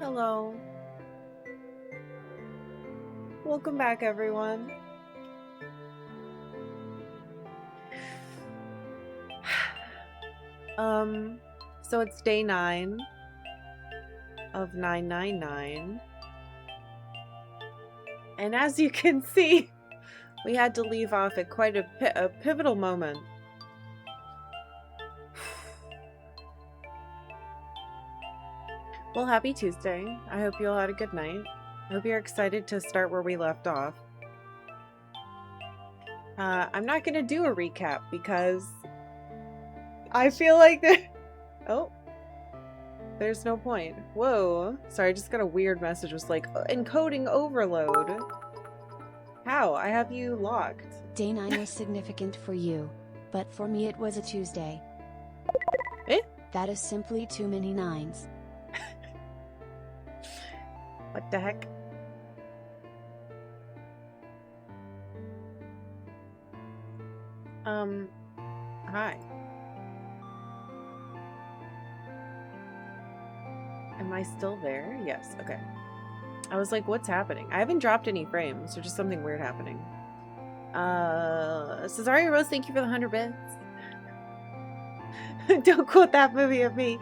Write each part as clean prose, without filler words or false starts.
Hello. Welcome back, everyone. So it's day 9 of 999. And as you can see, we had to leave off at quite a pivotal moment. Well, happy Tuesday. I hope you all had a good night. I hope you're excited to start where we left off. I'm not going to do a recap because I feel like oh, there's no point. Whoa. Sorry, I just got a weird message. It was like, encoding overload. How? I have you locked. Day 9 was significant for you, but for me it was a Tuesday. Eh? That is simply too many nines. What the heck? Hi. Am I still there? Yes, okay. I was like, what's happening? I haven't dropped any frames, so just something weird happening. Cesaria Rose, thank you for the 100 bits. Don't quote that movie at me.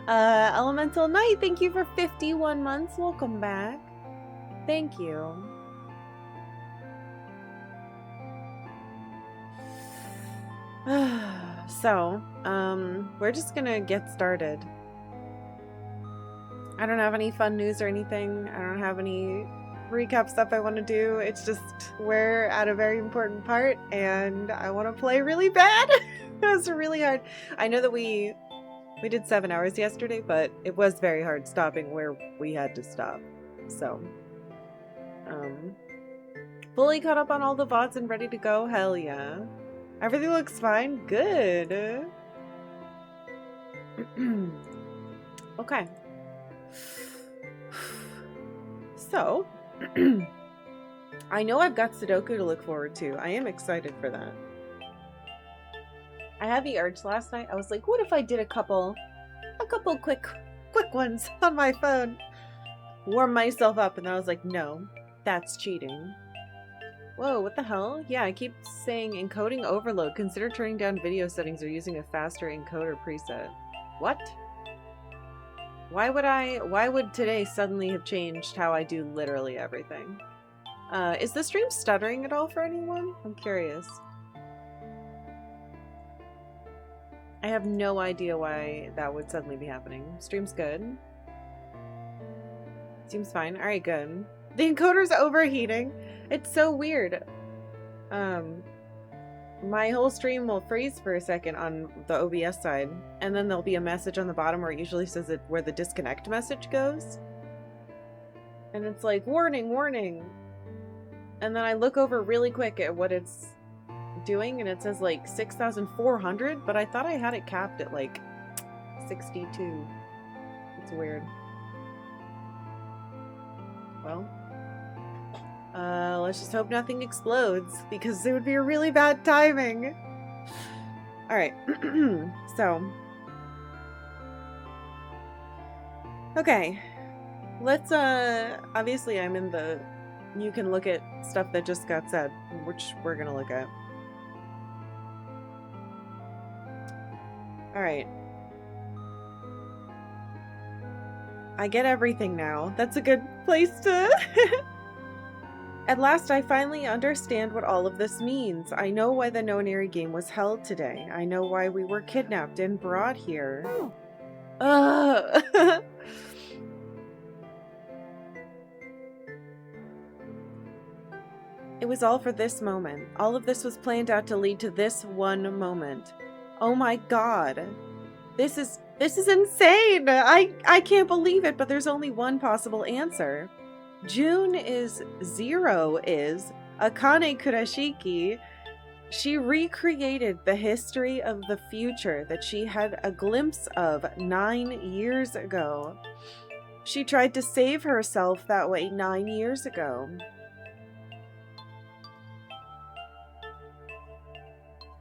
Elemental Knight, thank you for 51 months. Welcome back. Thank you. So, we're just gonna get started. I don't have any fun news or anything. I don't have any recap stuff I want to do. It's just we're at a very important part and I want to play really bad. It was really hard. I know that we did 7 hours yesterday, but it was very hard stopping where we had to stop. So, fully caught up on all the VODs and ready to go. Hell yeah. Everything looks fine. Good. Okay. So, I know I've got Sudoku to look forward to. I am excited for that. I had the urge last night. I was like, what if I did a couple quick ones on my phone? Warm myself up, and then I was like, no, that's cheating. Whoa, what the hell? Yeah, I keep saying encoding overload. Consider turning down video settings or using a faster encoder preset. What? Why would today suddenly have changed how I do literally everything? Is the stream stuttering at all for anyone? I'm curious. I have no idea why that would suddenly be happening. Stream's good. Seems fine. Alright, good. The encoder's overheating. It's so weird. My whole stream will freeze for a second on the OBS side, and then there'll be a message on the bottom where it usually says where the disconnect message goes. And it's like, warning, warning. And then I look over really quick at what it's doing, and it says like 6,400, but I thought I had it capped at like 62. It's weird. Well, let's just hope nothing explodes, because it would be a really bad timing. Alright, so. Okay. Let's, obviously I'm in the, you can look at stuff that just got said, which we're gonna look at. Alright. I get everything now. That's a good place to... At last, I finally understand what all of this means. I know why the Nonary game was held today. I know why we were kidnapped and brought here. It was all for this moment. All of this was planned out to lead to this one moment. Oh my god. This is insane! I can't believe it, but there's only one possible answer. June is 0 is Akane Kurashiki. She recreated the history of the future that she had a glimpse of 9 years ago. She tried to save herself that way 9 years ago.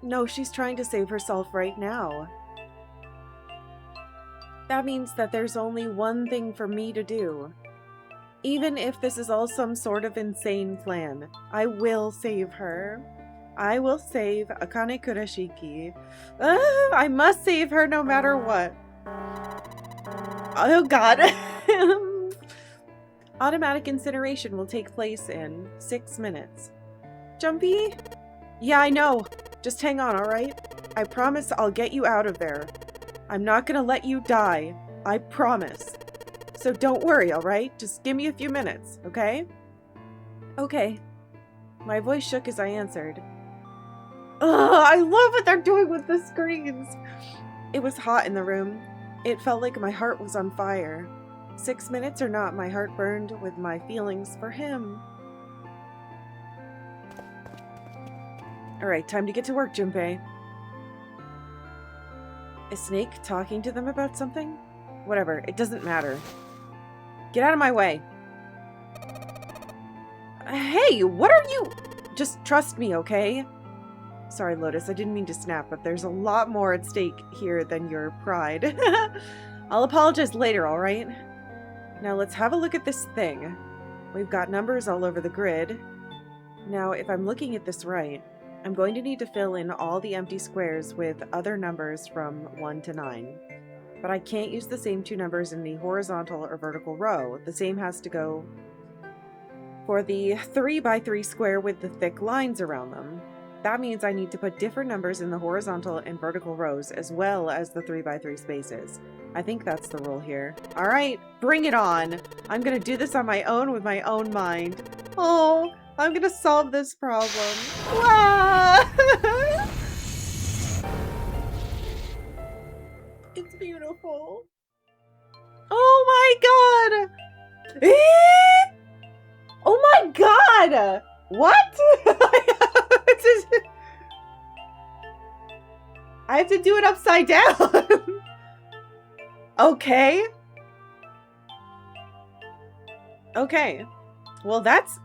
No, she's trying to save herself right now. That means that there's only one thing for me to do. Even if this is all some sort of insane plan, I will save her. I will save Akane Kurashiki. I must save her no matter what. Oh god. Automatic incineration will take place in 6 minutes. Jumpy? Yeah, I know. Just hang on, alright? I promise I'll get you out of there. I'm not gonna let you die. I promise. So don't worry, alright? Just give me a few minutes, okay? Okay. My voice shook as I answered. Ugh, I love what they're doing with the screens! It was hot in the room. It felt like my heart was on fire. 6 minutes or not, my heart burned with my feelings for him. Alright, time to get to work, Junpei. Is Snake talking to them about something? Whatever, it doesn't matter. Get out of my way. Hey, what are you? Just trust me, okay? Sorry, Lotus, I didn't mean to snap, but there's a lot more at stake here than your pride. I'll apologize later, alright? Now let's have a look at this thing. We've got numbers all over the grid. Now, if I'm looking at this right, I'm going to need to fill in all the empty squares with other numbers from 1 to 9. But I can't use the same two numbers in the horizontal or vertical row. The same has to go for the 3x3 square with the thick lines around them. That means I need to put different numbers in the horizontal and vertical rows as well as the 3x3 spaces. I think that's the rule here. Alright, bring it on! I'm gonna do this on my own with my own mind. Oh, I'm gonna solve this problem. Wow! It's beautiful. Oh my god! Oh my god! What? I have to do it upside down. Okay. Okay. Well, that's...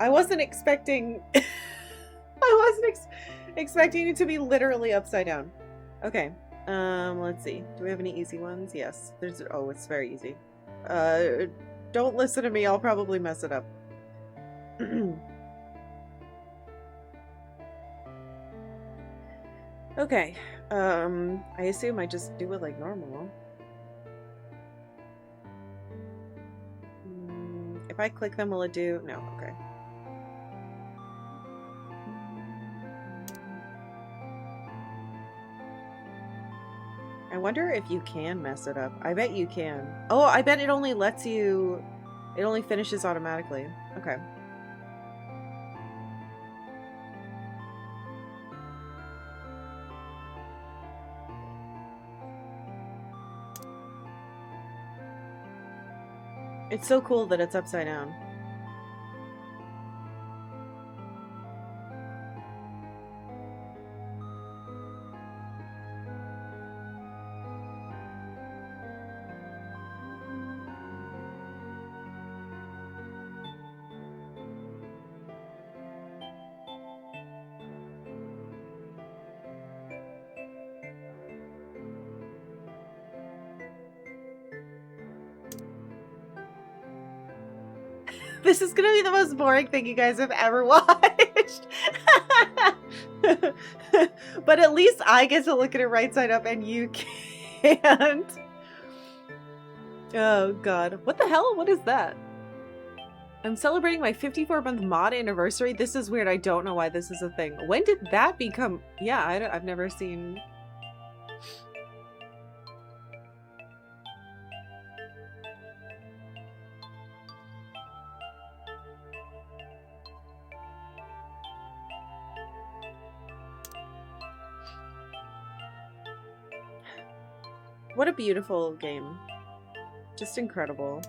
I wasn't expecting... I wasn't expecting it to be literally upside down. Okay. Let's see. Do we have any easy ones? Yes. There's... Oh, it's very easy. Don't listen to me. I'll probably mess it up. Okay. I assume I just do it like normal. If I click them, will it do? No. Okay. I wonder if you can mess it up. I bet you can. Oh, I bet it only lets you... It only finishes automatically. Okay. It's so cool that it's upside down. This is gonna be the most boring thing you guys have ever watched. But at least I get to look at it right side up and you can't. Oh god. What the hell? What is that? I'm celebrating my 54-month mod anniversary. This is weird. I don't know why this is a thing. When did that become... Yeah, I've never seen... What a beautiful game. Just incredible.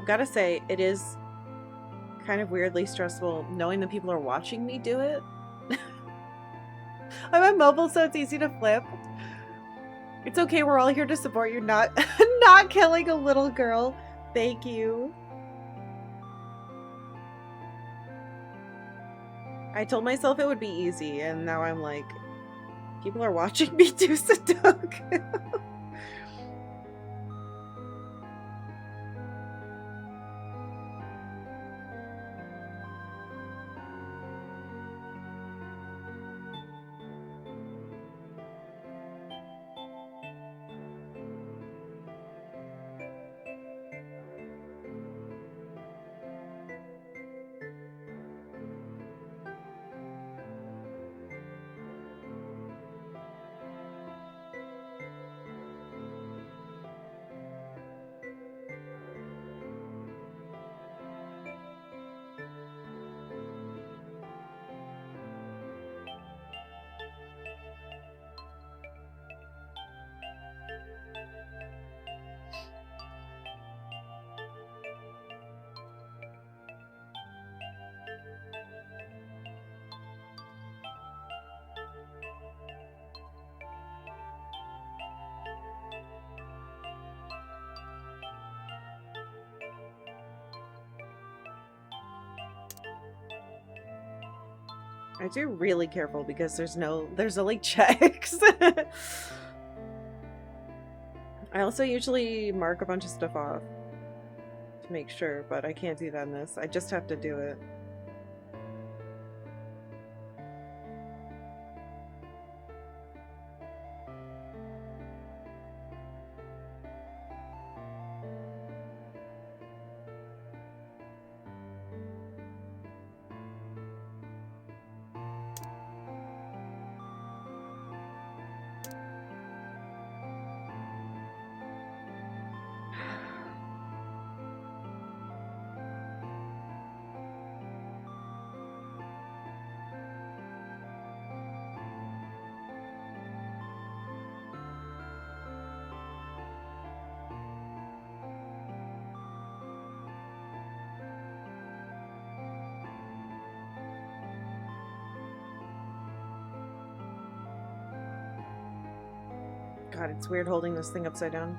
I've got to say, it is kind of weirdly stressful knowing that people are watching me do it. I'm on mobile, so it's easy to flip. It's okay, we're all here to support you, not not killing a little girl. Thank you. I told myself it would be easy, and now I'm like, people are watching me do Sudoku. I do really careful because there's only checks. I also usually mark a bunch of stuff off to make sure, but I can't do that in this. I just have to do it. God, it's weird holding this thing upside down.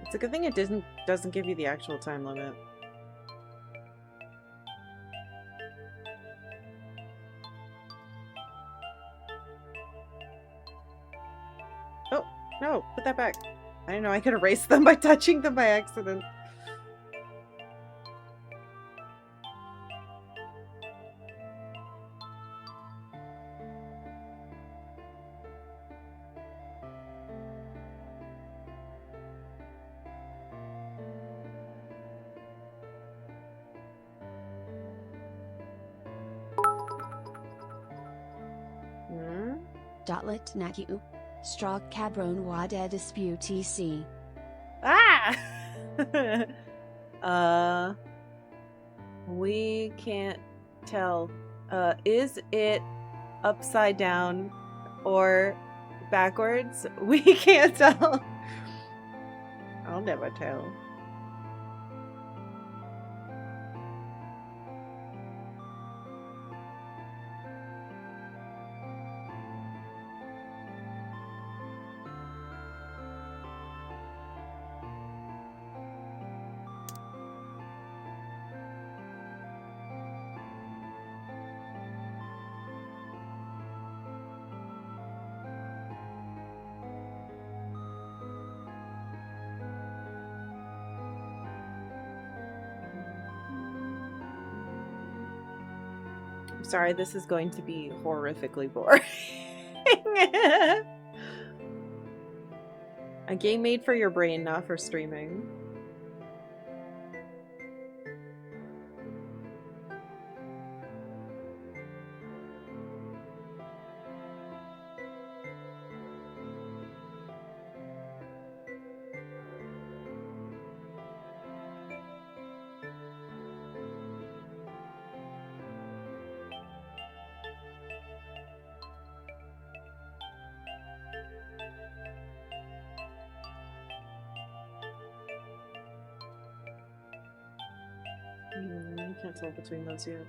It's a good thing it doesn't give you the actual time limit. Oh, no, put that back. I didn't know I could erase them by touching them by accident. Dotlet Naku. Strog Cabron Wade Dispute TC. Ah! We can't tell. Is it upside down or backwards? We can't tell. I'll never tell. Sorry, this is going to be horrifically boring. A game made for your brain, not for streaming. I can't tell between those yet.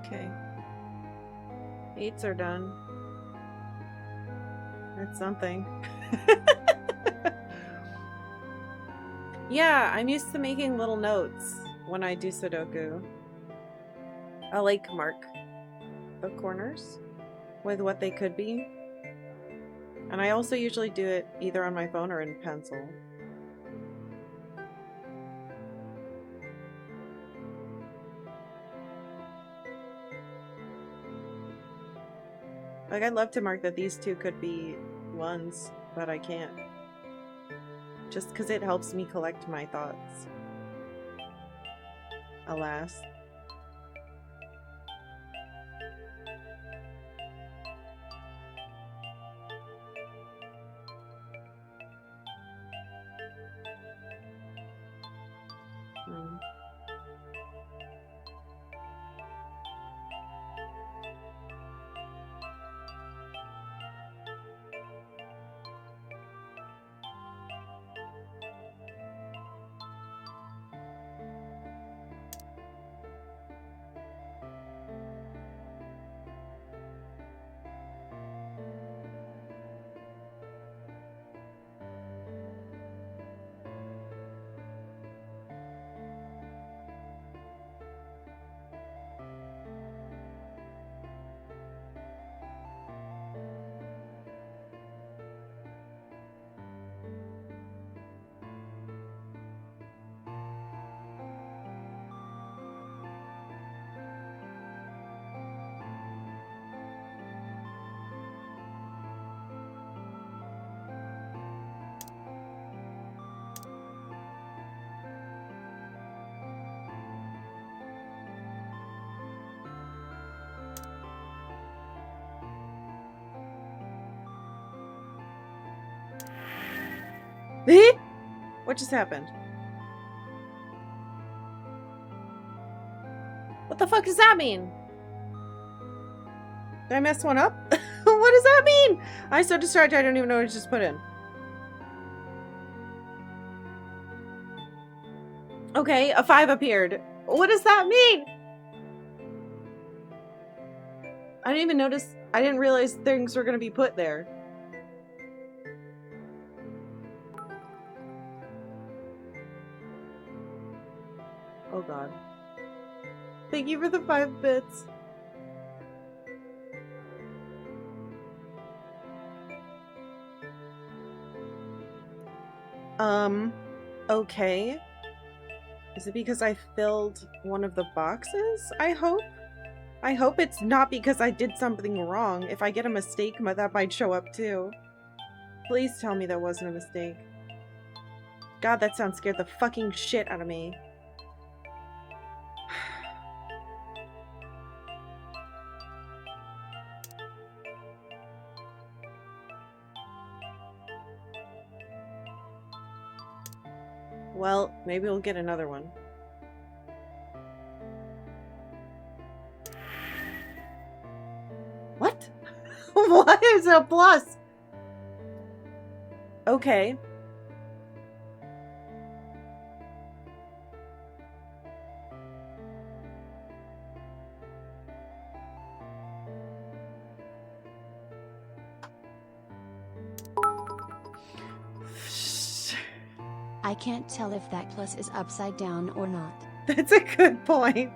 Okay. 8s are done. That's something. Yeah, I'm used to making little notes when I do Sudoku. I like mark the corners with what they could be. And I also usually do it either on my phone or in pencil. Like, I'd love to mark that these two could be ones, but I can't. Just because it helps me collect my thoughts. Alas. What just happened? What the fuck does that mean? Did I mess one up? What does that mean? I'm so distracted I don't even know what I just put in. Okay, a 5 appeared. What does that mean? I didn't even notice. I didn't realize things were going to be put there. Oh god. Thank you for the 5 bits. Okay. Is it because I filled one of the boxes? I hope? I hope it's not because I did something wrong. If I get a mistake, that might show up too. Please tell me that wasn't a mistake. God, that sound scared the fucking shit out of me. Well, maybe we'll get another one. What? What is a plus? Okay. I can't tell if that plus is upside down or not. That's a good point.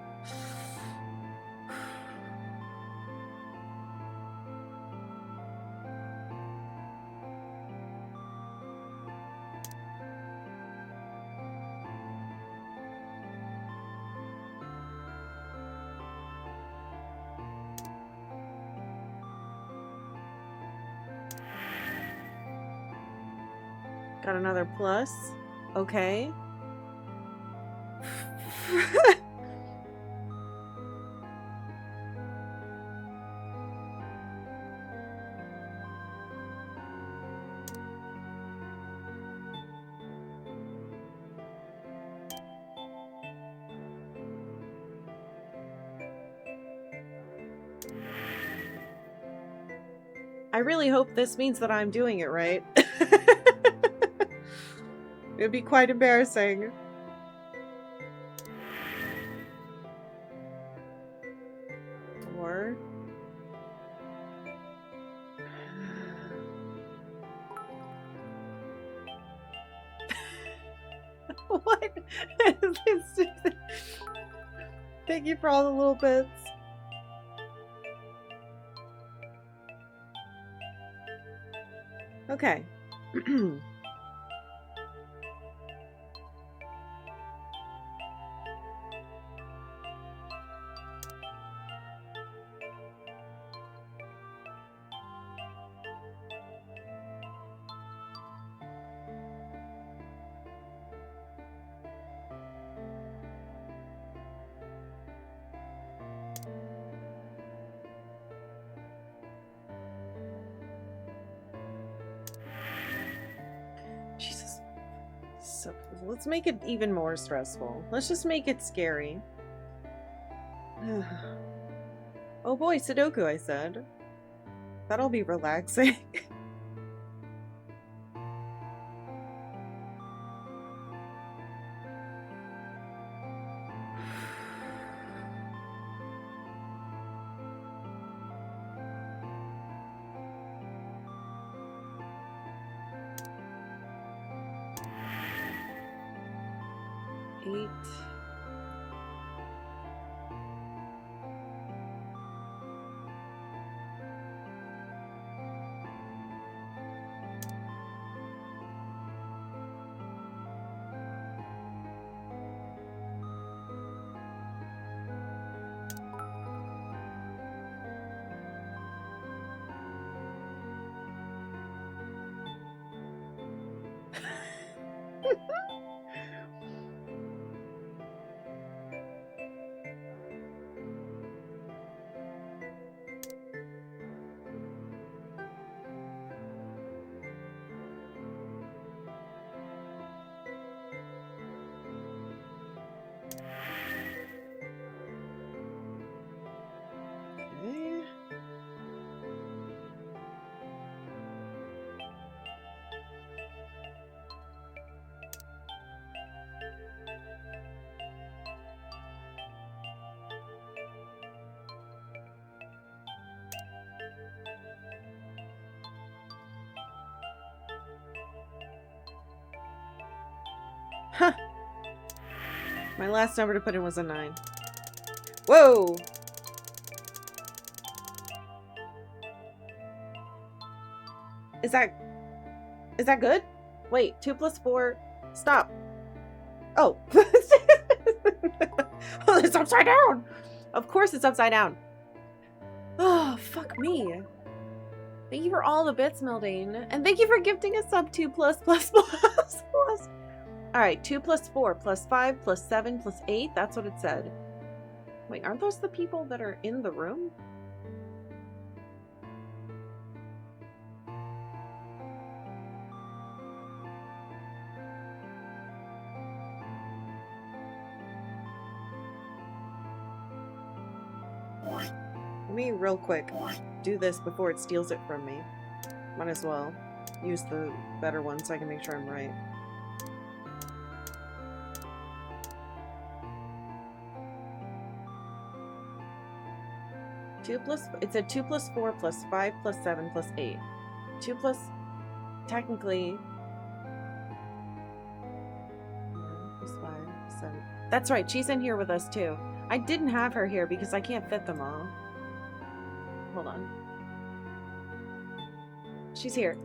Got another plus. Okay. I really hope this means that I'm doing it right. It would be quite embarrassing. Or... What? Thank you for all the little bits. Okay. Jesus. So, let's make it even more stressful. Let's just make it scary. Oh boy, Sudoku, I said. That'll be relaxing. Eight. Okay. Huh. My last number to put in was a 9. Whoa! Is that good? Wait, 2 plus 4. Stop. Oh. Oh, it's upside down! Of course it's upside down. Oh, fuck me. Thank you for all the bits, Mildane. And thank you for gifting a sub 2 plus. Alright, 2 plus 4 plus 5 plus 7 plus 8. That's what it said. Wait, aren't those the people that are in the room? Let me real quick do this before it steals it from me. Might as well use the better one so I can make sure I'm right. It said 2 plus 4 plus 5 plus 7 plus 8. 2 plus, technically, 9 plus 5, 7. That's right, she's in here with us too. I didn't have her here because I can't fit them all. Hold on. She's here.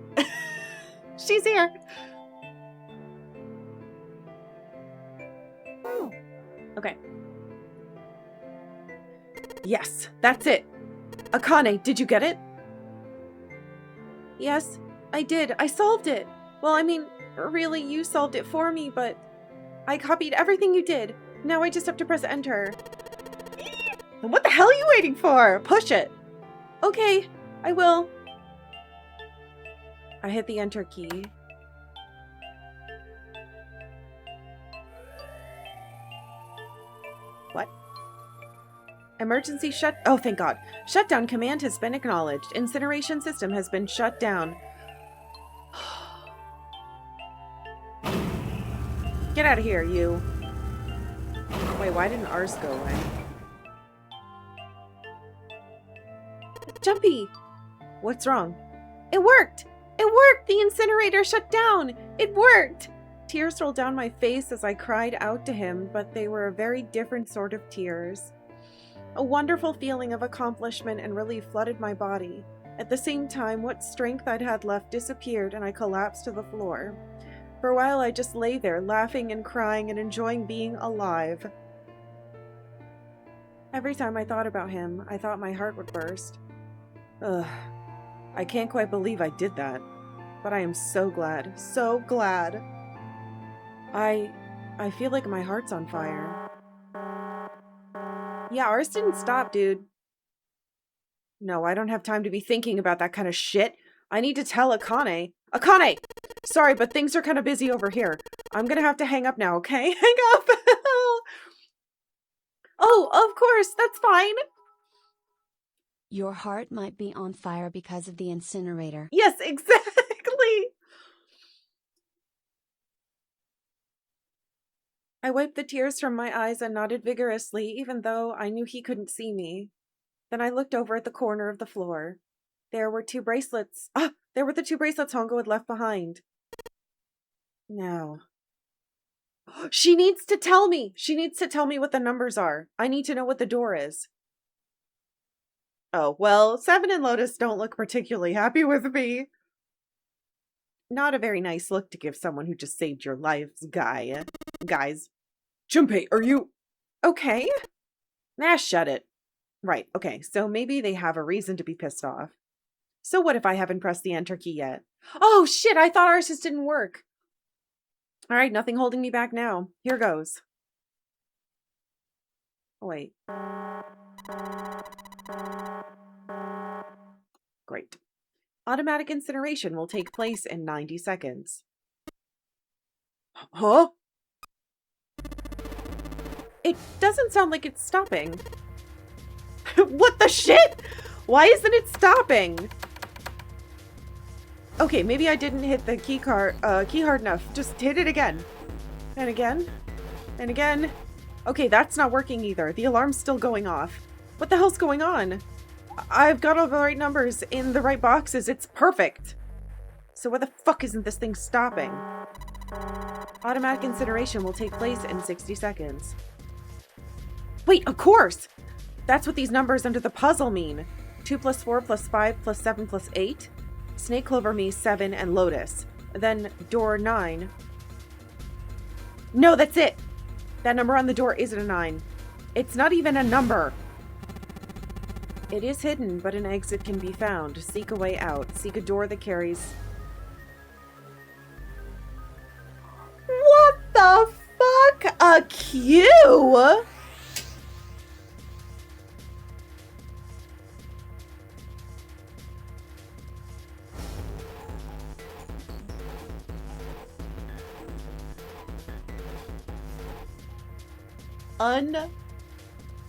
She's here! Okay. Yes, that's it. Akane, did you get it? Yes, I did. I solved it. Well, I mean, really, you solved it for me, but I copied everything you did. Now I just have to press enter. What the hell are you waiting for? Push it. Okay, I will. I hit the enter key. What? Emergency shut... Oh, thank God. Shutdown command has been acknowledged. Incineration system has been shut down. Get out of here, you. Wait, why didn't ours go away? Jumpy! What's wrong? It worked! It worked! The incinerator shut down! It worked! Tears rolled down my face as I cried out to him, but they were a very different sort of tears. A wonderful feeling of accomplishment and relief flooded my body. At the same time, what strength I'd had left disappeared and I collapsed to the floor. For a while I just lay there, laughing and crying and enjoying being alive. Every time I thought about him, I thought my heart would burst. Ugh. I can't quite believe I did that. But I am so glad. So glad. I feel like my heart's on fire. Yeah, ours didn't stop, dude. No, I don't have time to be thinking about that kind of shit. I need to tell Akane. Akane! Sorry, but things are kind of busy over here. I'm gonna have to hang up now, okay? Hang up! Oh, of course, that's fine. Your heart might be on fire because of the incinerator. Yes, exactly! I wiped the tears from my eyes and nodded vigorously, even though I knew he couldn't see me. Then I looked over at the corner of the floor. There were 2 bracelets. Ah! There were the 2 bracelets Hongo had left behind. Now. She needs to tell me! She needs to tell me what the numbers are. I need to know what the door is. Oh, well, Seven and Lotus don't look particularly happy with me. Not a very nice look to give someone who just saved your lives, guys. Junpei, are you... okay? Nah, shut it. Right, okay, so maybe they have a reason to be pissed off. So what if I haven't pressed the enter key yet? Oh, shit, I thought ours just didn't work. Alright, nothing holding me back now. Here goes. Oh, wait. Great. Automatic incineration will take place in 90 seconds. Huh? It doesn't sound like it's stopping. What the shit? Why isn't it stopping? Okay, maybe I didn't hit the key hard enough. Just hit it again. And again. And again. Okay, that's not working either. The alarm's still going off. What the hell's going on? I've got all the right numbers in the right boxes. It's perfect. So why the fuck isn't this thing stopping? Automatic incineration will take place in 60 seconds. Wait, of course! That's what these numbers under the puzzle mean. 2 plus 4 plus 5 plus 7 plus 8. Snake Clover means 7 and Lotus. Then door 9. No, that's it! That number on the door isn't a 9. It's not even a number. It is hidden, but an exit can be found. Seek a way out. Seek a door that carries... What the fuck? A queue?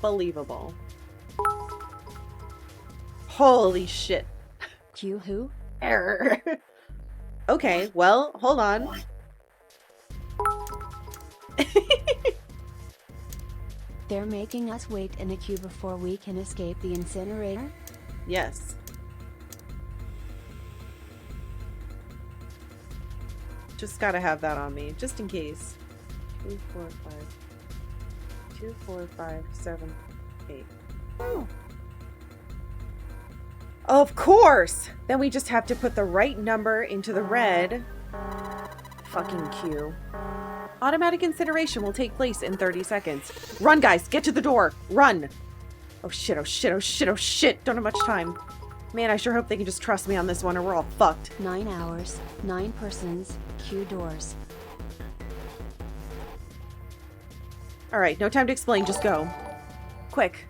Unbelievable. Holy shit. Q who? Error. Okay, well, hold on. They're making us wait in a queue before we can escape the incinerator? Yes. Just gotta have that on me, just in case. 2, 4, 5. 2, 4, 5, 7, 8. Oh. Of course! Then we just have to put the right number into the red. Fucking queue. Automatic incineration will take place in 30 seconds. Run, guys! Get to the door! Run! Oh shit, oh shit, oh shit, oh shit! Don't have much time. Man, I sure hope they can just trust me on this one or we're all fucked. 9 hours, 9 persons, queue doors. Alright, no time to explain, just go. Quick.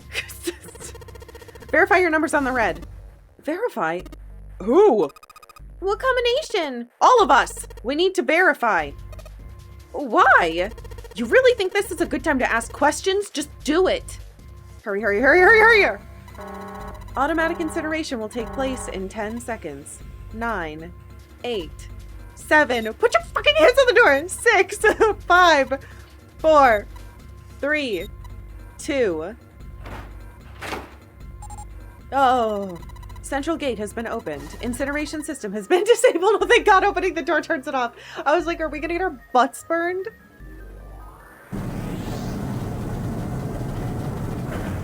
Verify your numbers on the red. Verify? Who? What combination? All of us! We need to verify. Why? You really think this is a good time to ask questions? Just do it. Hurry, hurry, hurry, hurry, hurry! Automatic incineration will take place in 10 seconds. 9, 8, 7. Put your fucking hands on the door! 6, 5, 4, 3, 2. Oh. Central gate has been opened. Incineration system has been disabled. Oh, thank God, opening the door turns it off. I was like, are we gonna get our butts burned?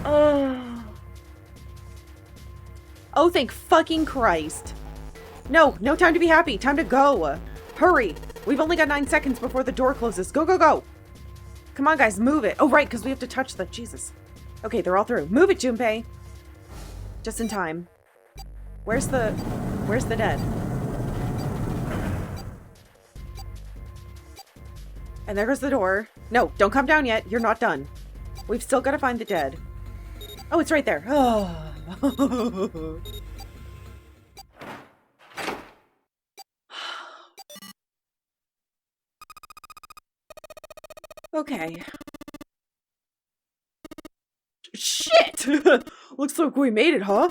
Oh. Oh, thank fucking Christ. No, no time to be happy. Time to go. Hurry. We've only got 9 seconds before the door closes. Go, go, go. Come on, guys, move it. Oh, right, because we have to touch the... Jesus. Okay, they're all through. Move it, Junpei. Just in time. Where's the dead? And there goes the door. No, don't come down yet. You're not done. We've still got to find the dead. Oh, it's right there. Oh. Okay. Shit! Looks like we made it, huh?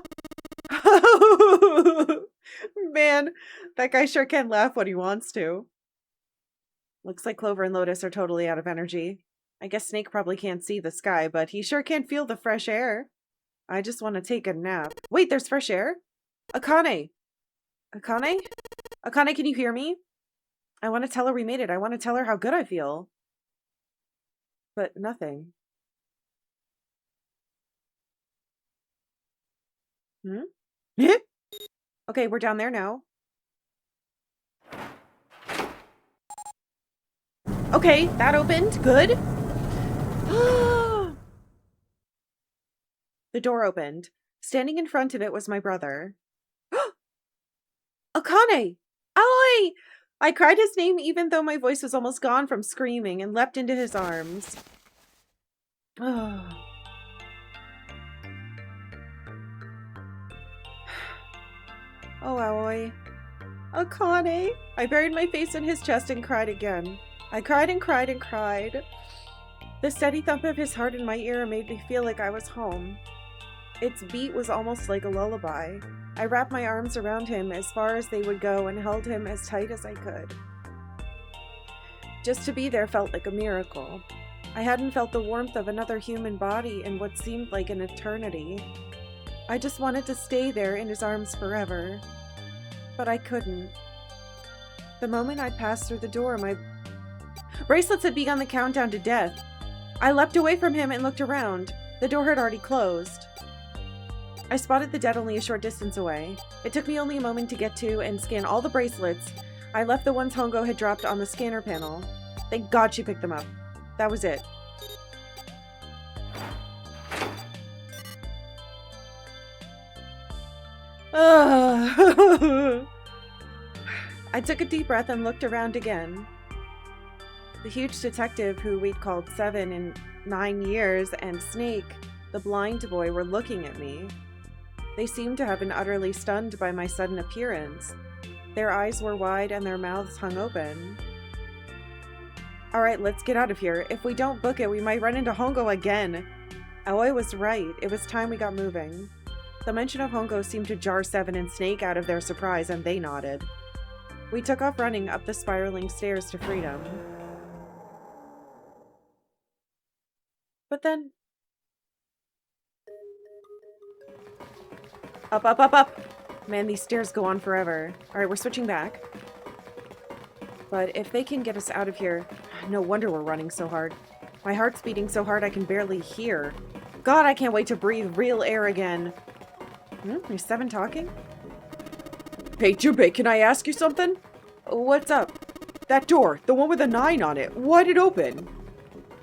Man, that guy sure can laugh when he wants to. Looks like Clover and Lotus are totally out of energy. I guess Snake probably can't see the sky, but he sure can feel the fresh air. I just want to take a nap. Wait, there's fresh air? Akane! Akane? Akane, can you hear me? I want to tell her we made it. I want to tell her how good I feel. But nothing. Hmm? Okay, we're down there now. Okay, that opened. Good. The door opened. Standing in front of it was my brother. Akane! Aoi! I cried his name even though my voice was almost gone from screaming and leapt into his arms. Oh, Aoi. Akane! I buried my face in his chest and cried again. I cried and cried and cried. The steady thump of his heart in my ear made me feel like I was home. Its beat was almost like a lullaby. I wrapped my arms around him as far as they would go and held him as tight as I could. Just to be there felt like a miracle. I hadn't felt the warmth of another human body in what seemed like an eternity. I just wanted to stay there in his arms forever. But I couldn't. The moment I passed through the door, my bracelets had begun the countdown to death. I leapt away from him and looked around. The door had already closed. I spotted the dead only a short distance away. It took me only a moment to get to and scan all the bracelets. I left the ones Hongo had dropped on the scanner panel. Thank God she picked them up. That was it. I took a deep breath and looked around again. The huge detective who we'd called 7 in 9 years and Snake, the blind boy, were looking at me. They seemed to have been utterly stunned by my sudden appearance. Their eyes were wide and their mouths hung open. Alright, let's get out of here. If we don't book it, we might run into Hongo again. Aoi was right. It was time we got moving. The mention of Hongo seemed to jar 7 and Snake out of their surprise, and they nodded. We took off running up the spiraling stairs to freedom. But then... Up, up, up, up! Man, these stairs go on forever. Alright, we're switching back. But if they can get us out of here... No wonder we're running so hard. My heart's beating so hard I can barely hear. God, I can't wait to breathe real air again. Is 7 talking? Hey, Junpei, can I ask you something? What's up? That door, the one with a 9 on it, why'd it open?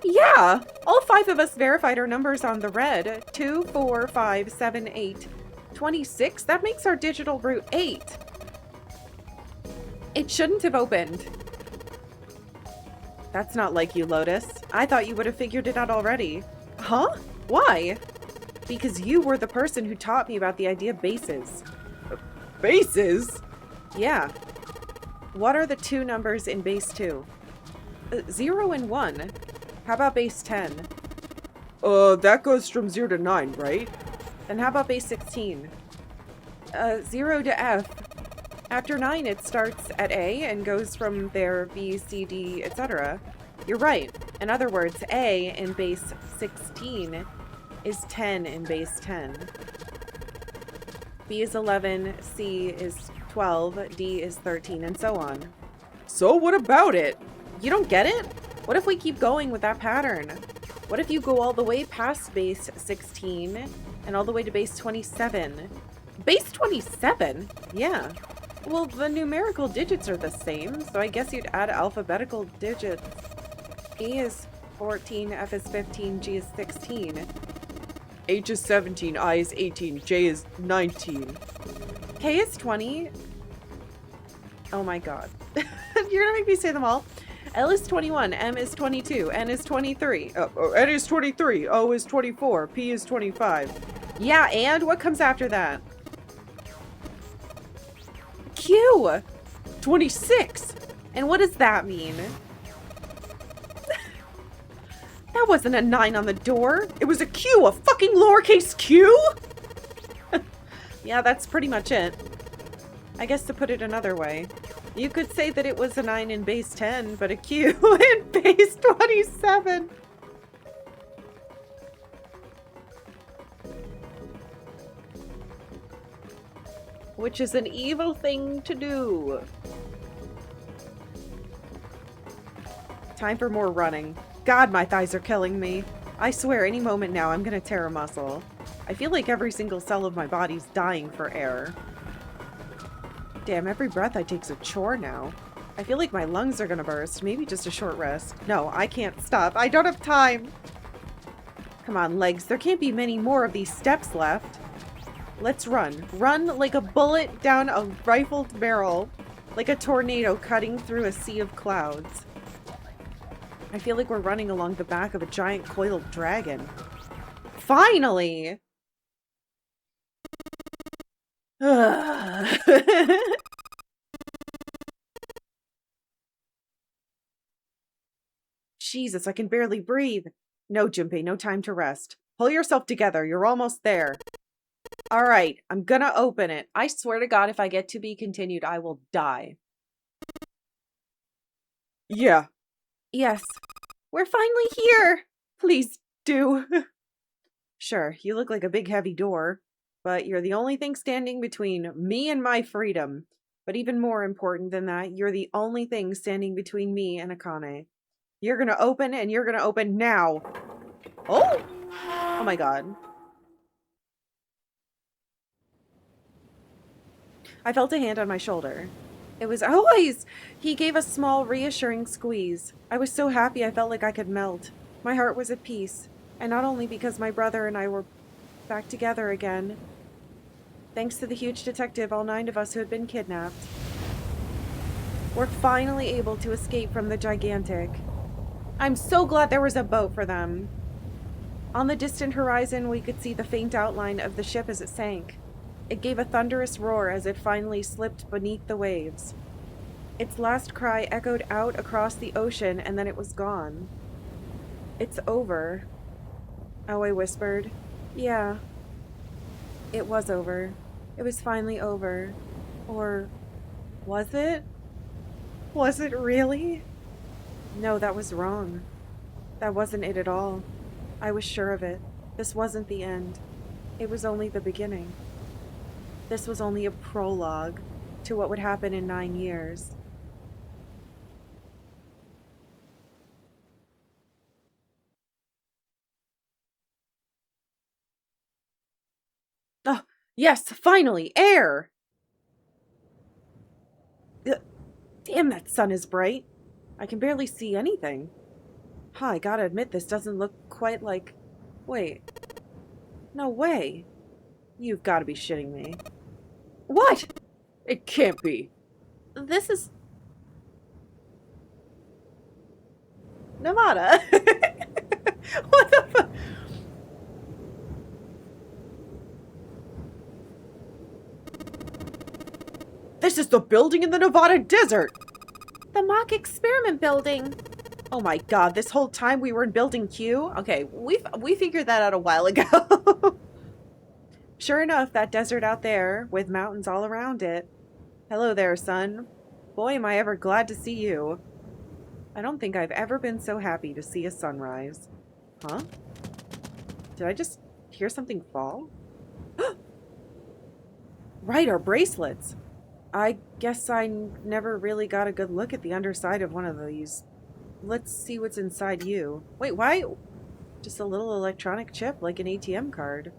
Yeah! All 5 of us verified our numbers on the red. 2, 4, 5, 7, 8. 26? That makes our digital route 8. It shouldn't have opened. That's not like you, Lotus. I thought you would have figured it out already. Huh? Why? Because you were the person who taught me about the idea of bases. Bases? Yeah. What are the 2 numbers in base 2? 0 and 1. How about base 10? That goes from 0 to 9, right? Then how about base 16? 0 to F. After 9, it starts at A and goes from there B, C, D, etc. You're right. In other words, A in base 16 is 10 in base 10. B is 11, C is 12, D is 13, and so on. So what about it? You don't get it? What if we keep going with that pattern? What if you go all the way past base 16 and all the way to base 27? Base 27? Yeah. Well, the numerical digits are the same, so I guess you'd add alphabetical digits. E is 14, F is 15, G is 16. H is 17, I is 18, J is 19. K is 20. Oh my god. You're gonna make me say them all. L is 21, M is 22, N is 23. N is 23, O is 24, P is 25. Yeah, and what comes after that? Q! 26! And what does that mean? That wasn't a 9 on the door. It was a Q, a fucking lowercase q? Yeah, that's pretty much it. I guess to put it another way, you could say that it was a 9 in base 10, but a Q in base 27. Which is an evil thing to do. Time for more running. God, my thighs are killing me. I swear, any moment now, I'm gonna tear a muscle. I feel like every single cell of my body's dying for air. Damn, every breath I take's a chore now. I feel like my lungs are gonna burst. Maybe just a short rest. No, I can't stop. I don't have time. Come on, legs. There can't be many more of these steps left. Let's run. Run like a bullet down a rifled barrel. Like a tornado cutting through a sea of clouds. I feel like we're running along the back of a giant coiled dragon. Finally! Jesus, I can barely breathe. No, Junpei, no time to rest. Pull yourself together. You're almost there. Alright, I'm gonna open it. I swear to God, if I get to be continued, I will die. Yeah. Yes. We're finally here! Please do. Sure, you look like a big heavy door, but you're the only thing standing between me and my freedom. But even more important than that, you're the only thing standing between me and Akane. You're gonna open, and you're gonna open now. Oh! Oh my god. I felt a hand on my shoulder. It was Aoi's! He gave a small, reassuring squeeze. I was so happy I felt like I could melt. My heart was at peace. And not only because my brother and I were back together again. Thanks to the huge detective, all 9 of us who had been kidnapped were finally able to escape from the gigantic. I'm so glad there was a boat for them. On the distant horizon, we could see the faint outline of the ship as it sank. It gave a thunderous roar as it finally slipped beneath the waves. Its last cry echoed out across the ocean, and then it was gone. It's over. Oh, I whispered. Yeah. It was over. It was finally over. Or was it? Was it really? No, that was wrong. That wasn't it at all. I was sure of it. This wasn't the end. It was only the beginning. This was only a prologue to what would happen in 9 years. Oh, yes, finally, air! Damn, that sun is bright. I can barely see anything. Huh, I gotta admit, this doesn't look quite like... Wait. No way. You've gotta be shitting me. What? It can't be. This is... Nevada. What the fuck? This is the building in the Nevada desert! The mock experiment building. Oh my god, this whole time we were in building Q? Okay, we figured that out a while ago. Sure enough, that desert out there, with mountains all around it. Hello there, son. Boy, am I ever glad to see you. I don't think I've ever been so happy to see a sunrise. Huh? Did I just hear something fall? Right, our bracelets. I guess I never really got a good look at the underside of one of these. Let's see what's inside you. Wait, why? Just a little electronic chip, like an ATM card.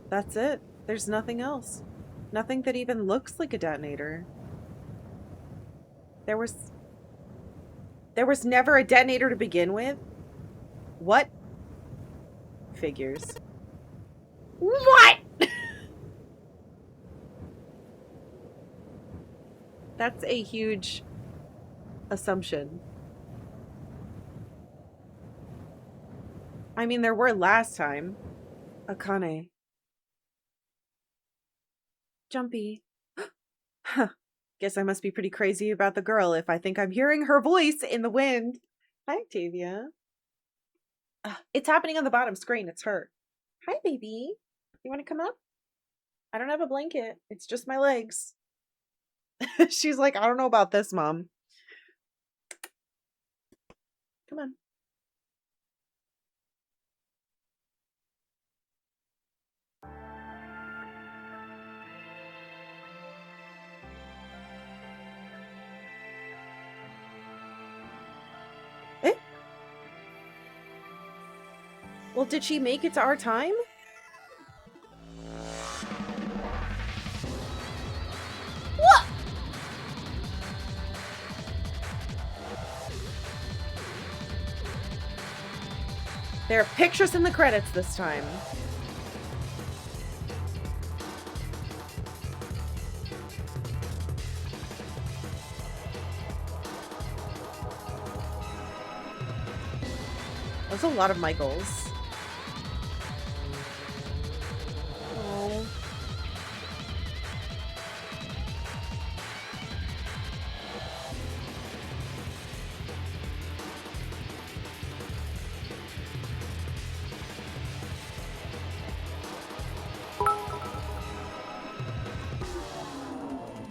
That's it. There's nothing else. Nothing that even looks like a detonator. There was never a detonator to begin with? What? Figures. What? That's a huge assumption. I mean, there were last time. Akane. Jumpy. Huh. Guess I must be pretty crazy about the girl if I think I'm hearing her voice in the wind. Hi, Octavia. It's happening on the bottom screen. It's her. Hi, baby. You want to come up? I don't have a blanket. It's just my legs. She's like, I don't know about this, Mom. Come on. Eh? Well, did she make it to our time? What? There are pictures in the credits this time. That's a lot of Michaels. Oh.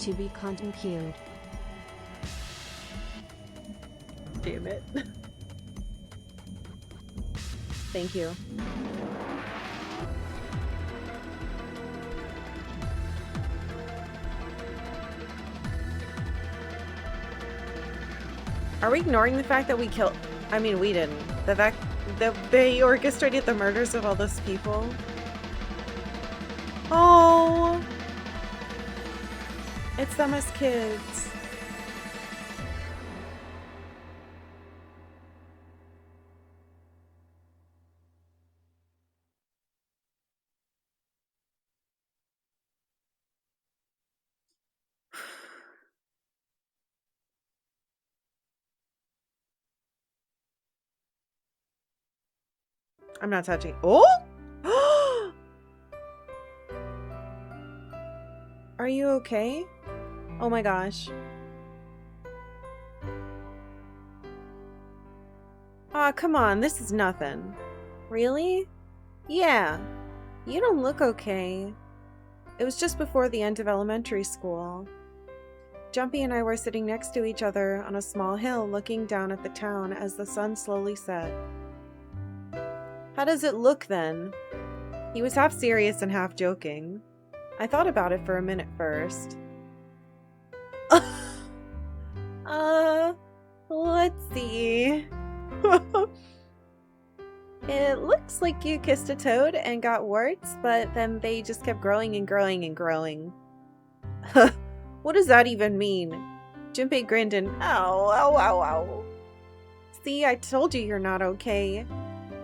To be continued. Damn it. Thank you. Are we ignoring the fact that we killed... I mean, we didn't. The fact that they orchestrated the murders of all those people? Oh! It's them as kids. I'm not touching. Oh! Are you okay? Oh my gosh. Aw, come on, this is nothing. Really? Yeah. You don't look okay. It was just before the end of elementary school. Jumpy and I were sitting next to each other on a small hill looking down at the town as the sun slowly set. How does it look then? He was half serious and half joking. I thought about it for a minute first. Let's see. It looks like you kissed a toad and got warts, but then they just kept growing and growing and growing. What does that even mean? Junpei grinned and ow, ow, ow, ow. See, I told you you're not okay.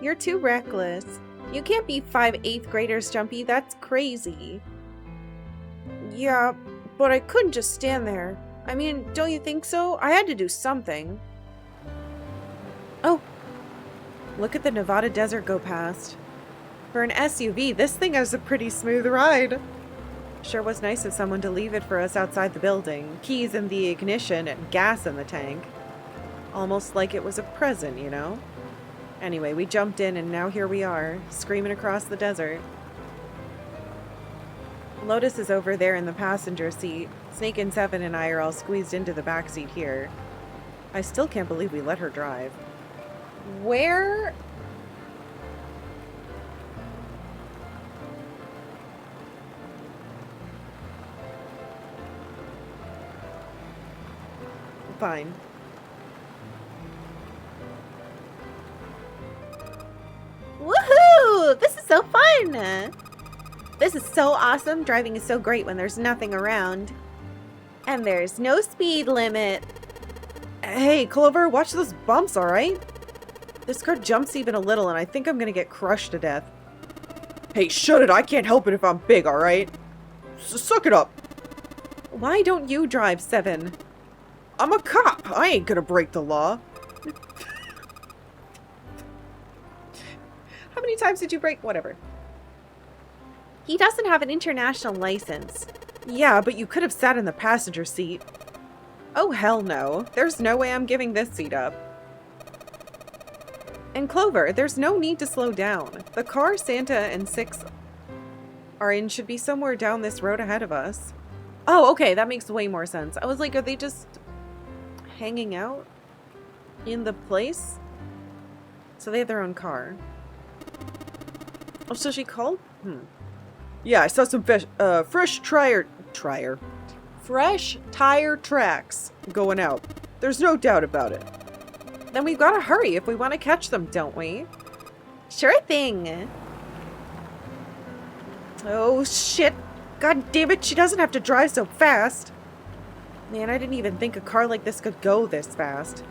You're too reckless. You can't be 5 8th graders, Jumpy. That's crazy. Yeah, but I couldn't just stand there. I mean, don't you think so? I had to do something. Oh, look at the Nevada desert go past. For an SUV, this thing has a pretty smooth ride. Sure was nice of someone to leave it for us outside the building. Keys in the ignition and gas in the tank. Almost like it was a present, you know? Anyway, we jumped in and now here we are, screaming across the desert. Lotus is over there in the passenger seat. Snake and Seven and I are all squeezed into the back seat here. I still can't believe we let her drive. Where? Fine. Woohoo! This is so fun! This is so awesome. Driving is so great when there's nothing around. And there's no speed limit. Hey, Clover, watch those bumps, alright? This car jumps even a little and I think I'm gonna get crushed to death. Hey, shut it! I can't help it if I'm big, alright? Suck it up! Why don't you drive, Seven? I'm a cop! I ain't gonna break the law. How many times did you break? Whatever. He doesn't have an international license. Yeah, but you could have sat in the passenger seat. Oh, hell no. There's no way I'm giving this seat up. And Clover, there's no need to slow down. The car Santa and Six are in should be somewhere down this road ahead of us. Oh, okay, that makes way more sense. I was like, are they just hanging out in the place? So they have their own car. Oh, so she called? Yeah, I saw some fresh tire tracks going out. There's no doubt about it. Then we've got to hurry if we want to catch them, don't we? Sure thing. Oh, shit. God damn it, she doesn't have to drive so fast. Man, I didn't even think a car like this could go this fast.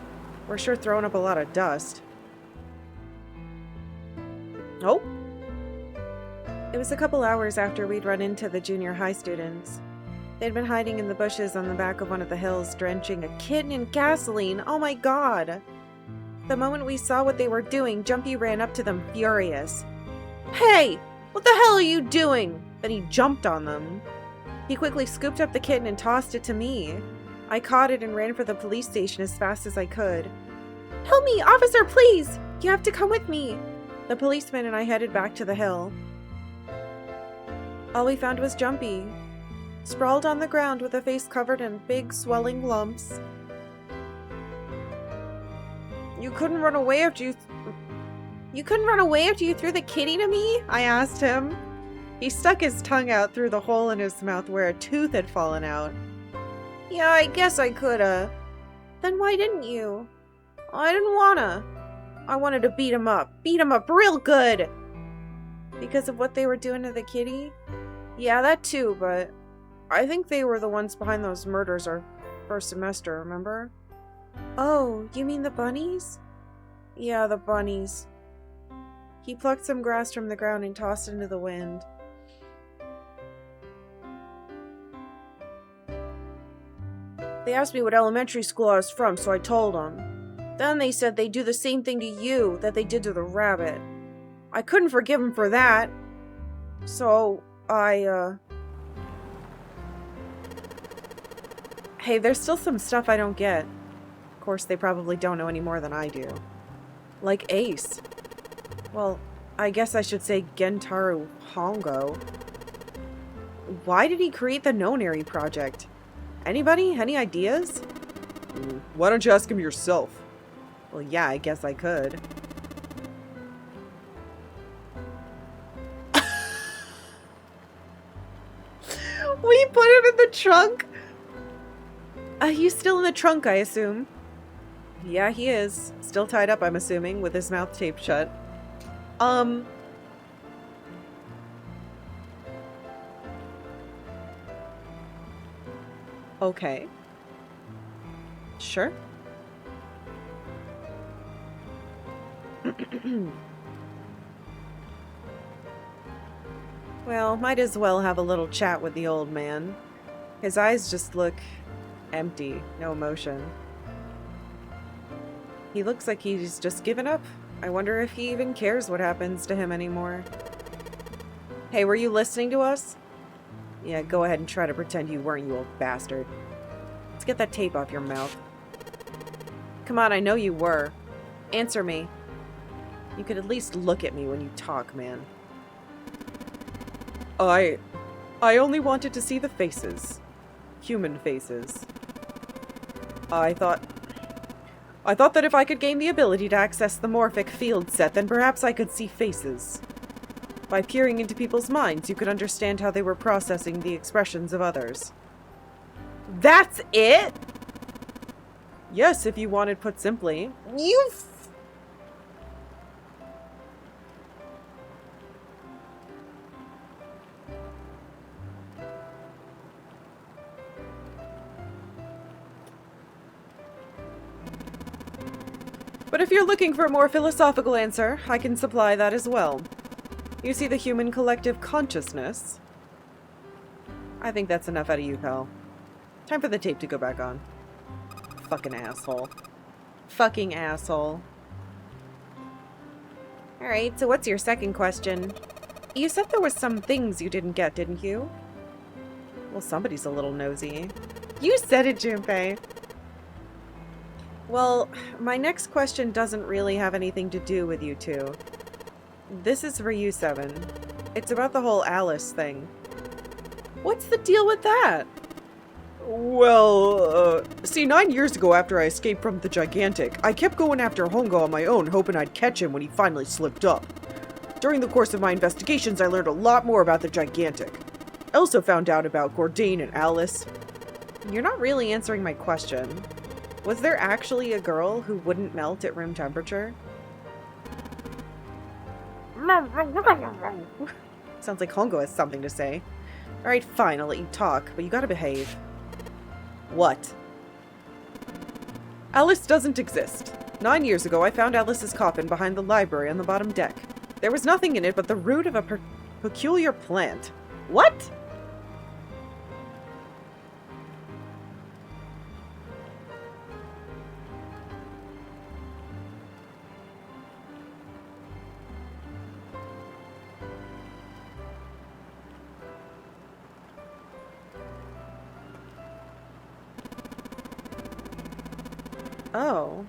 We're sure throwing up a lot of dust. Oh. It was a couple hours after we'd run into the junior high students. They'd been hiding in the bushes on the back of one of the hills, drenching a kitten in gasoline. Oh my god. The moment we saw what they were doing, Jumpy ran up to them furious. Hey! What the hell are you doing? Then he jumped on them. He quickly scooped up the kitten and tossed it to me. I caught it and ran for the police station as fast as I could. Help me, officer, please! You have to come with me. The policeman and I headed back to the hill. All we found was Jumpy, sprawled on the ground with a face covered in big swelling lumps. You couldn't run away after you threw the kitty to me? I asked him. He stuck his tongue out through the hole in his mouth where a tooth had fallen out. Yeah, I guess I coulda. Then why didn't you? I didn't wanna. I wanted to beat him up. Beat him up real good. Because of what they were doing to the kitty? Yeah, that too, but I think they were the ones behind those murders our first semester, remember? Oh, you mean the bunnies? Yeah, the bunnies. He plucked some grass from the ground and tossed it into the wind. They asked me what elementary school I was from, so I told them. Then they said they'd do the same thing to you that they did to the rabbit. I couldn't forgive him for that. So, Hey, there's still some stuff I don't get. Of course, they probably don't know any more than I do. Like Ace. Well, I guess I should say Gentaro Hongo. Why did he create the Nonary project? Anybody? Any ideas? Why don't you ask him yourself? Well, yeah, I guess I could. We put him in the trunk? He's still in the trunk, I assume. Yeah, he is. Still tied up, I'm assuming, with his mouth taped shut. Okay. Sure. Well, might as well have a little chat with the old man. His eyes just look empty, no emotion. He looks like he's just given up. I wonder if he even cares what happens to him anymore. Hey, were you listening to us? Yeah, go ahead and try to pretend you weren't, you old bastard. Let's get that tape off your mouth. Come on, I know you were. Answer me. You could at least look at me when you talk, man. I only wanted to see the faces. Human faces. I thought that if I could gain the ability to access the morphic field set, then perhaps I could see faces. By peering into people's minds, you could understand how they were processing the expressions of others. That's it? Yes, if you wanted put simply. You But if you're looking for a more philosophical answer, I can supply that as well. You see the human collective consciousness? I think that's enough out of you, pal. Time for the tape to go back on. Fucking asshole. Fucking asshole. Alright, so what's your second question? You said there was some things you didn't get, didn't you? Well, somebody's a little nosy. You said it, Junpei. Well, my next question doesn't really have anything to do with you two. This is for you, Seven. It's about the whole Alice thing. What's the deal with that? Well, see, 9 years ago after I escaped from the Gigantic, I kept going after Hongo on my own, hoping I'd catch him when he finally slipped up. During the course of my investigations, I learned a lot more about the Gigantic. I also found out about Gordain and Alice. You're not really answering my question. Was there actually a girl who wouldn't melt at room temperature? Sounds like Hongo has something to say. Alright, fine, I'll let you talk, but you gotta behave. What? Alice doesn't exist. 9 years ago, I found Alice's coffin behind the library on the bottom deck. There was nothing in it but the root of a peculiar plant. What? Oh.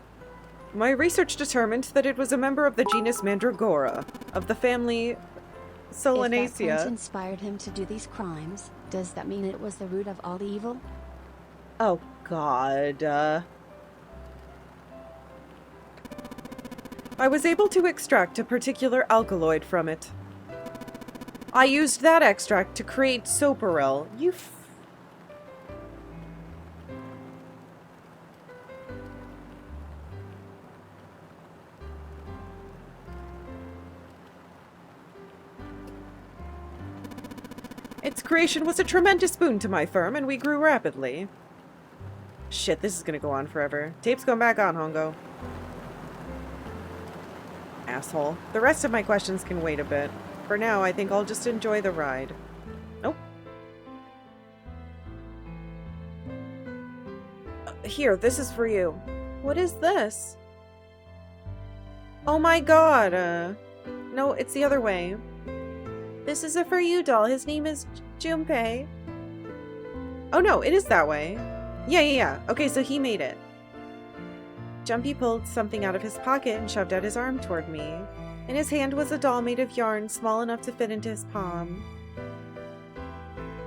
My research determined that it was a member of the genus Mandragora, of the family If that Solanaceae. plant inspired him to do these crimes, does that mean it was the root of all the evil? Oh, God. I was able to extract a particular alkaloid from it. I used that extract to create Soparel. Its creation was a tremendous boon to my firm, and we grew rapidly. Shit, this is gonna go on forever. Tape's going back on, Hongo. Asshole. The rest of my questions can wait a bit. For now, I think I'll just enjoy the ride. Nope. Here, this is for you. What is this? Oh my god, No, it's the other way. This is a For You doll. His name is Junpei. Oh no, it is that way. Yeah. Okay, so he made it. Jumpy pulled something out of his pocket and shoved out his arm toward me. In his hand was a doll made of yarn small enough to fit into his palm.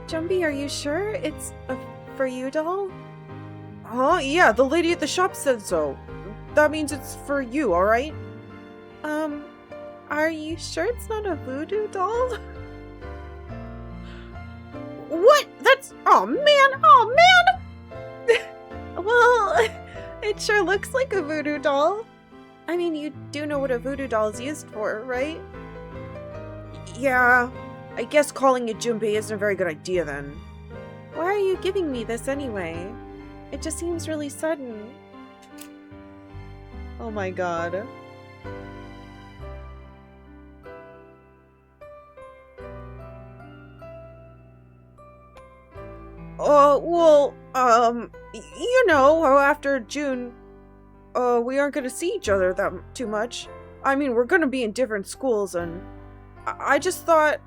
Jumpy, are you sure it's a For You doll? Huh? Yeah, the lady at the shop said so. That means it's for you, alright? Are you sure it's not a voodoo doll? What? That's... Oh man! Well, it sure looks like a voodoo doll. I mean, you do know what a voodoo doll is used for, right? Yeah, I guess calling it Junpei isn't a very good idea then. Why are you giving me this anyway? It just seems really sudden. Oh my god. You know, after June, we aren't gonna see each other that too much. I mean, we're gonna be in different schools, and I just thought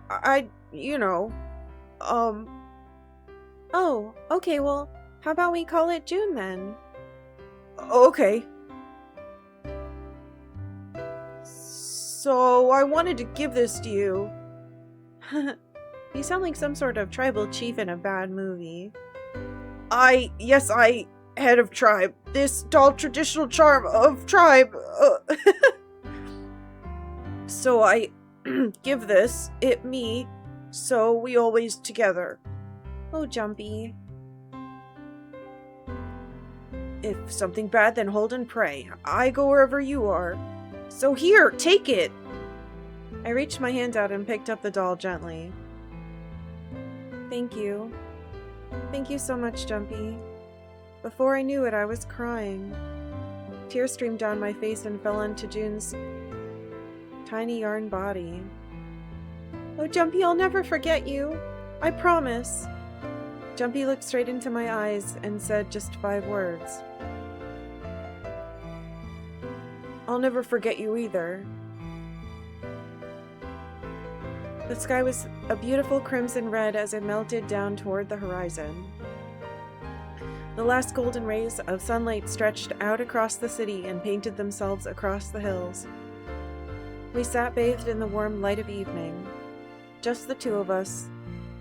Oh, okay, well, how about we call it June then? Okay. So, I wanted to give this to you. You sound like some sort of tribal chief in a bad movie. Yes, head of tribe. This doll traditional charm of tribe. So I give this, me, so we always together. Oh, Jumpy. If something bad, then hold and pray. I go wherever you are. So here, take it. I reached my hand out and picked up the doll gently. Thank you. Thank you so much, Jumpy. Before I knew it, I was crying. Tears streamed down my face and fell onto June's tiny yarn body. Oh, Jumpy, I'll never forget you. I promise. Jumpy looked straight into my eyes and said just 5 words. I'll never forget you either. The sky was a beautiful crimson red as it melted down toward the horizon. The last golden rays of sunlight stretched out across the city and painted themselves across the hills. We sat bathed in the warm light of evening, just the two of us,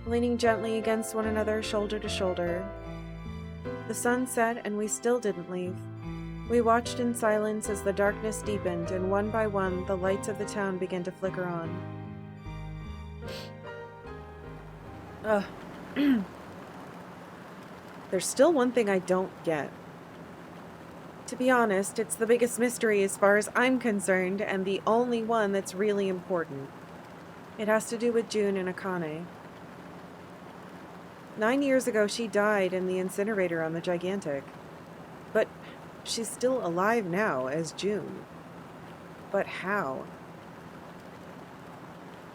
leaning gently against one another shoulder to shoulder. The sun set and we still didn't leave. We watched in silence as the darkness deepened and one by one the lights of the town began to flicker on. There's still one thing I don't get. To be honest, it's the biggest mystery as far as I'm concerned, and the only one that's really important. It has to do with June and Akane. 9 years ago, she died in the incinerator on the Gigantic. But she's still alive now as June. But how?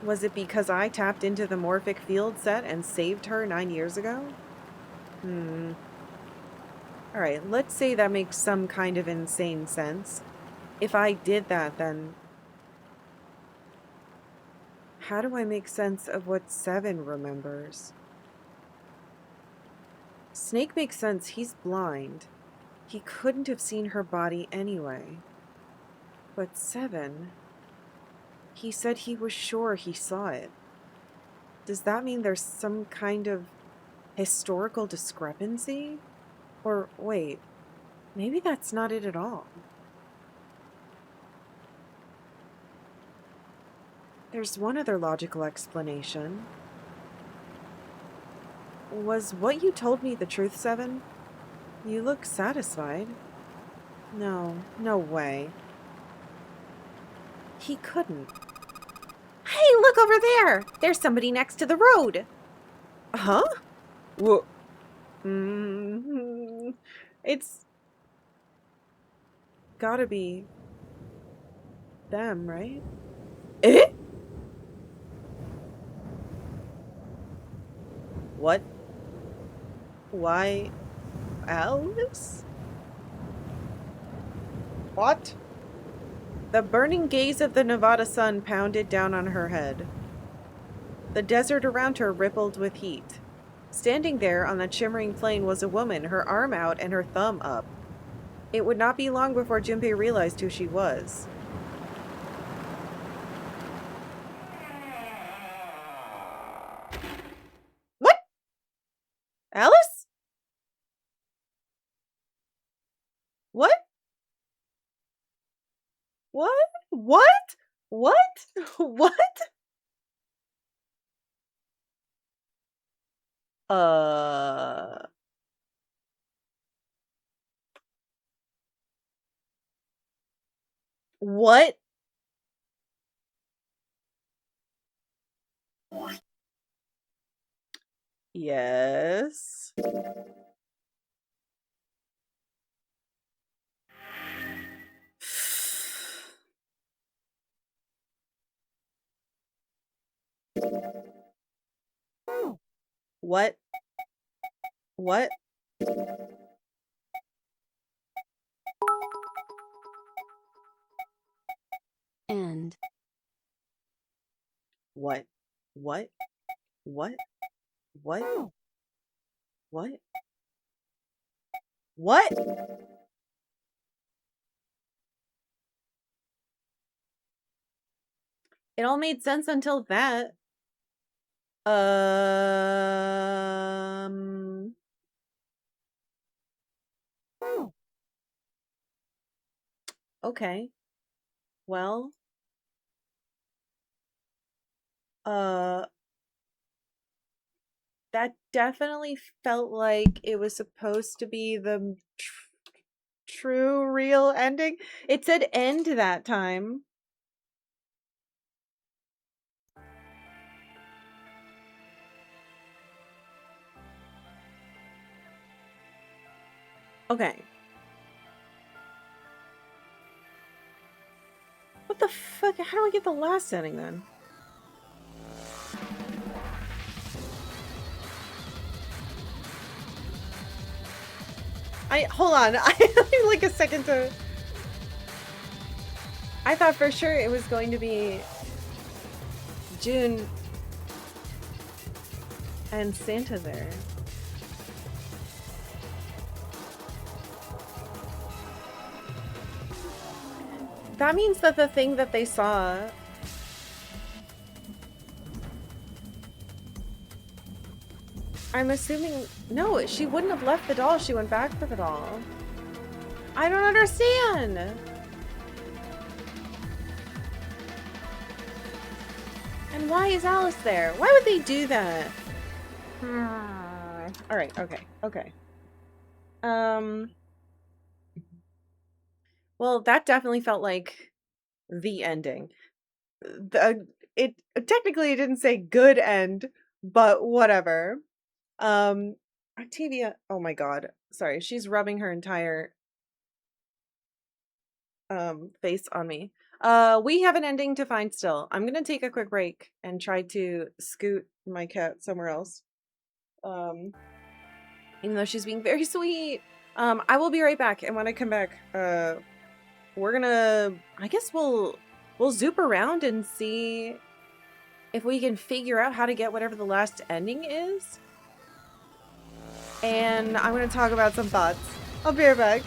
Was it because I tapped into the morphic field set and saved her 9 years ago? Alright, let's say that makes some kind of insane sense. If I did that, then how do I make sense of what Seven remembers? Snake makes sense, he's blind. He couldn't have seen her body anyway. But Seven, he said he was sure he saw it. Does that mean there's some kind of historical discrepancy? Or wait, maybe that's not it at all. There's one other logical explanation. Was what you told me the truth, Seven? You look satisfied. No way. He couldn't. Hey, look over there! There's somebody next to the road! Huh? What? It's gotta be them, right? Eh? What? Why, Alice? What? The burning gaze of the Nevada sun pounded down on her head. The desert around her rippled with heat. Standing there on that shimmering plain was a woman, her arm out and her thumb up. It would not be long before Junpei realized who she was. What? Alice? What? What? What? What? What? What? Yes. What? What? And What? What? What? What? What? What? It all made sense until that. Okay. Well, uh, that definitely felt like it was supposed to be the true, real ending. It said end that time. Okay. What the fuck? How do I get the last ending then? Hold on. I need like a second to. I thought for sure it was going to be June and Santa there. That means that the thing that they saw. I'm assuming. No, she wouldn't have left the doll. She went back for the doll. I don't understand. And why is Alice there? Why would they do that? Alright, okay. Well, that definitely felt like the ending. It technically it didn't say good end, but whatever. Octavia, oh my god. Sorry, she's rubbing her entire face on me. We have an ending to find still. I'm gonna take a quick break and try to scoot my cat somewhere else. Even though she's being very sweet. I will be right back, and when I come back, we're gonna, I guess we'll zoop around and see if we can figure out how to get whatever the last ending is. And I'm gonna talk about some thoughts. I'll be right back.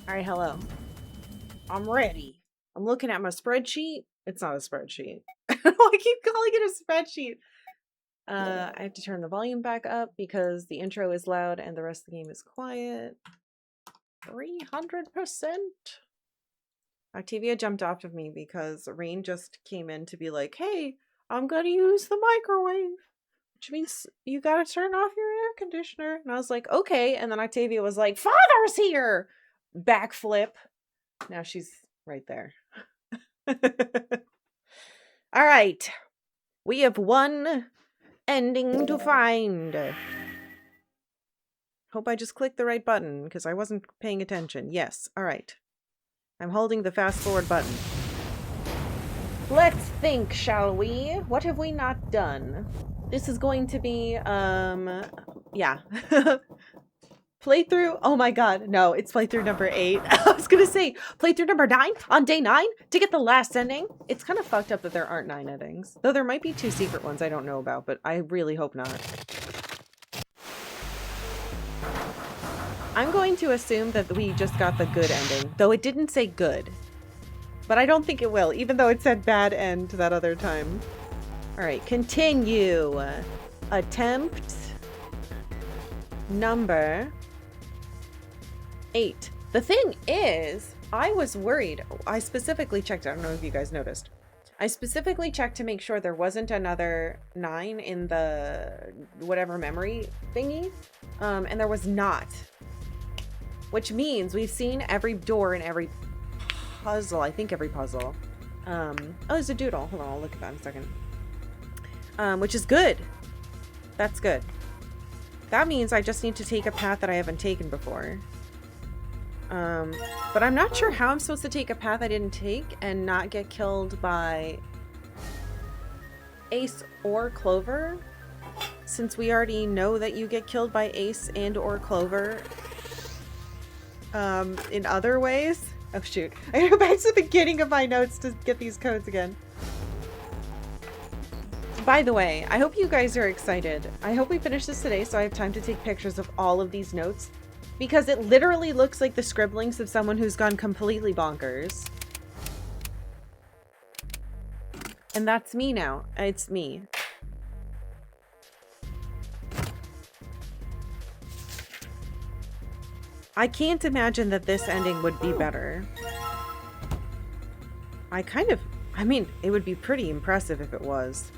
Alright, hello. I'm ready. I'm looking at my spreadsheet. It's not a spreadsheet. I keep calling it a spreadsheet. I have to turn the volume back up because the intro is loud and the rest of the game is quiet. 300%. Octavia jumped off of me because Rain just came in to be like, hey, I'm gonna use the microwave. Which means you gotta turn off your air conditioner. And I was like, okay. And then Octavia was like, Father's here! Backflip. Now she's right there. Alright. We have one ending to find. Hope I just clicked the right button because I wasn't paying attention. Yes. Alright. I'm holding the fast forward button. Let's think, shall we? What have we not done? This is going to be, yeah. Playthrough, oh my god, no, it's playthrough number 8. I was gonna say, playthrough number 9 on day 9 to get the last ending. It's kind of fucked up that there aren't 9 endings. Though there might be 2 secret ones I don't know about, but I really hope not. I'm going to assume that we just got the good ending, though it didn't say good. But I don't think it will, even though it said bad end that other time. Alright, continue. Attempt number 8. The thing is, I was worried. I specifically checked, I don't know if you guys noticed. I specifically checked to make sure there wasn't another 9 in the whatever memory thingy. And there was not. Which means we've seen every door in every puzzle. I think every puzzle. Oh, there's a doodle. Hold on, I'll look at that in a second. Which is good. That's good. That means I just need to take a path that I haven't taken before. But I'm not sure how I'm supposed to take a path I didn't take and not get killed by Ace or Clover, since we already know that you get killed by Ace and or Clover in other ways. Oh shoot, I gotta go back to the beginning of my notes to get these codes again. By the way, I hope you guys are excited. I hope we finish this today so I have time to take pictures of all of these notes, because it literally looks like the scribblings of someone who's gone completely bonkers. And that's me now. It's me. I can't imagine that this ending would be better. I mean, it would be pretty impressive if it was.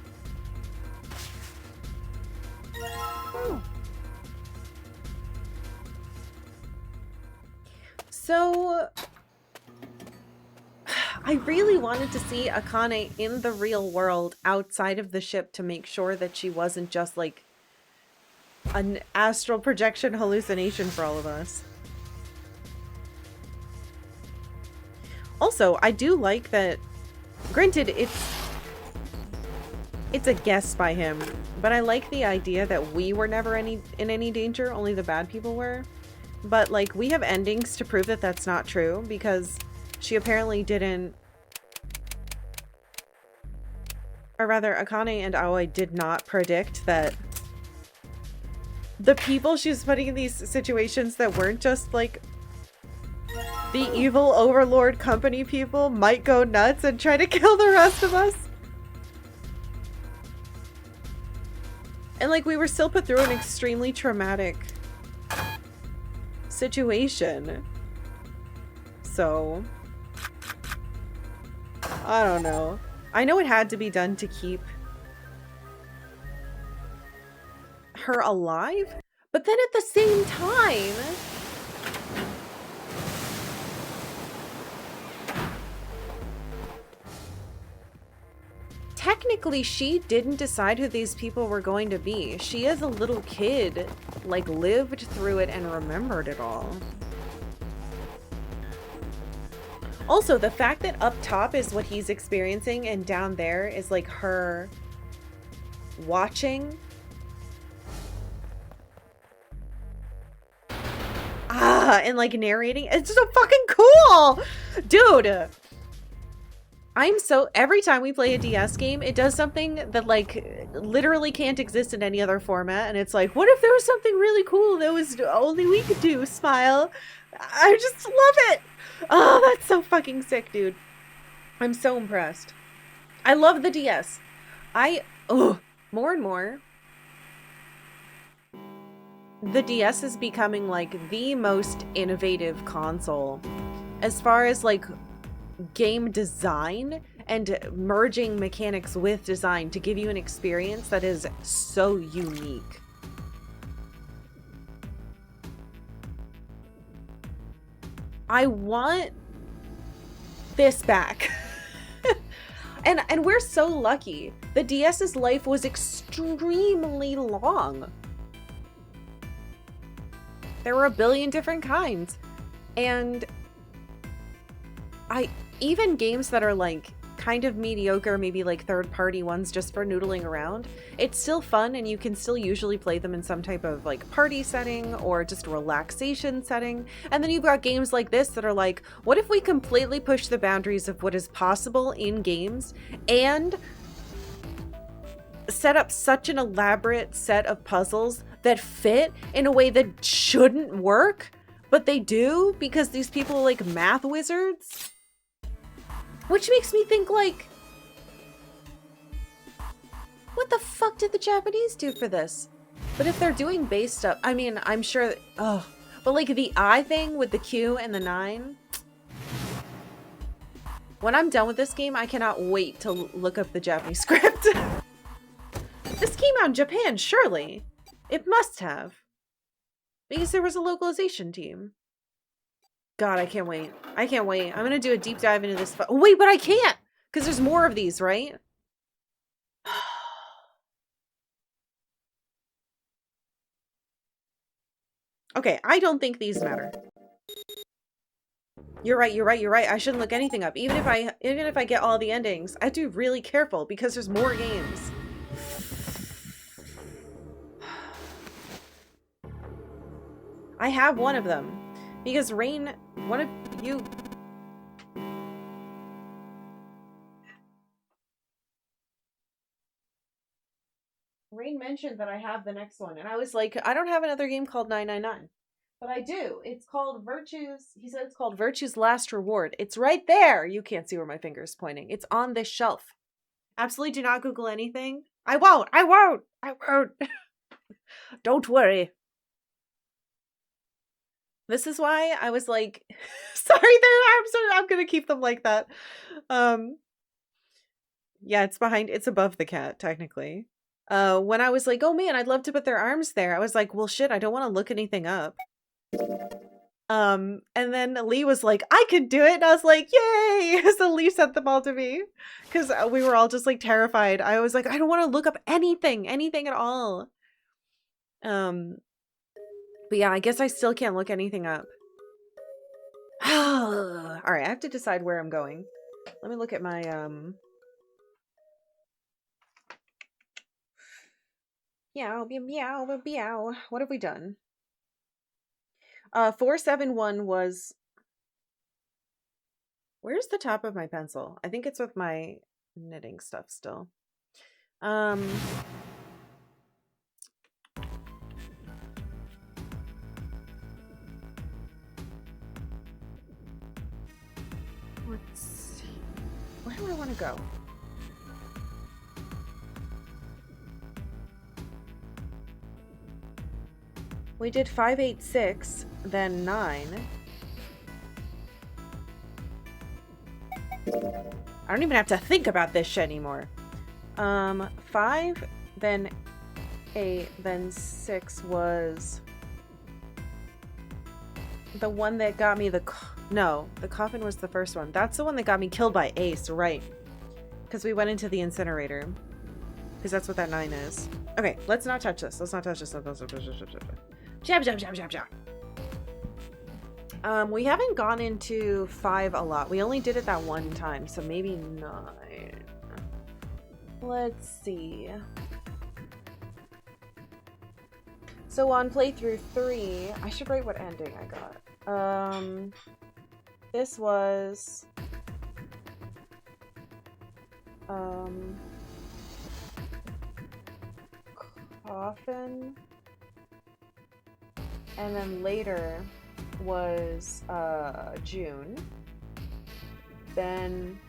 So, I really wanted to see Akane in the real world outside of the ship to make sure that she wasn't just like an astral projection hallucination for all of us. Also, I do like that, granted, it's a guess by him, but I like the idea that we were never in any danger, only the bad people were. But, like, we have endings to prove that that's not true, because she apparently didn't... Or rather, Akane and Aoi did not predict that the people she was putting in these situations that weren't just, like, the evil overlord company people might go nuts and try to kill the rest of us. And, like, we were still put through an extremely traumatic situation. So, I don't know. I know it had to be done to keep her alive, but then at the same time, technically she didn't decide who these people were going to be. She, as a little kid, like, lived through it and remembered it all. Also, the fact that up top is what he's experiencing and down there is, like, her watching. And, like, narrating. It's so fucking cool! Dude! Every time we play a DS game, it does something that, like, literally can't exist in any other format, and it's like, what if there was something really cool that was only we could do? Smile. I just love it! Oh, that's so fucking sick, dude. I'm so impressed. I love the DS. More and more, the DS is becoming, like, the most innovative console as far as, like, game design and merging mechanics with design to give you an experience that is so unique. I want this back. and we're so lucky. The DS's life was extremely long. There were a billion different kinds. And even games that are, like, kind of mediocre, maybe like third-party ones just for noodling around, it's still fun and you can still usually play them in some type of like party setting or just relaxation setting. And then you've got games like this that are like, what if we completely push the boundaries of what is possible in games and set up such an elaborate set of puzzles that fit in a way that shouldn't work, but they do because these people are like math wizards? Which makes me think, like, what the fuck did the Japanese do for this? But if they're doing base stuff, I mean, I'm sure, oh, but like the I thing with the Q and the 9. When I'm done with this game, I cannot wait to look up the Japanese script. This came out in Japan, surely. It must have. Because there was a localization team. God, I can't wait. I can't wait. I'm gonna do a deep dive into this. Oh, wait, but I can't! Because there's more of these, right? Okay, I don't think these matter. You're right, you're right, you're right. I shouldn't look anything up. Even if I get all the endings, I have to be really careful because there's more games. I have one of them. Because Rain, one of you... Rain mentioned that I have the next one. And I was like, I don't have another game called 999. But I do. It's called Virtue's... He said it's called Virtue's Last Reward. It's right there! You can't see where my finger's pointing. It's on this shelf. Absolutely do not Google anything. I won't! I won't! I won't! Don't worry. This is why I was like, sorry, I'm gonna keep them like that. Yeah, it's above the cat, technically. When I was like, oh man, I'd love to put their arms there, I was like, well shit, I don't want to look anything up. And then Lee was like, I could do it, and I was like, yay! So Lee sent them all to me. Because we were all just like terrified. I was like, I don't want to look up anything at all. But yeah, I guess I still can't look anything up. Alright, I have to decide where I'm going. Let me look at my, meow, meow, meow, meow. What have we done? 471 was... Where's the top of my pencil? I think it's with my knitting stuff still. Let's see. Where do I want to go? We did 586, then 9. I don't even have to think about this shit anymore. 5, then 8, then 6 was the one that got me the... No, the coffin was the first one. That's the one that got me killed by Ace, right? Because we went into the incinerator. Because that's what that 9 is. Okay, let's not touch this. Let's not touch this. Jab, jab, jab, jab, jab. We haven't gone into 5 a lot. We only did it that one time, so maybe 9. Let's see. So on playthrough 3, I should write what ending I got. This was... Coffin. And then later was June. Then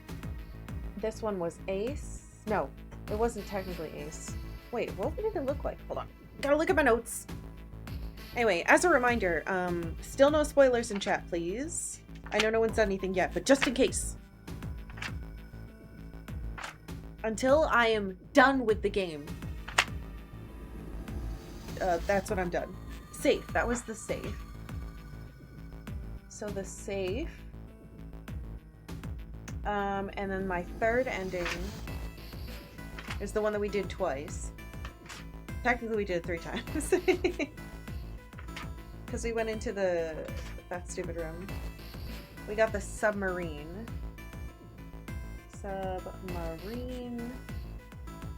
this one was Ace. No, it wasn't technically Ace. Wait, what did it look like? Hold on. Gotta look at my notes. Anyway, as a reminder, still no spoilers in chat, please. I know no one's done anything yet, but just in case. Until I am done with the game. That's when I'm done. Safe. That was the safe. So the safe. And then my third ending is the one that we did twice. Technically we did it 3 times. Because we went into that stupid room. We got the submarine. submarine.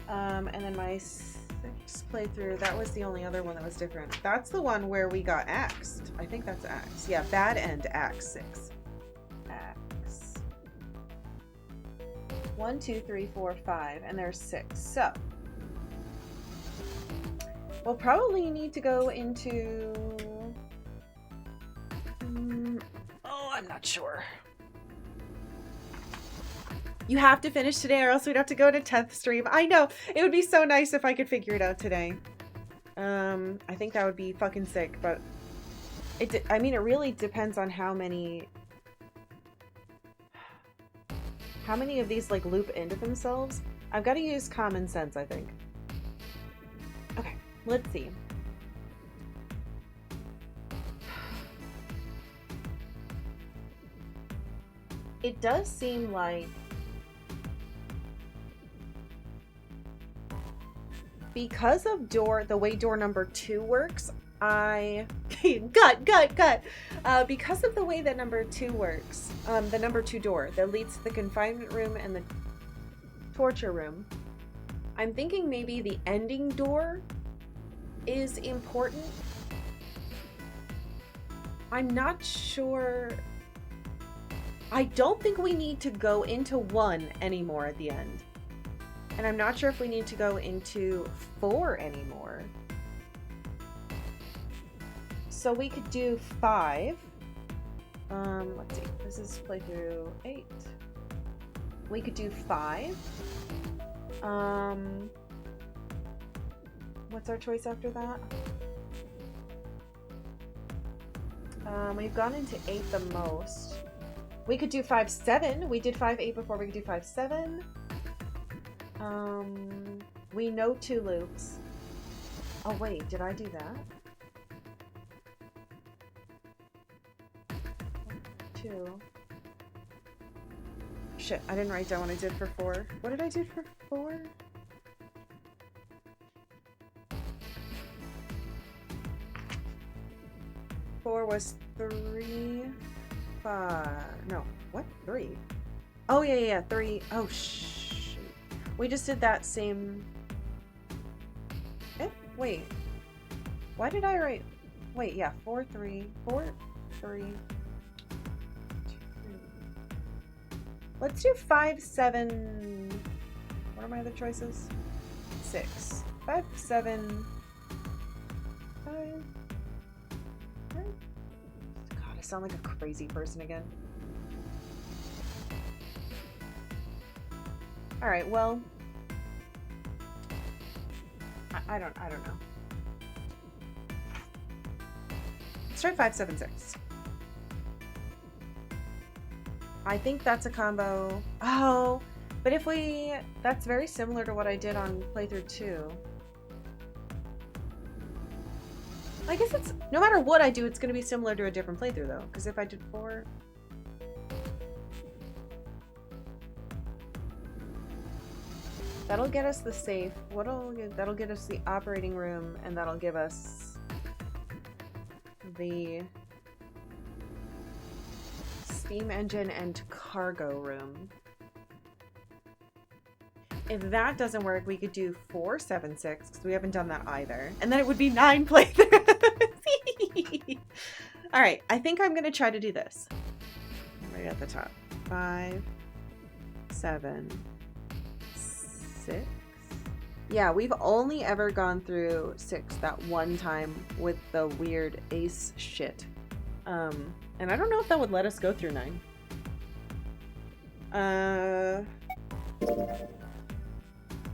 And then my 6th playthrough, that was the only other one that was different. That's the one where we got axed. I think that's axe. Yeah, bad end, axe 6. Axe. 1, 2, 3, 4, 5, and there's 6. So we'll probably need to go into... oh, I'm not sure. You have to finish today or else we'd have to go to 10th stream. I know. It would be so nice if I could figure it out today. I think that would be fucking sick, but I mean, it really depends on how many of these like loop into themselves. I've got to use common sense, I think. Okay, let's see. It does seem like because of the way door number 2 works, because of the way that number 2 works, the number 2 door that leads to the confinement room and the torture room, I'm thinking maybe the ending door is important. I'm not sure. I don't think we need to go into 1 anymore at the end. And I'm not sure if we need to go into 4 anymore. So we could do 5. Let's see. This is playthrough 8. We could do 5. What's our choice after that? We've gone into 8 the most. We could do 5, 7. We did 5, 8 before. We could do 5, 7. We know 2 loops. Oh wait, did I do that? 2. Shit, I didn't write down what I did for 4. What did I do for 4? Four was 3, 5. No, what? 3. Oh yeah, 3. Oh shit. We just did that same... wait. Why did I write... Wait, yeah, 4, 3. 4, 3. 2. Let's do 5, 7... What are my other choices? 6. 5, 7... 5... God, I sound like a crazy person again. All right, well, I don't know. Let's try 5, 7, 6. I think that's a combo. Oh, but if that's very similar to what I did on playthrough 2. I guess it's, no matter what I do, it's going to be similar to a different playthrough though, because if I did 4... That'll get us the safe. That'll get us the operating room, and that'll give us the steam engine and cargo room. If that doesn't work, we could do 4, 7, 6, because we haven't done that either. And then it would be 9 playthroughs. Alright, I think I'm going to try to do this. Right at the top. 5, 7, 6. Yeah, we've only ever gone through 6 that one time with the weird ace shit. And I don't know if that would let us go through 9.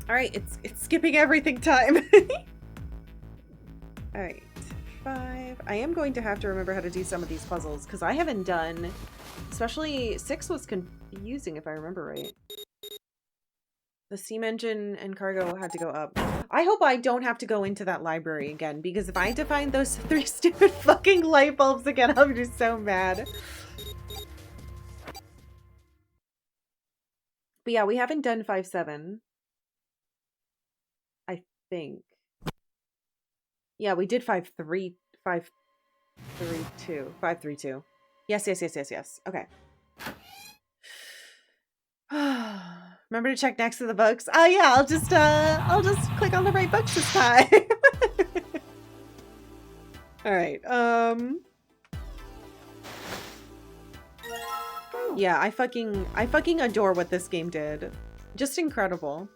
Alright, it's skipping everything time. Alright, 5. I am going to have to remember how to do some of these puzzles, because I haven't done... Especially 6 was confusing, if I remember right. The steam engine and cargo had to go up. I hope I don't have to go into that library again, because if I had to find those 3 stupid fucking light bulbs again, I'm just so mad. But yeah, we haven't done 5, 7. I think. Yeah, we did 5, 3, 5, 3, 2. 5, 3, 2. Yes. Okay. Remember to check next to the books. Oh yeah, I'll just click on the right books this time. All right. Yeah, I fucking adore what this game did. Just incredible.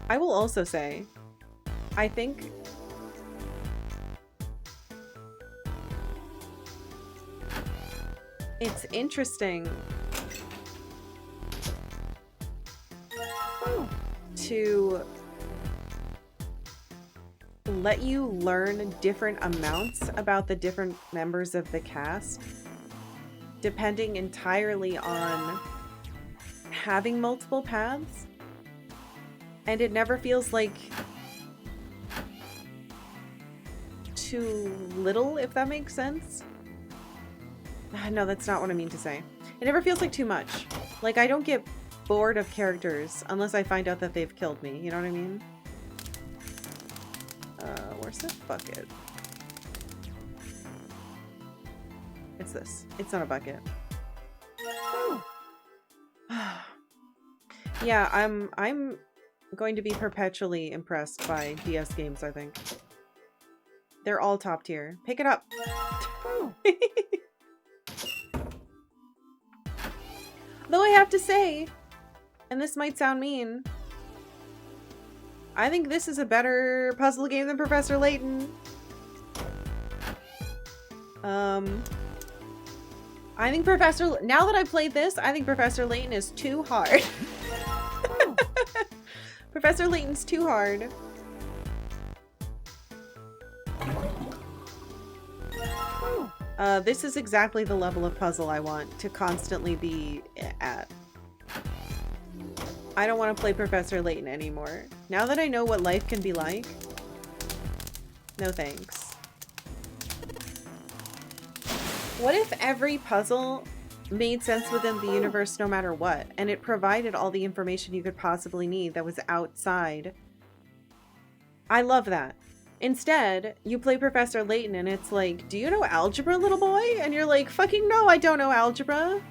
I will also say, I think it's interesting to let you learn different amounts about the different members of the cast, depending entirely on having multiple paths. And it never feels like too little, if that makes sense. No, that's not what I mean to say. It never feels like too much. Like, I don't get bored of characters unless I find out that they've killed me. You know what I mean? Where's that bucket? It's this. It's not a bucket. Yeah, I'm going to be perpetually impressed by DS games, I think. They're all top tier. Pick it up. Though I have to say, and this might sound mean, I think this is a better puzzle game than Professor Layton. I think now that I've played this, I think Professor Layton is too hard. Professor Layton's too hard. This is exactly the level of puzzle I want to constantly be at. I don't want to play Professor Layton anymore. Now that I know what life can be like, no thanks. What if every puzzle made sense within the universe no matter what, and it provided all the information you could possibly need that was outside? I love that. Instead, you play Professor Layton and it's like, do you know algebra, little boy? And you're like, fucking no, I don't know algebra.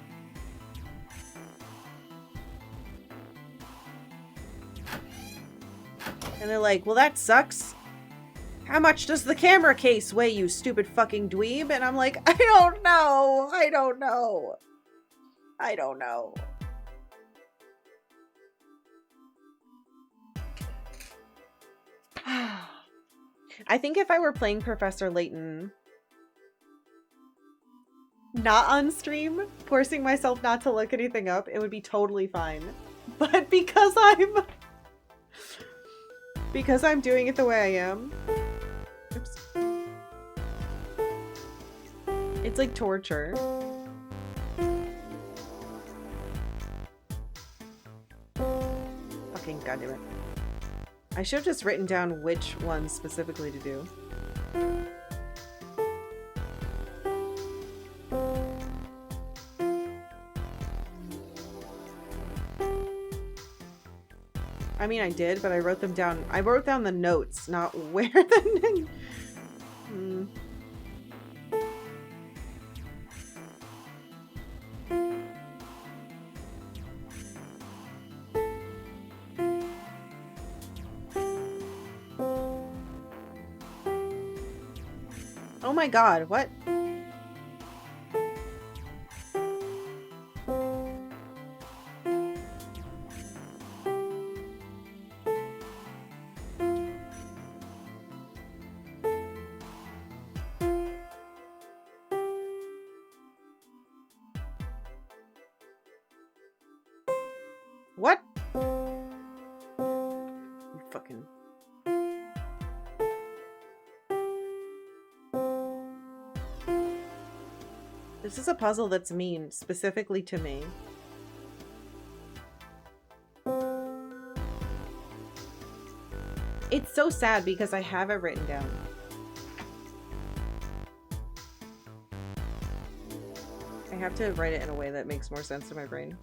And they're like, well, that sucks. How much does the camera case weigh, you stupid fucking dweeb? And I'm like, I don't know. I don't know. I don't know. I think if I were playing Professor Layton not on stream, forcing myself not to look anything up, it would be totally fine. But because I'm doing it the way I am, oops, it's like torture. Fucking goddamn it. I should have just written down which one specifically to do. I mean, I did, but I wrote them down. I wrote down the notes, not where the... Oh my god, what? What? You fucking... This is a puzzle that's mean, specifically to me. It's so sad because I have it written down. I have to write it in a way that makes more sense to my brain.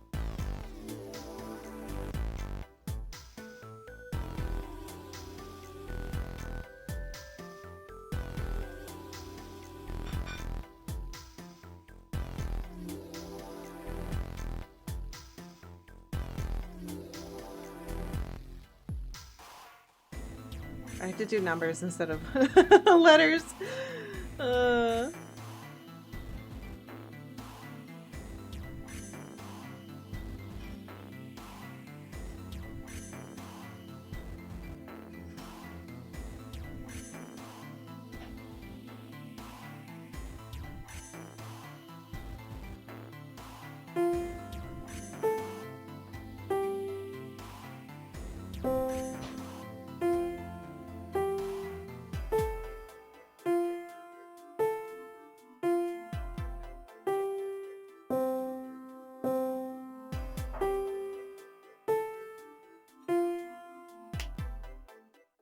I have to do numbers instead of letters.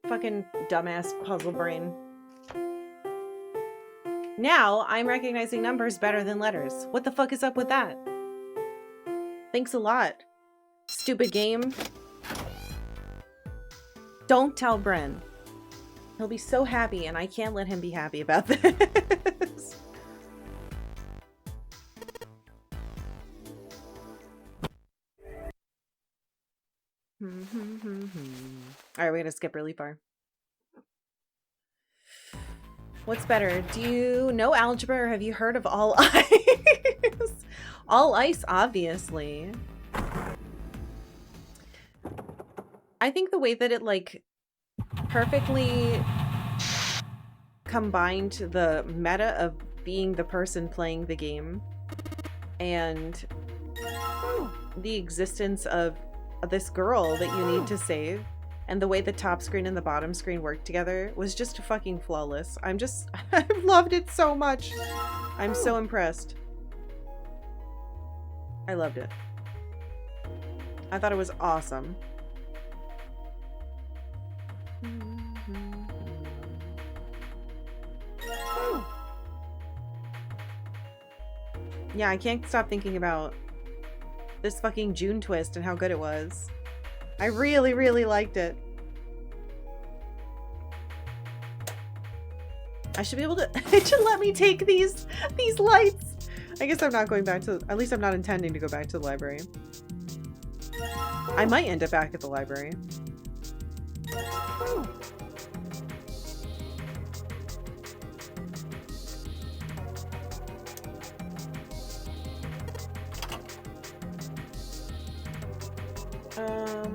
Fucking dumbass puzzle brain. Now I'm recognizing numbers better than letters. What the fuck is up with that? Thanks a lot. Stupid game. Don't tell Bren. He'll be so happy and I can't let him be happy about this. Alright, we're gonna skip really far. What's better? Do you know algebra or have you heard of all ice? All ice, obviously. I think the way that it like perfectly combined the meta of being the person playing the game and the existence of this girl that you need to save and the way the top screen and the bottom screen work together was just fucking flawless. I've loved it so much. I'm so impressed. I loved it. I thought it was awesome. Yeah, I can't stop thinking about this fucking June twist and how good it was. I really, really liked it. I should be able to it should let me take these lights. I guess I'm not going back to, at least I'm not intending to go back to the library. I might end up back at the library.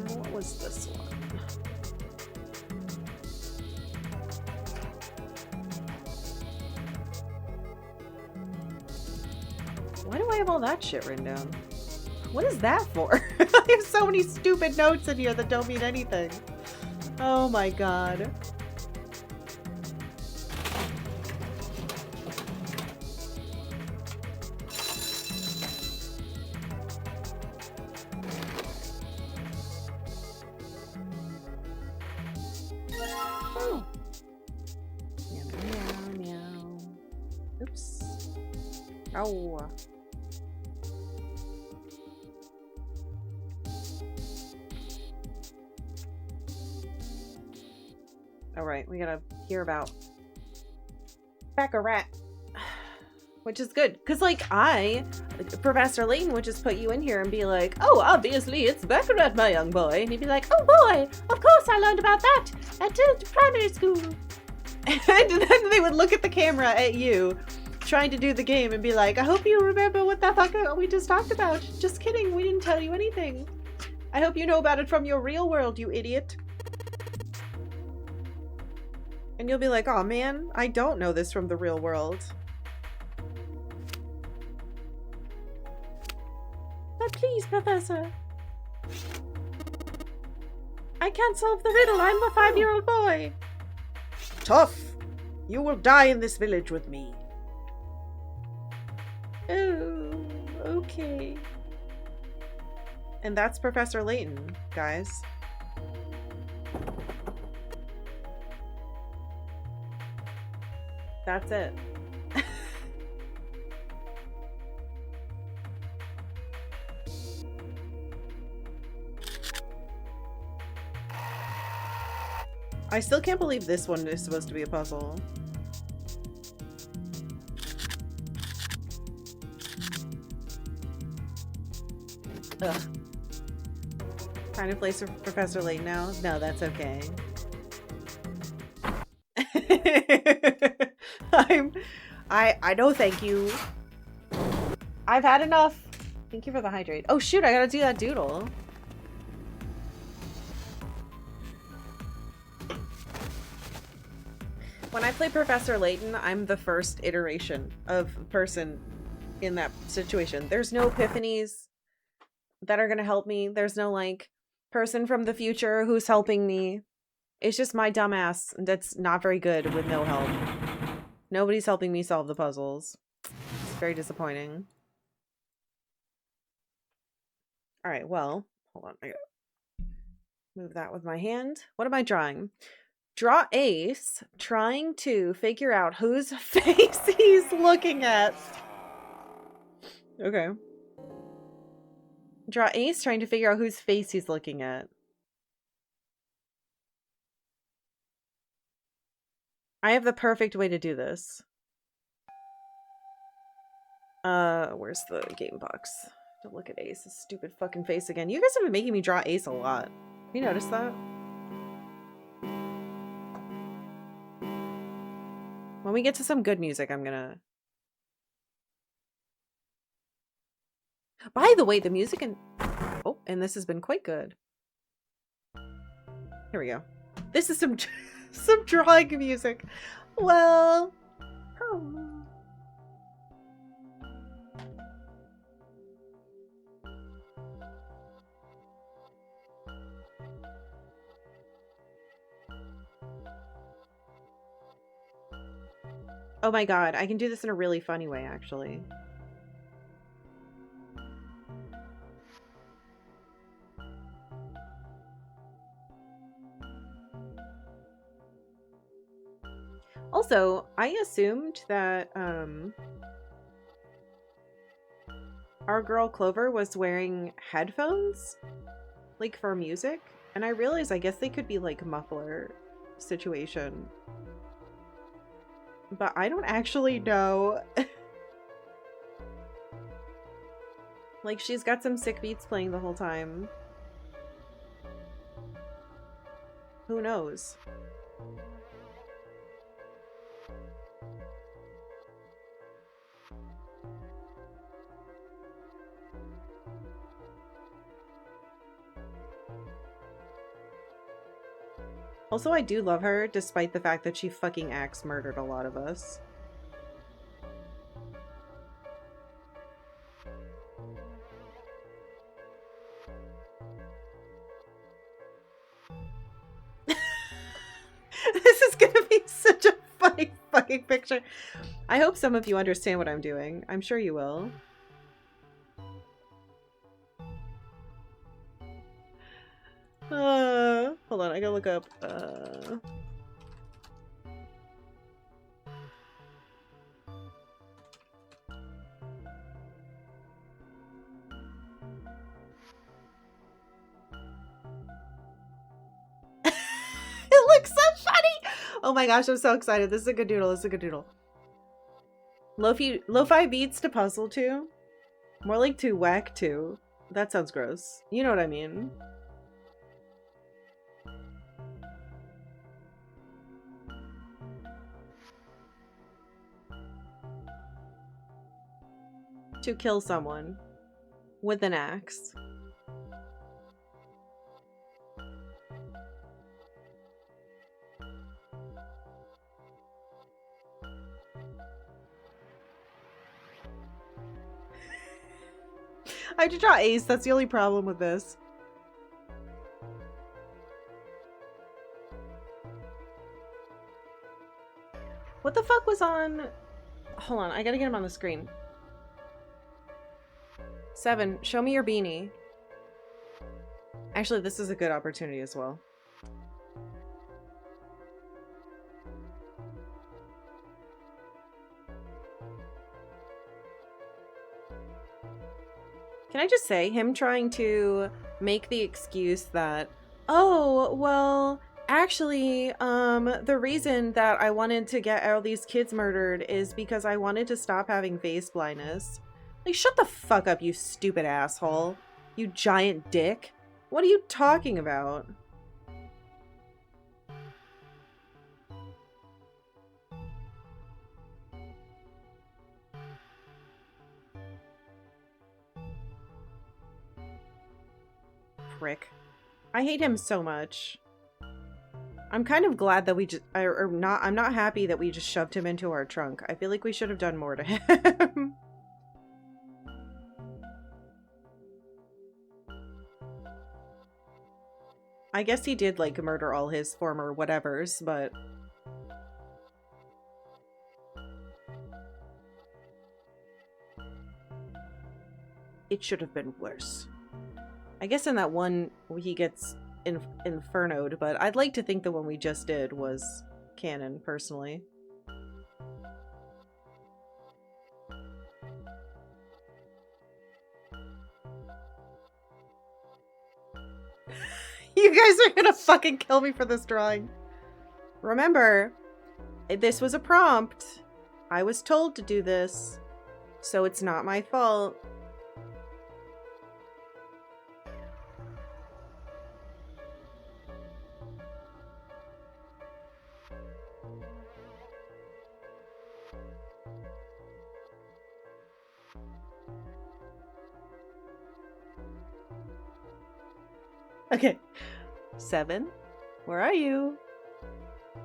What was this one? Why do I have all that shit written down? What is that for? I have so many stupid notes in here that don't mean anything. Oh my god. Oops. Oh. Alright, we gotta hear about Baccarat. Which is good, because like Professor Layton would just put you in here and be like, oh, obviously it's Baccarat, my young boy. And he'd be like, oh boy, of course I learned about that at primary school. And then they would look at the camera at you, trying to do the game, and be like, I hope you remember what the fuck we just talked about. Just kidding, we didn't tell you anything. I hope you know about it from your real world, you idiot. And you'll be like, oh man, I don't know this from the real world. But please, Professor. I can't solve the riddle, I'm a 5-year-old boy. Tough. You will die in this village with me. Oh, okay. And that's Professor Layton, guys. That's it. I still can't believe this one is supposed to be a puzzle. Ugh. Trying to place Professor Layton now? No, that's okay. I know, thank you. I've had enough. Thank you for the hydrate. Oh shoot, I gotta do that doodle. When I play Professor Layton, I'm the first iteration of person in that situation. There's no epiphanies that are gonna help me. There's no like person from the future who's helping me. It's just my dumb ass that's not very good with no help. Nobody's helping me solve the puzzles. It's very disappointing. Alright, well, hold on. I gotta move that with my hand. What am I drawing? Draw Ace trying to figure out whose face he's looking at. Okay. Draw Ace trying to figure out whose face he's looking at. I have the perfect way to do this. Where's the game box? Don't look at Ace's stupid fucking face again. You guys have been making me draw Ace a lot. Have you noticed that? When we get to some good music, I'm gonna... By the way, the music in... Oh, and this has been quite good. Here we go. This is some some drawing music. Well... Oh my god, I can do this in a really funny way, actually. Also, I assumed that, our girl Clover was wearing headphones, like, for music, and I realized I guess they could be, like, muffler situation. But I don't actually know. Like, she's got some sick beats playing the whole time. Who knows? Also, I do love her, despite the fact that she fucking axe murdered a lot of us. This is gonna be such a funny fucking picture. I hope some of you understand what I'm doing. I'm sure you will. Hold on, I gotta look up, It looks so funny! Oh my gosh, I'm so excited. This is a good doodle. This is a good doodle. Lo-fi beats to puzzle to? More like to whack to. That sounds gross. You know what I mean. To kill someone with an axe. I have to draw Ace, that's the only problem with this. What the fuck was on... Hold on, I gotta get him on the screen. 7, show me your beanie. Actually, this is a good opportunity as well. Can I just say, him trying to make the excuse that, oh, well, actually, the reason that I wanted to get all these kids murdered is because I wanted to stop having face blindness. Like, shut the fuck up, you stupid asshole. You giant dick. What are you talking about? prick. I hate him so much. I'm kind of glad that we just, I'm not happy that we just shoved him into our trunk. I feel like we should have done more to him. I guess he did, like, murder all his former whatevers, but... it should have been worse. I guess in that one, he gets infernoed, but I'd like to think the one we just did was canon, personally. You guys are gonna fucking kill me for this drawing. Remember, this was a prompt. I was told to do this, so it's not my fault. Okay. 7. Where are you?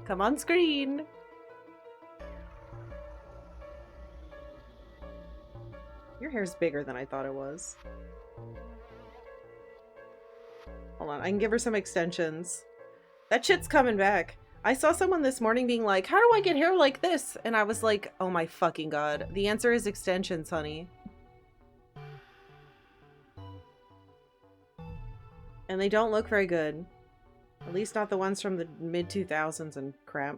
Come on screen. Your hair's bigger than I thought it was. Hold on, I can give her some extensions. That shit's coming back. I saw someone this morning being like, how do I get hair like this? And I was like, oh my fucking god. The answer is extensions, honey. And they don't look very good. At least not the ones from the mid-2000s and crap.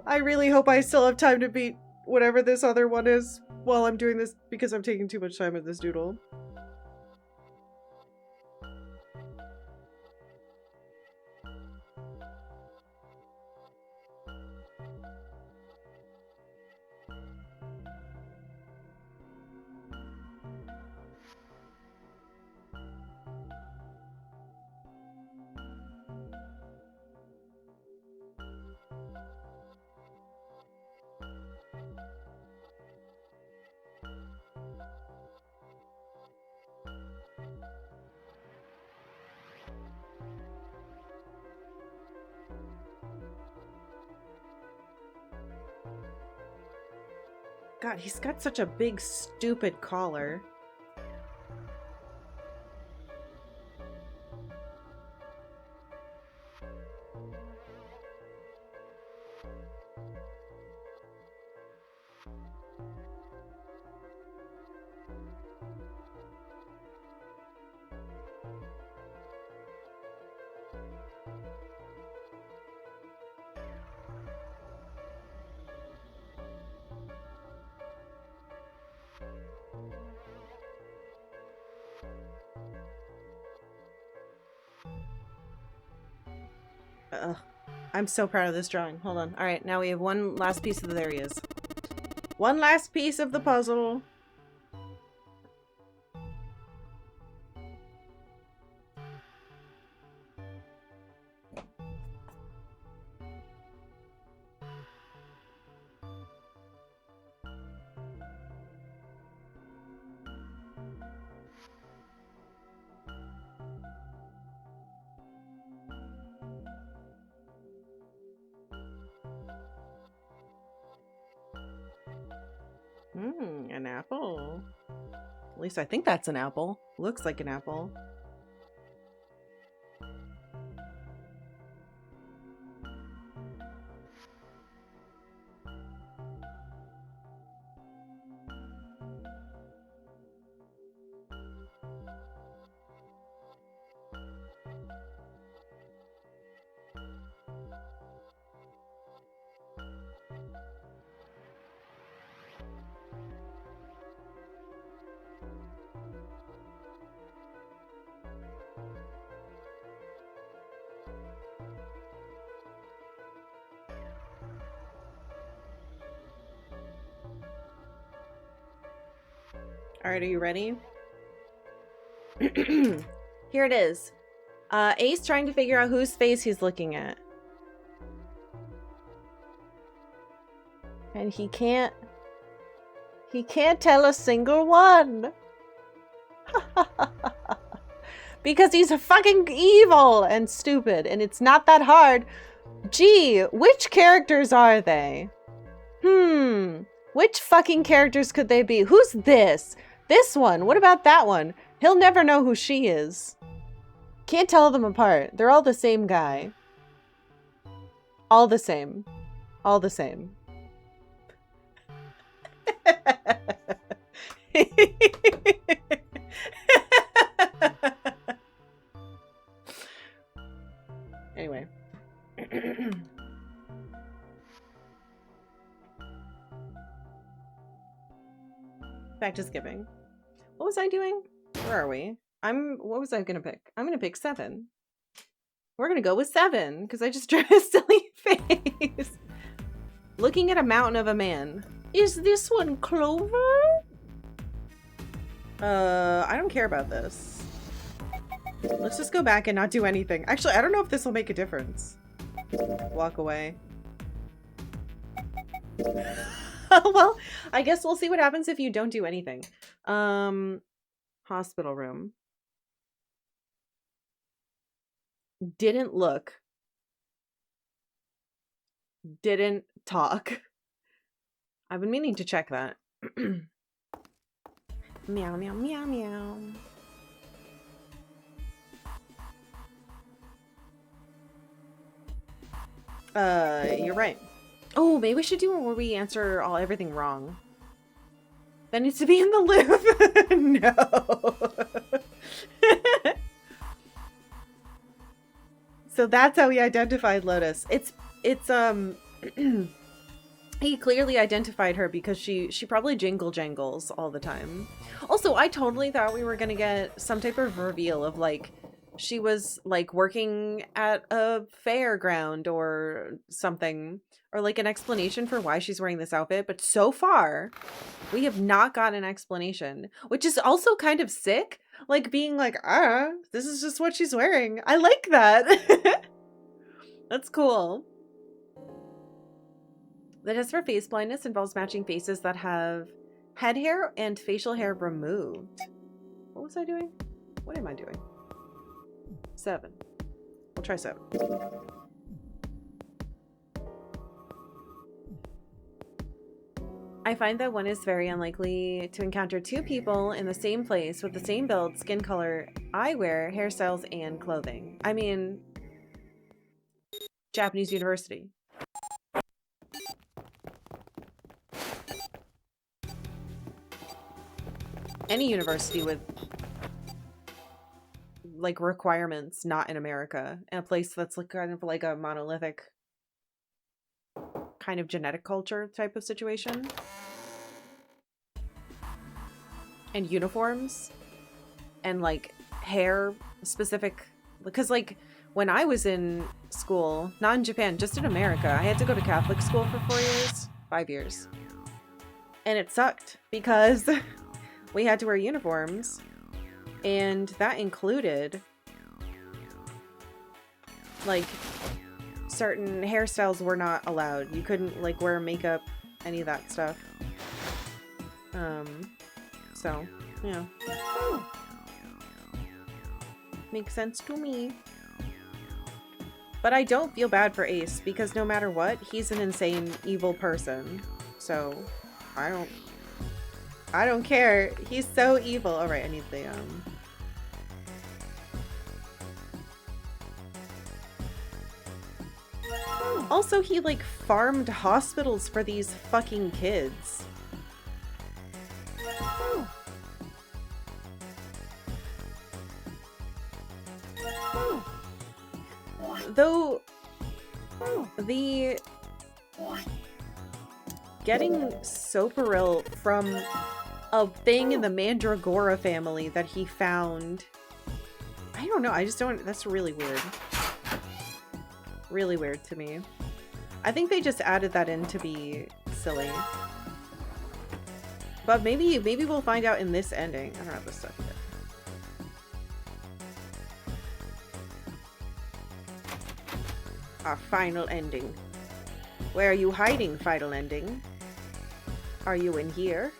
I really hope I still have time to beat whatever this other one is while I'm doing this, because I'm taking too much time with this doodle. God, he's got such a big, stupid collar. Ugh. I'm so proud of this drawing. Hold on. Alright, now we have one last piece of the... there he is. One last piece of the puzzle. An apple. At least I think that's an apple. Looks like an apple. Alright, are you ready? Here it is. Ace trying to figure out whose face he's looking at. And he can't tell a single one. Because he's fucking evil and stupid, and it's not that hard. Gee, which characters are they? Which fucking characters could they be? Who's this? This one? What about that one? He'll never know who she is. Can't tell them apart. They're all the same guy. All the same. All the same. Anyway. Back to skipping. What was I doing? Where are we? What was I gonna pick? I'm gonna pick 7. We're gonna go with 7, because I just drew a silly face. Looking at a mountain of a man. Is this one Clover? I don't care about this. Let's just go back and not do anything. Actually, I don't know if this will make a difference. Walk away. Well, I guess we'll see what happens if you don't do anything. Hospital room. Didn't look. Didn't talk. I've been meaning to check that. Meow, meow, meow, meow. You're right. Oh, maybe we should do one where we answer everything wrong. That needs to be in the loop. No. So that's how he identified Lotus. He clearly identified her because she probably jangles all the time. Also, I totally thought we were gonna get some type of reveal of like she was like working at a fairground or something, or like an explanation for why she's wearing this outfit, but so far we have not got an explanation, which is also kind of sick, like being like, this is just what she's wearing. I like that. That's cool. The test for face blindness involves matching faces that have head hair and facial hair removed. What was I doing? What am I doing? 7. We'll try 7. I find that one is very unlikely to encounter 2 people in the same place with the same build, skin color, eyewear, hairstyles, and clothing. I mean, Japanese university. Any university with like requirements not in America, and a place that's like kind of like a monolithic kind of genetic culture type of situation, and uniforms and like hair specific, because like when I was in school, not in Japan, just in America, I had to go to Catholic school for 5 years, and it sucked because we had to wear uniforms, and that included like certain hairstyles were not allowed. You couldn't like wear makeup, any of that stuff. So yeah, makes sense to me. But I don't feel bad for Ace, because no matter what, he's an insane evil person. So I don't care. He's so evil. All right, I need the Also, he like farmed hospitals for these fucking kids. Though the getting Soparil from a thing in the Mandragora family that he found, I don't know, I just don't, that's really weird. Really weird to me. I think they just added that in to be silly. But maybe we'll find out in this ending. I don't have this stuff yet. Our final ending. Where are you hiding, final ending? Are you in here?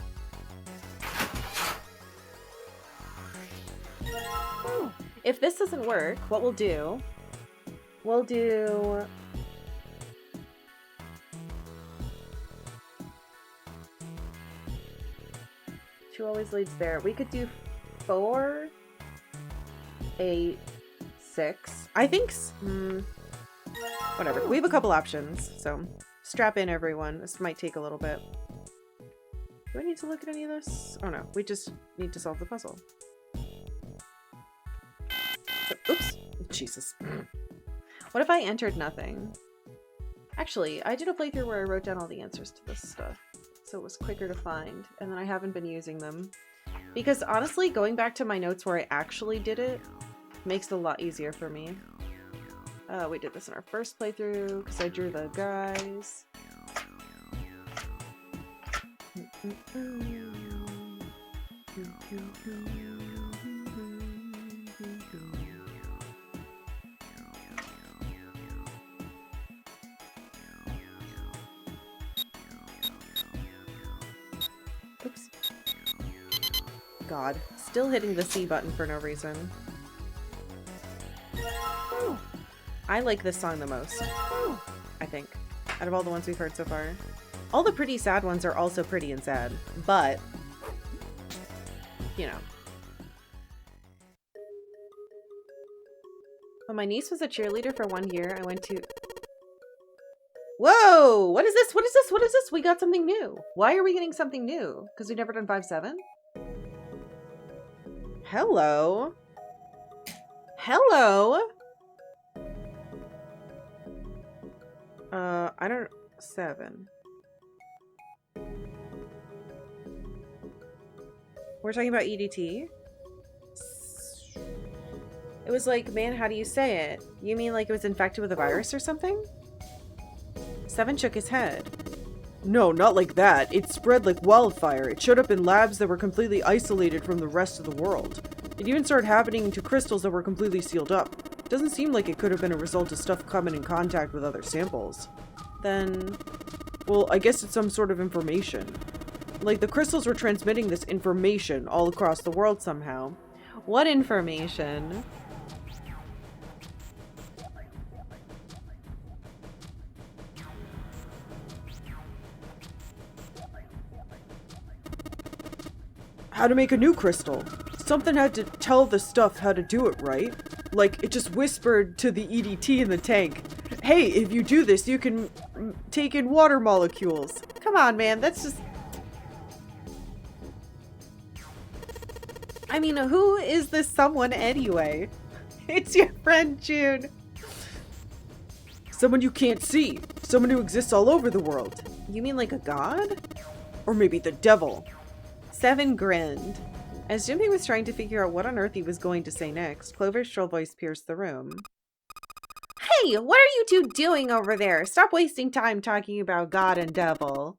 If this doesn't work, what we'll do... Two always leads there. We could do 4, 8, 6. I think... whatever. We have a couple options, so strap in, everyone. This might take a little bit. Do I need to look at any of this? Oh no, we just need to solve the puzzle. So, oops. Jesus. What if I entered nothing? Actually, I did a playthrough where I wrote down all the answers to this stuff, so it was quicker to find, and then I haven't been using them. Because honestly, going back to my notes where I actually did it makes it a lot easier for me. We did this in our first playthrough, because I drew the guys. Oops. God, still hitting the C button for no reason. I like this song the most, I think, out of all the ones we've heard so far. All the pretty sad ones are also pretty and sad, but, you know. When my niece was a cheerleader for 1 year, I went to... Whoa! What is this? What is this? What is this? We got something new. Why are we getting something new? Because we've never done 5-7? Hello? Hello? I don't... 7. We're talking about EDT? It was like, man, how do you say it? You mean like it was infected with a virus or something? 7 shook his head. No, not like that. It spread like wildfire. It showed up in labs that were completely isolated from the rest of the world. It even started happening to crystals that were completely sealed up. Doesn't seem like it could have been a result of stuff coming in contact with other samples. Then... Well, I guess it's some sort of information. Like, the crystals were transmitting this information all across the world somehow. What information? How to make a new crystal. Something had to tell the stuff how to do it, right? Like, it just whispered to the EDT in the tank, hey, if you do this, you can take in water molecules. Come on, man, that's just... I mean, who is this someone anyway? It's your friend June. Someone you can't see. Someone who exists all over the world. You mean like a god? Or maybe the devil. 7 grinned. As Junpei was trying to figure out what on earth he was going to say next, Clover's shrill voice pierced the room. Hey, what are you two doing over there? Stop wasting time talking about God and devil.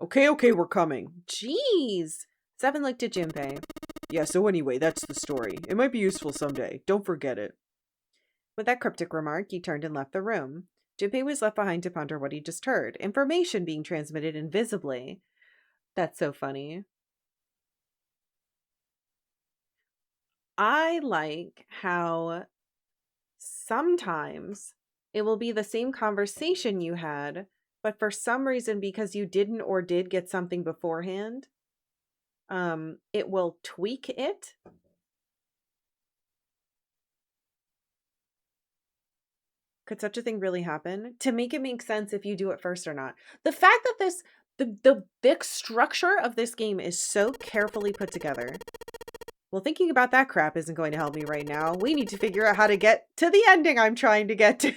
Okay, we're coming. Jeez. 7 looked at Junpei. Yeah, so anyway, that's the story. It might be useful someday. Don't forget it. With that cryptic remark, he turned and left the room. Junpei was left behind to ponder what he just heard. Information being transmitted invisibly. That's so funny. I like how sometimes it will be the same conversation you had, but for some reason, because you didn't or did get something beforehand, it will tweak it. Could such a thing really happen? To make it make sense if you do it first or not. The fact that this, the big structure of this game is so carefully put together. Well, thinking about that crap isn't going to help me right now. We need to figure out how to get to the ending I'm trying to get to.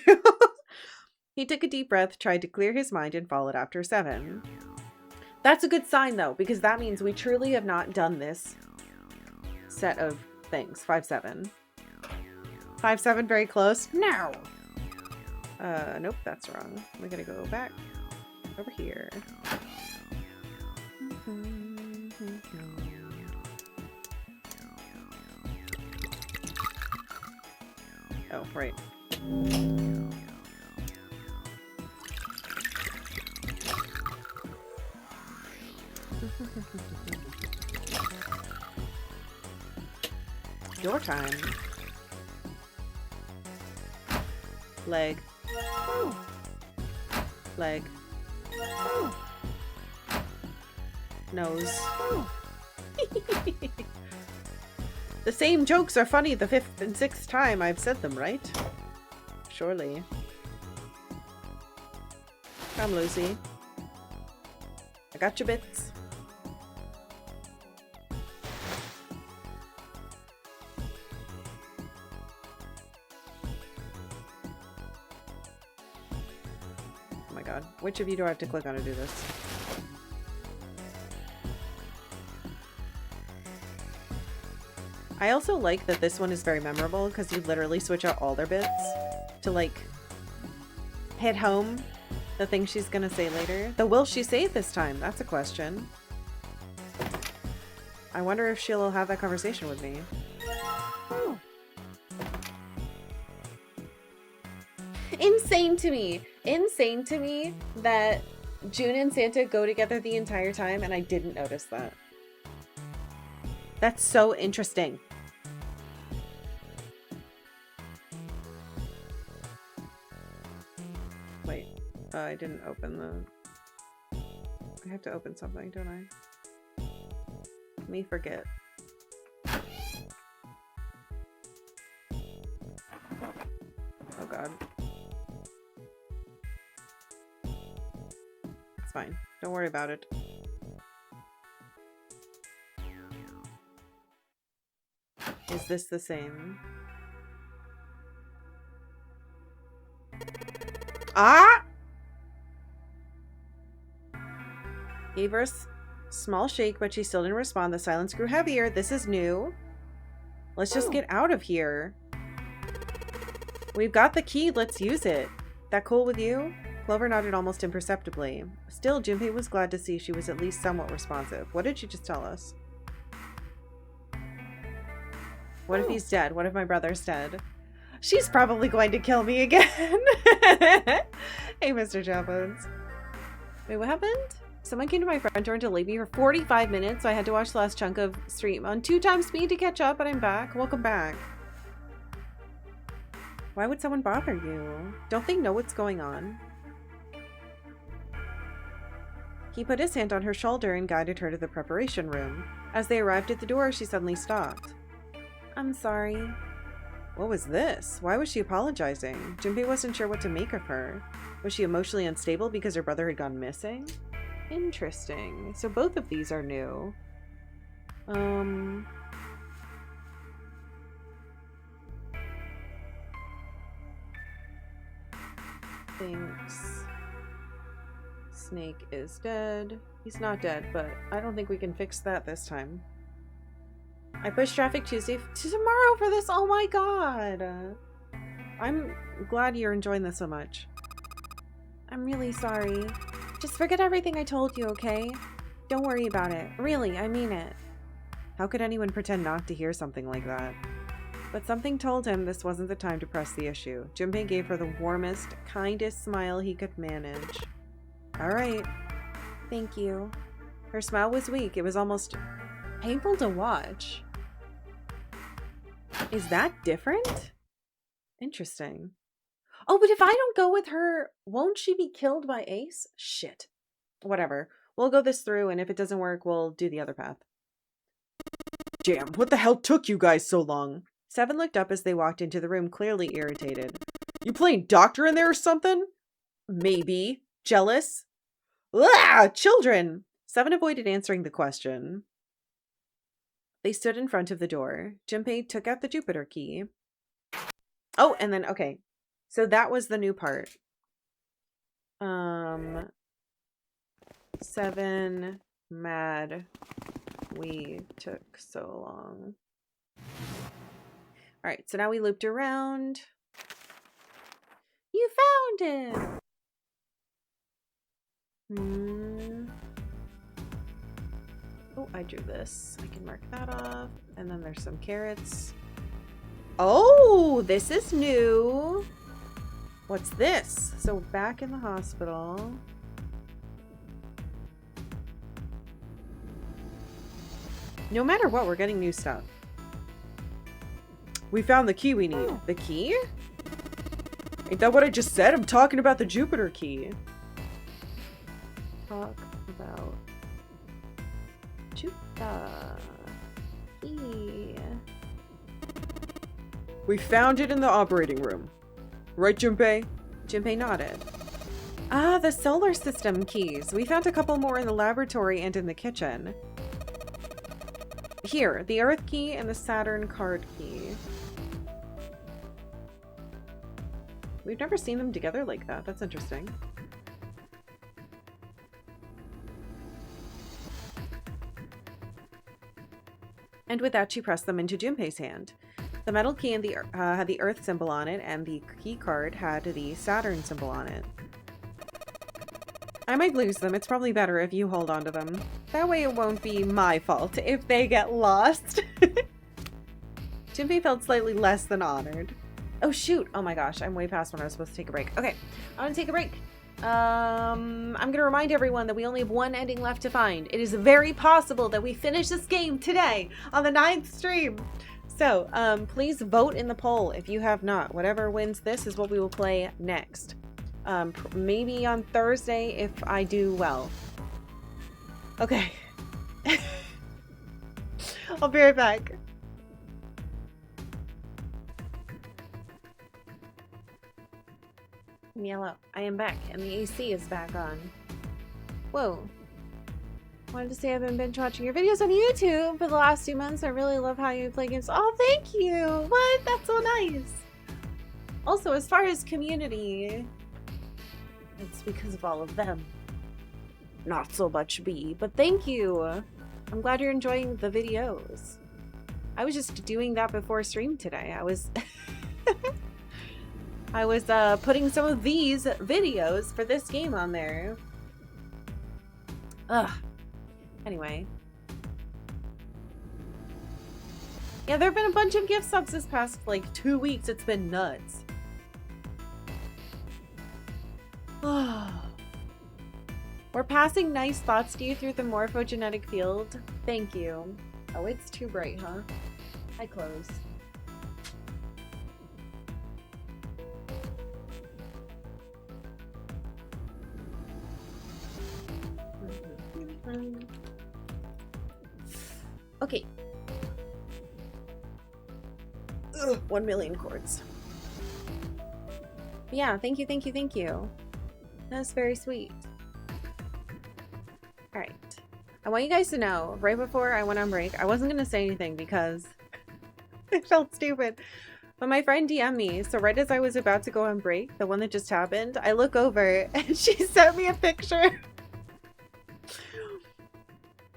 He took a deep breath, tried to clear his mind, and followed after 7. That's a good sign, though, because that means we truly have not done this set of things. 5-7. 5-7, very close. No! Nope, that's wrong. We're gonna go back over here. Oh, right. Your time. Leg. Leg. Nose. The same jokes are funny the 5th and 6th time I've said them, right? Surely. Come, Lucy. I got your bits. Oh my god. Which of you do I have to click on to do this? I also like that this one is very memorable because you literally switch out all their bits to like hit home the thing she's gonna say later. Though will she say it this time? That's a question. I wonder if she'll have that conversation with me. Insane to me. Insane to me that June and Santa go together the entire time and I didn't notice that. That's so interesting. Wait, I didn't open the... I have to open something, don't I? Let me forget. Oh god. It's fine. Don't worry about it. Is this the same? Ah! Gave her a small shake, but she still didn't respond. The silence grew heavier. This is new. Let's just get out of here. We've got the key. Let's use it. That cool with you? Clover nodded almost imperceptibly. Still, Junpei was glad to see she was at least somewhat responsive. What did she just tell us? What if he's dead? What if my brother's dead? She's probably going to kill me again. Hey, Mr. Jawbones. Wait, what happened? Someone came to my front door to leave me for 45 minutes, so I had to watch the last chunk of stream on 2x speed to catch up, but I'm back. Welcome back. Why would someone bother you? Don't they know what's going on? He put his hand on her shoulder and guided her to the preparation room. As they arrived at the door, she suddenly stopped. I'm sorry. What was this? Why was she apologizing? Junpei wasn't sure what to make of her. Was she emotionally unstable because her brother had gone missing? Interesting. So both of these are new. Thinks Snake is dead. He's not dead, but I don't think we can fix that this time. I pushed Traffic Tuesday to tomorrow for this. Oh my god. I'm glad you're enjoying this so much. I'm really sorry. Just forget everything I told you, okay? Don't worry about it. Really, I mean it. How could anyone pretend not to hear something like that? But something told him this wasn't the time to press the issue. Junpei gave her the warmest, kindest smile he could manage. Alright. Thank you. Her smile was weak. It was almost painful to watch. Is that different? Interesting. Oh, but if I don't go with her, won't she be killed by Ace? Shit. Whatever. We'll go this through, and if it doesn't work, we'll do the other path. Damn, what the hell took you guys so long? Seven looked up as they walked into the room, clearly irritated. You playing doctor in there or something? Maybe. Jealous? Ah, children! Seven avoided answering the question. They stood in front of the door. Junpei took out the Jupiter key. Oh, and then, okay. So that was the new part. Seven, mad. We took so long. Alright, so now we looped around. You found it! Oh, I drew this. I can mark that off. And then there's some carrots. Oh, this is new. What's this? So back in the hospital. No matter what, we're getting new stuff. We found the key we need. The key? Ain't that what I just said? I'm talking about the Jupiter key. Talk about Jupiter key. We found it in the operating room. Right, Junpei? Junpei nodded. Ah, the solar system keys. We found a couple more in the laboratory and in the kitchen. Here, the Earth key and the Saturn card key. We've never seen them together like that. That's interesting. And with that, she pressed them into Junpei's hand. The metal key and had the Earth symbol on it, and the key card had the Saturn symbol on it. I might lose them. It's probably better if you hold on to them. That way it won't be my fault if they get lost. Junpei felt slightly less than honored. Oh shoot! Oh my gosh, I'm way past when I was supposed to take a break. Okay, I'm gonna take a break. I'm gonna remind everyone that we only have one ending left to find. It is very possible that we finish this game today on the 9th stream. So, please vote in the poll if you have not. Whatever wins this is what we will play next. Maybe on Thursday if I do well. Okay. I'll be right back. Yellow. I am back, and the AC is back on. Whoa. Wanted to say I've been binge watching your videos on YouTube for the last 2 months. I really love how you play games. Oh, thank you! What? That's so nice! Also, as far as community, it's because of all of them. Not so much me, but thank you! I'm glad you're enjoying the videos. I was just doing that before stream today. I was... I was putting some of these videos for this game on there. Ugh. Anyway. Yeah, there have been a bunch of gift subs this past, like, 2 weeks. It's been nuts. We're passing nice thoughts to you through the morphogenetic field. Thank you. Oh, it's too bright, huh? I close. Okay. Ugh, 1 million chords. Yeah, thank you, thank you, thank you. That's very sweet. Alright. I want you guys to know, right before I went on break, I wasn't going to say anything because it felt stupid. But my friend DM'd me, so right as I was about to go on break, the one that just happened, I look over and she sent me a picture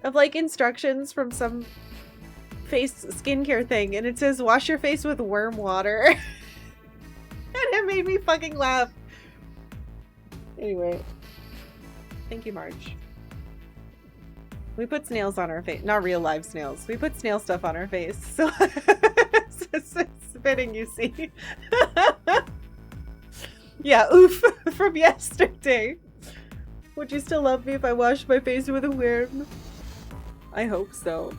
of like instructions from some face skincare thing, and it says wash your face with worm water. And it made me fucking laugh. Anyway, thank you, Marge. We put snails on our face, not real live snails. We put snail stuff on our face, so it's fitting, you see. Yeah, oof, from yesterday. Would you still love me if I washed my face with a worm? I hope so.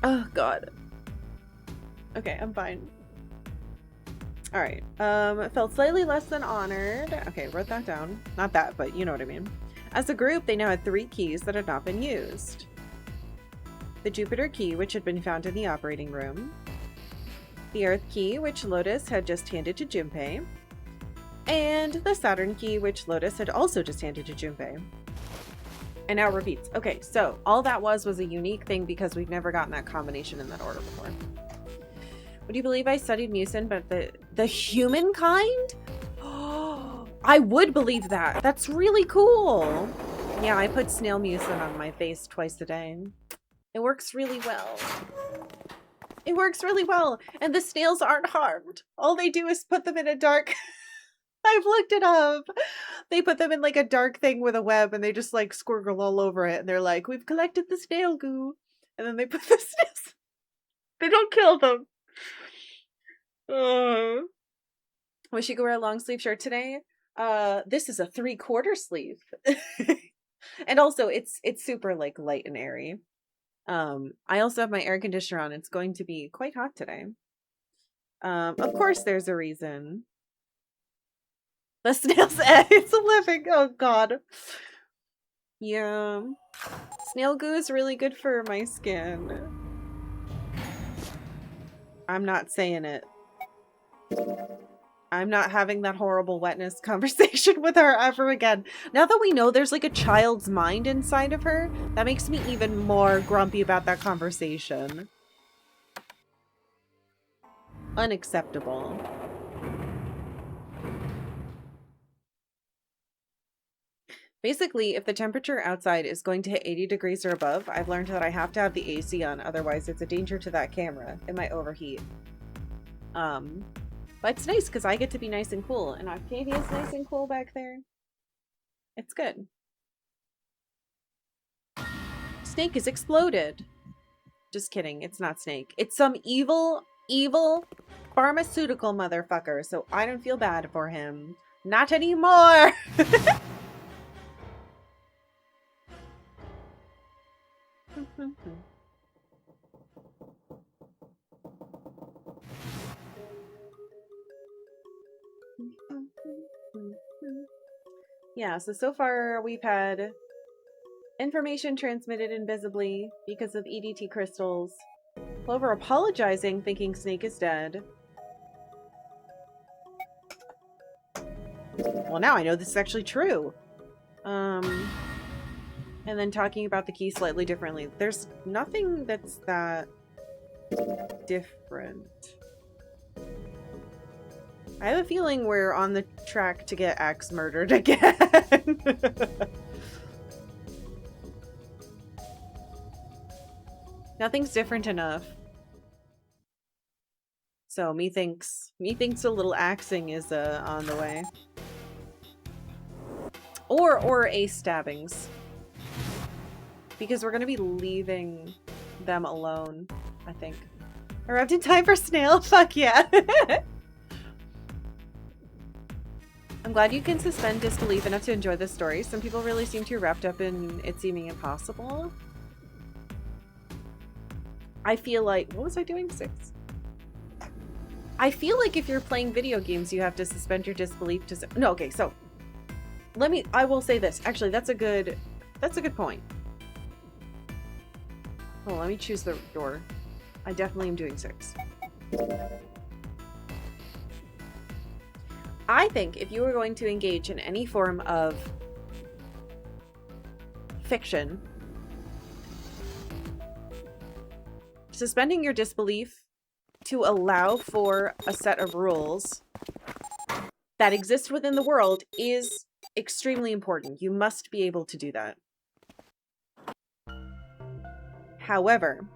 Oh god. Okay, I'm fine. Alright. Felt slightly less than honored. Okay, wrote that down. Not that, but you know what I mean. As a group, they now had 3 keys that had not been used. The Jupiter key, which had been found in the operating room. The Earth key, which Lotus had just handed to Junpei. And the Saturn key, which Lotus had also just handed to Junpei. And now it repeats. Okay, so all that was a unique thing because we've never gotten that combination in that order before. Would you believe I studied mucin, but the humankind? I would believe that. That's really cool. Yeah, I put snail mucin on my face twice a day. It works really well. It works really well. And the snails aren't harmed. All they do is put them in a dark... I've looked it up. They put them in like a dark thing with a web and they just like squirgle all over it. And they're like, we've collected the snail goo. And then they put the snails... They don't kill them. Wish you could wear a long sleeve shirt today. This is a 3/4 sleeve. And also it's super like light and airy. I also have my air conditioner on. It's going to be quite hot today. Of course there's a reason. The snail's egg, it's living. Oh god. Yeah. Snail goo is really good for my skin. I'm not saying it. I'm not having that horrible wetness conversation with her ever again. Now that we know there's like a child's mind inside of her, that makes me even more grumpy about that conversation. Unacceptable. Basically, if the temperature outside is going to hit 80 degrees or above, I've learned that I have to have the AC on, otherwise it's a danger to that camera. It might overheat. But it's nice because I get to be nice and cool, and Octavia's nice and cool back there. It's good. Snake is exploded. Just kidding, it's not Snake. It's some evil, evil pharmaceutical motherfucker, so I don't feel bad for him. Not anymore! Yeah, so far we've had information transmitted invisibly because of EDT crystals. Clover apologizing, thinking Snake is dead. Well, now I know this is actually true. And then talking about the key slightly differently. There's nothing that's that different. I have a feeling we're on the track to get Axe murdered again. Nothing's different enough. So methinks a little axing is on the way. Or ace stabbings. Because we're gonna be leaving them alone, I think. Arrived in time for snail? Fuck yeah. I'm glad you can suspend disbelief enough to enjoy this story. Some people really seem too wrapped up in it seeming impossible. I feel like... What was I doing? 6. I feel like if you're playing video games, you have to suspend your disbelief to... No, okay, so... I will say this. Actually, that's a good point. Oh, let me choose the door. I definitely am doing 6. I think if you were going to engage in any form of fiction, suspending your disbelief to allow for a set of rules that exist within the world is extremely important. You must be able to do that. However,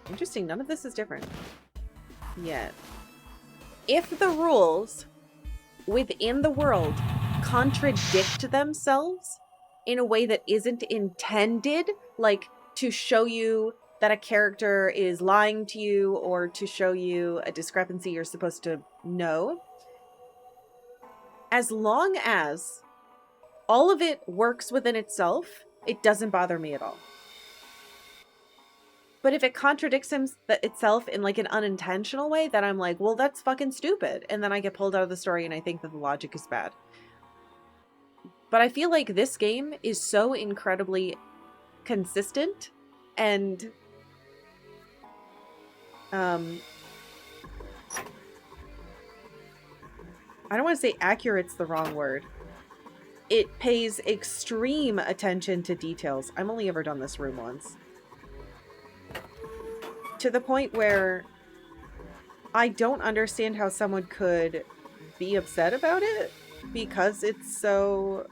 interesting, none of this is different yet. If the rules within the world contradict themselves in a way that isn't intended, like to show you that a character is lying to you or to show you a discrepancy you're supposed to know, as long as all of it works within itself, it doesn't bother me at all. But if it contradicts itself in like an unintentional way, then I'm like, well, that's fucking stupid. And then I get pulled out of the story and I think that the logic is bad. But I feel like this game is so incredibly consistent and I don't want to say accurate's the wrong word. It pays extreme attention to details. I've only ever done this room once. To the point where I don't understand how someone could be upset about it because it's so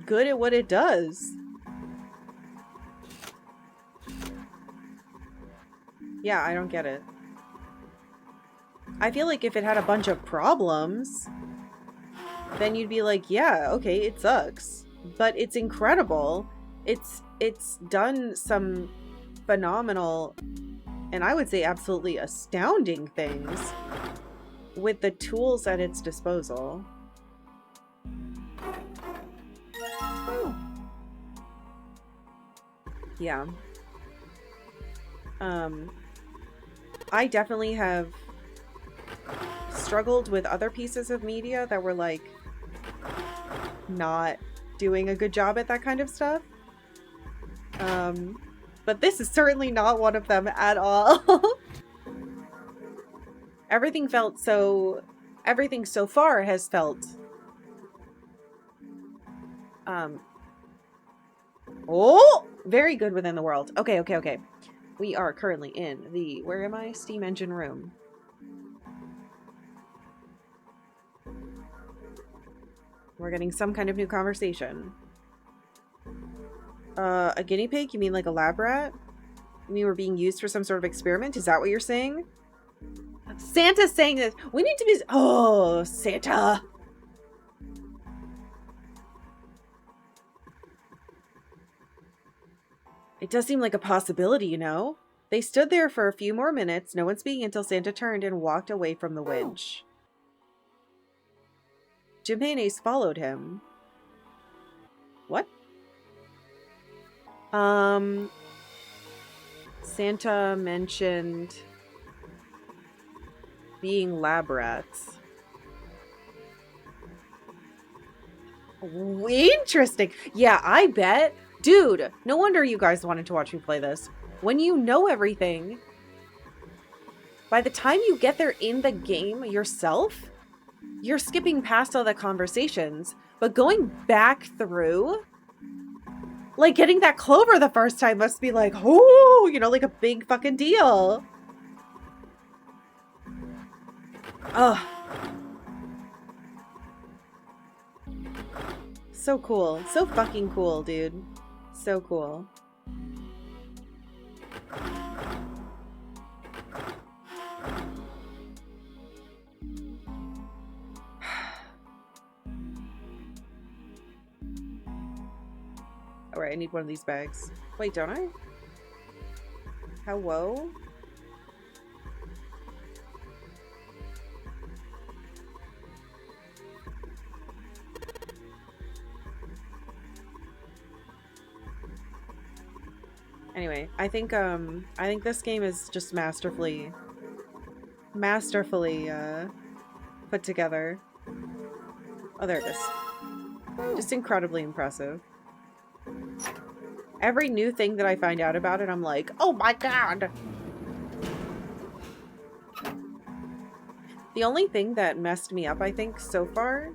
good at what it does. Yeah, I don't get it. I feel like if it had a bunch of problems, then you'd be like, yeah, okay, it sucks. But it's incredible. It's done some phenomenal, and I would say absolutely astounding things with the tools at its disposal. Yeah. I definitely have struggled with other pieces of media that were like not doing a good job at that kind of stuff. But this is certainly not one of them at all. Everything so far has felt oh, very good within the world. Okay, okay, okay. We are currently in the, where am I? Steam engine room. We're getting some kind of new conversation. A guinea pig? You mean like a lab rat? You mean we're being used for some sort of experiment? Is that what you're saying? Santa's saying this. We need to be... Oh, Santa. It does seem like a possibility, you know? They stood there for a few more minutes, no one speaking until Santa turned and walked away from the winch. Jim and Ace followed him. What? Santa mentioned being lab rats. Interesting. Yeah, I bet. Dude, no wonder you guys wanted to watch me play this. When you know everything, by the time you get there in the game yourself, you're skipping past all the conversations. But going back through, like getting that clover the first time must be like, oh, you know, like a big fucking deal. Ugh. So cool. So fucking cool, dude. So cool. Alright, I need one of these bags. Wait, don't I? Hello? Anyway, I think this game is just masterfully put together. Oh, there it is. Just incredibly impressive. Every new thing that I find out about it, I'm like, oh my god! The only thing that messed me up, I think, so far,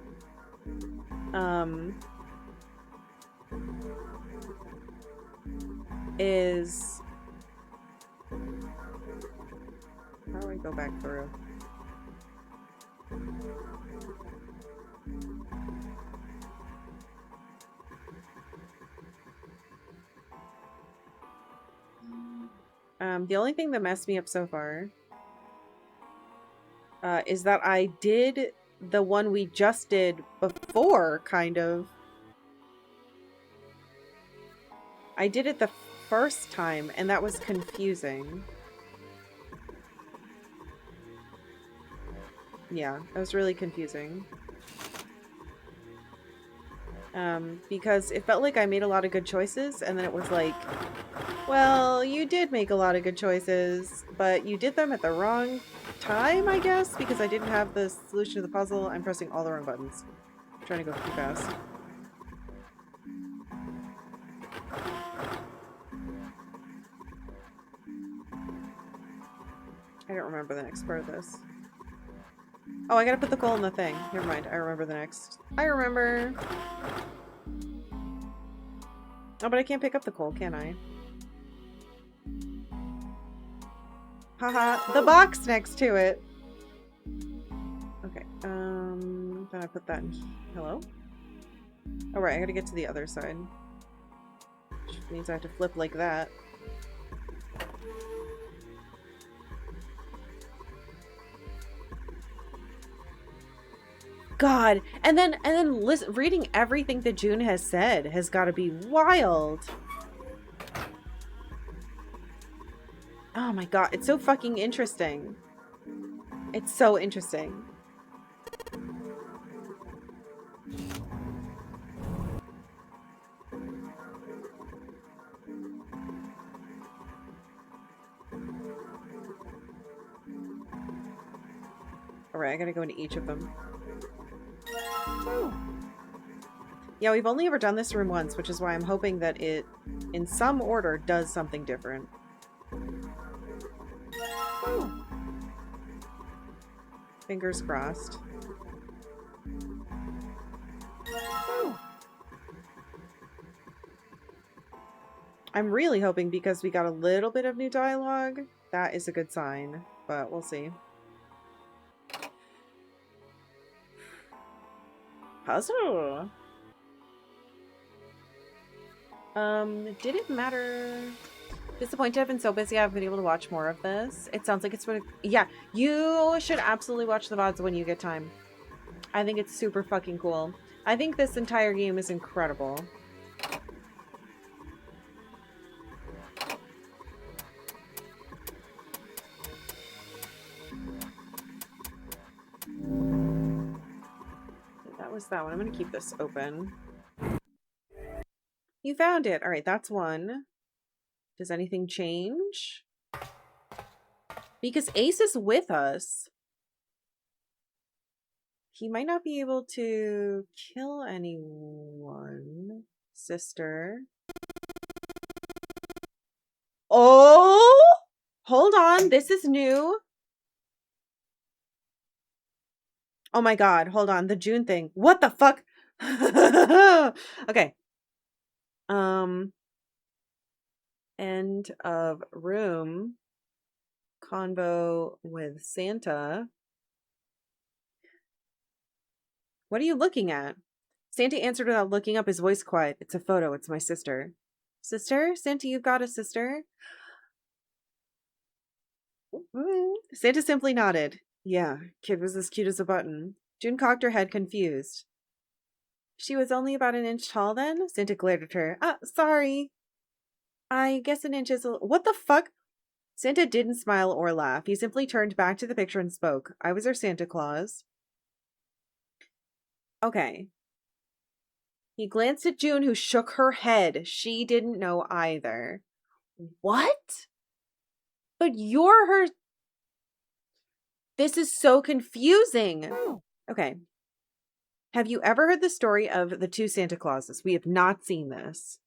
is... How do I go back through? The only thing that messed me up so far is that I did the one we just did before, kind of. I did it the first time, and that was confusing. Yeah, it was really confusing. Because it felt like I made a lot of good choices, and then it was like, well, you did make a lot of good choices, but you did them at the wrong time, I guess, because I didn't have the solution to the puzzle. I'm pressing all the wrong buttons. I'm trying to go too fast. I don't remember the next part of this. Oh, I gotta put the coal in the thing. Never mind, I remember the next. I remember! Oh, but I can't pick up the coal, can I? Haha, the box next to it! Okay, then I put that in. Hello? Alright, I gotta get to the other side. Which means I have to flip like that. God, and then reading everything that June has said has got to be wild. Oh my god, it's so fucking interesting. It's so interesting. Alright, I gotta go into each of them. Yeah, we've only ever done this room once, which is why I'm hoping that it, in some order, does something different. Fingers crossed. I'm really hoping because we got a little bit of new dialogue, that is a good sign, but we'll see. Puzzle. Did it matter? Disappointed. I've been so busy I haven't been able to watch more of this. It sounds like it's really... Yeah, you should absolutely watch the VODs when you get time. I think it's super fucking cool. I think this entire game is incredible. That was that one. I'm gonna keep this open. You found it. All right, that's one. Does anything change? Because Ace is with us. He might not be able to kill anyone. Sister. Oh! Hold on. This is new. Oh my god. Hold on. The June thing. What the fuck? Okay. End of room. Convo with Santa. What are you looking at? Santa answered without looking up, his voice quiet. It's a photo. It's my sister. Sister? Santa, you've got a sister? Santa simply nodded. Yeah, kid was as cute as a button. June cocked her head, confused. She was only about an inch tall then? Santa glared at her. Sorry. I guess an inch is a... What the fuck? Santa didn't smile or laugh. He simply turned back to the picture and spoke. I was her Santa Claus. Okay. He glanced at June, who shook her head. She didn't know either. What? But you're her... This is so confusing. Okay. Have you ever heard the story of the two Santa Clauses? We have not seen this.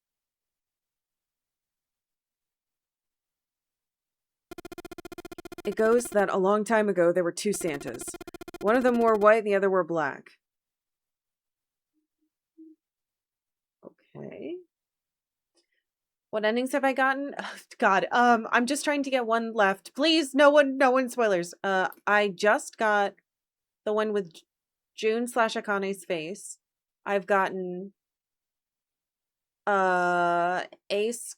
It goes that a long time ago there were two Santas. One of them wore white and the other wore black. Okay. What endings have I gotten? Oh, God, I'm just trying to get one left. Please, no one spoilers. I just got the one with June / Akane's face. I've gotten Ace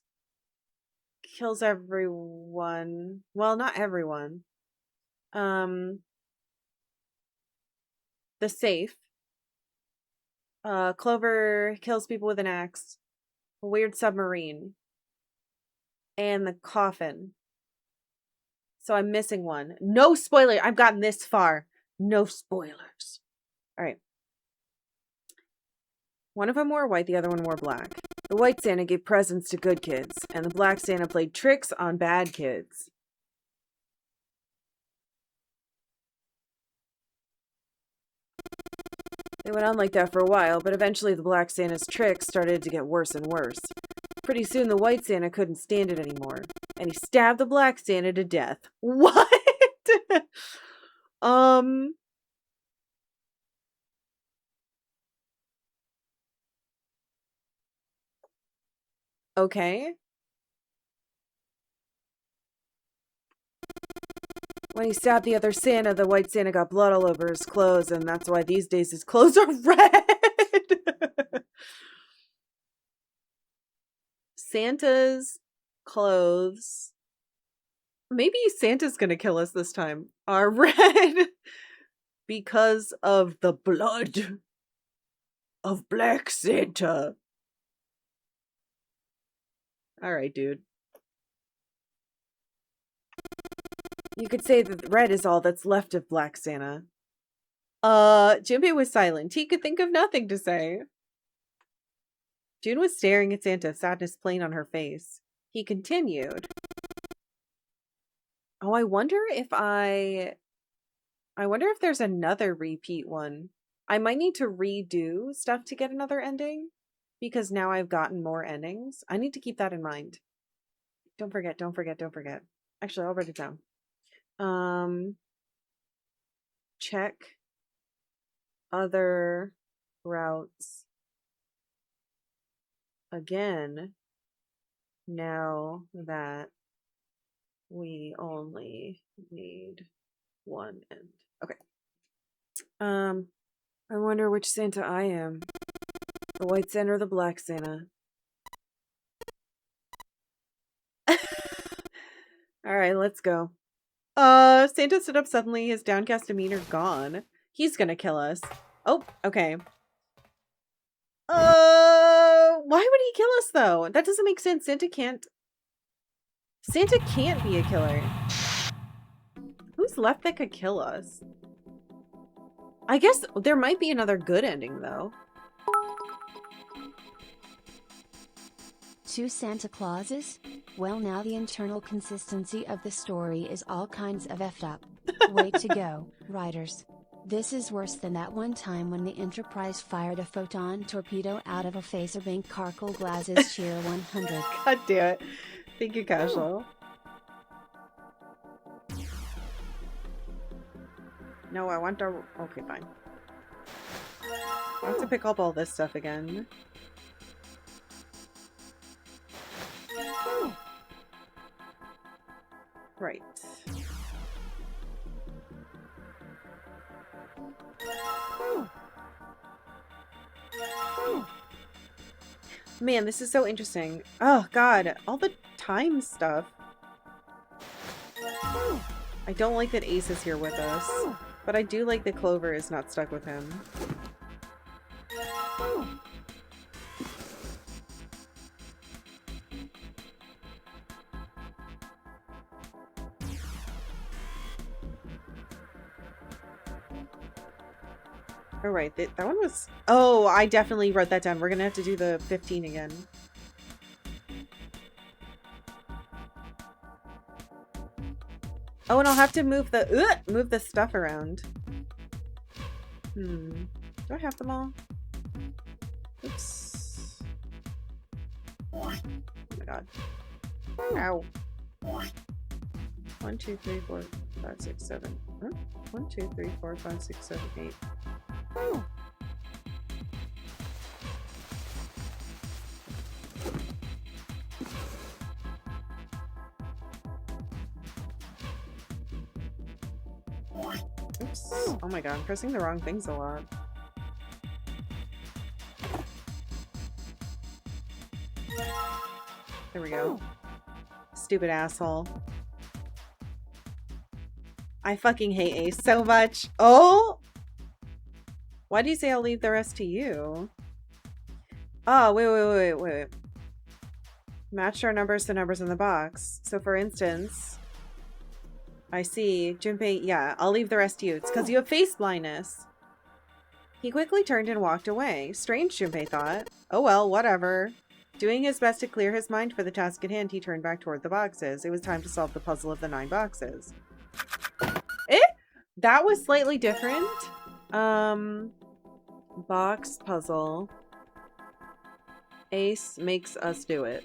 kills everyone. Well, not everyone. The safe. Clover kills people with an axe. A weird submarine. And the coffin. So I'm missing one. No spoiler. I've gotten this far. No spoilers. All right. One of them wore white, the other one wore black. The white Santa gave presents to good kids, and the black Santa played tricks on bad kids. It went on like that for a while, but eventually the black Santa's tricks started to get worse and worse. Pretty soon the white Santa couldn't stand it anymore, and he stabbed the black Santa to death. What? Okay. When he stabbed the other Santa, the white Santa got blood all over his clothes, and that's why these days his clothes are red. Santa's clothes, maybe Santa's gonna kill us this time, are red because of the blood of Black Santa. Alright, dude. You could say that red is all that's left of Black Santa. Jinbei was silent. He could think of nothing to say. June was staring at Santa, sadness plain on her face. He continued. Oh, I wonder if I I wonder if there's another repeat one. I might need to redo stuff to get another ending because now I've gotten more endings. I need to keep that in mind. Don't forget, don't forget, don't forget. Actually, I'll write it down. Check other routes again now that we only need one end. Okay. I wonder which Santa I am. The white Santa or the black Santa? Alright, let's go. Santa stood up suddenly, his downcast demeanor gone. He's gonna kill us. Oh, okay. Why would he kill us though? That doesn't make sense. Santa can't be a killer. Who's left that could kill us? I guess there might be another good ending though. Two Santa Clauses? Well, now the internal consistency of the story is all kinds of effed up. Way to go, writers. This is worse than that one time when the Enterprise fired a photon torpedo out of a phaser bank. Karkalla Glaz's cheer 100. God damn it. Thank you, Casual. No, I want to... Okay, fine. I have to pick up all this stuff again. Right. Man, this is so interesting. Oh, God. All the time stuff. I don't like that Ace is here with us, but I do like that Clover is not stuck with him. Oh, right. That one was... Oh, I definitely wrote that down. We're gonna have to do the 15 again. Oh, and I'll have to move the stuff around. Do I have them all? Oops. Oh my god. Ow. 1, 2, 3, 4, 5, 6, 7. Huh? 1, 2, 3, 4, 5, 6, 7, 8. Oops. Oh my god, I'm pressing the wrong things a lot. There we go. Stupid asshole. I fucking hate Ace so much. Oh! Why do you say I'll leave the rest to you? Oh, wait. Match our numbers to numbers in the box. So for instance, I see Junpei, yeah, I'll leave the rest to you. It's because you have face blindness. He quickly turned and walked away. Strange, Junpei thought. Oh well, whatever. Doing his best to clear his mind for the task at hand, he turned back toward the boxes. It was time to solve the puzzle of the 9 boxes. That was slightly different. Box puzzle. Ace makes us do it.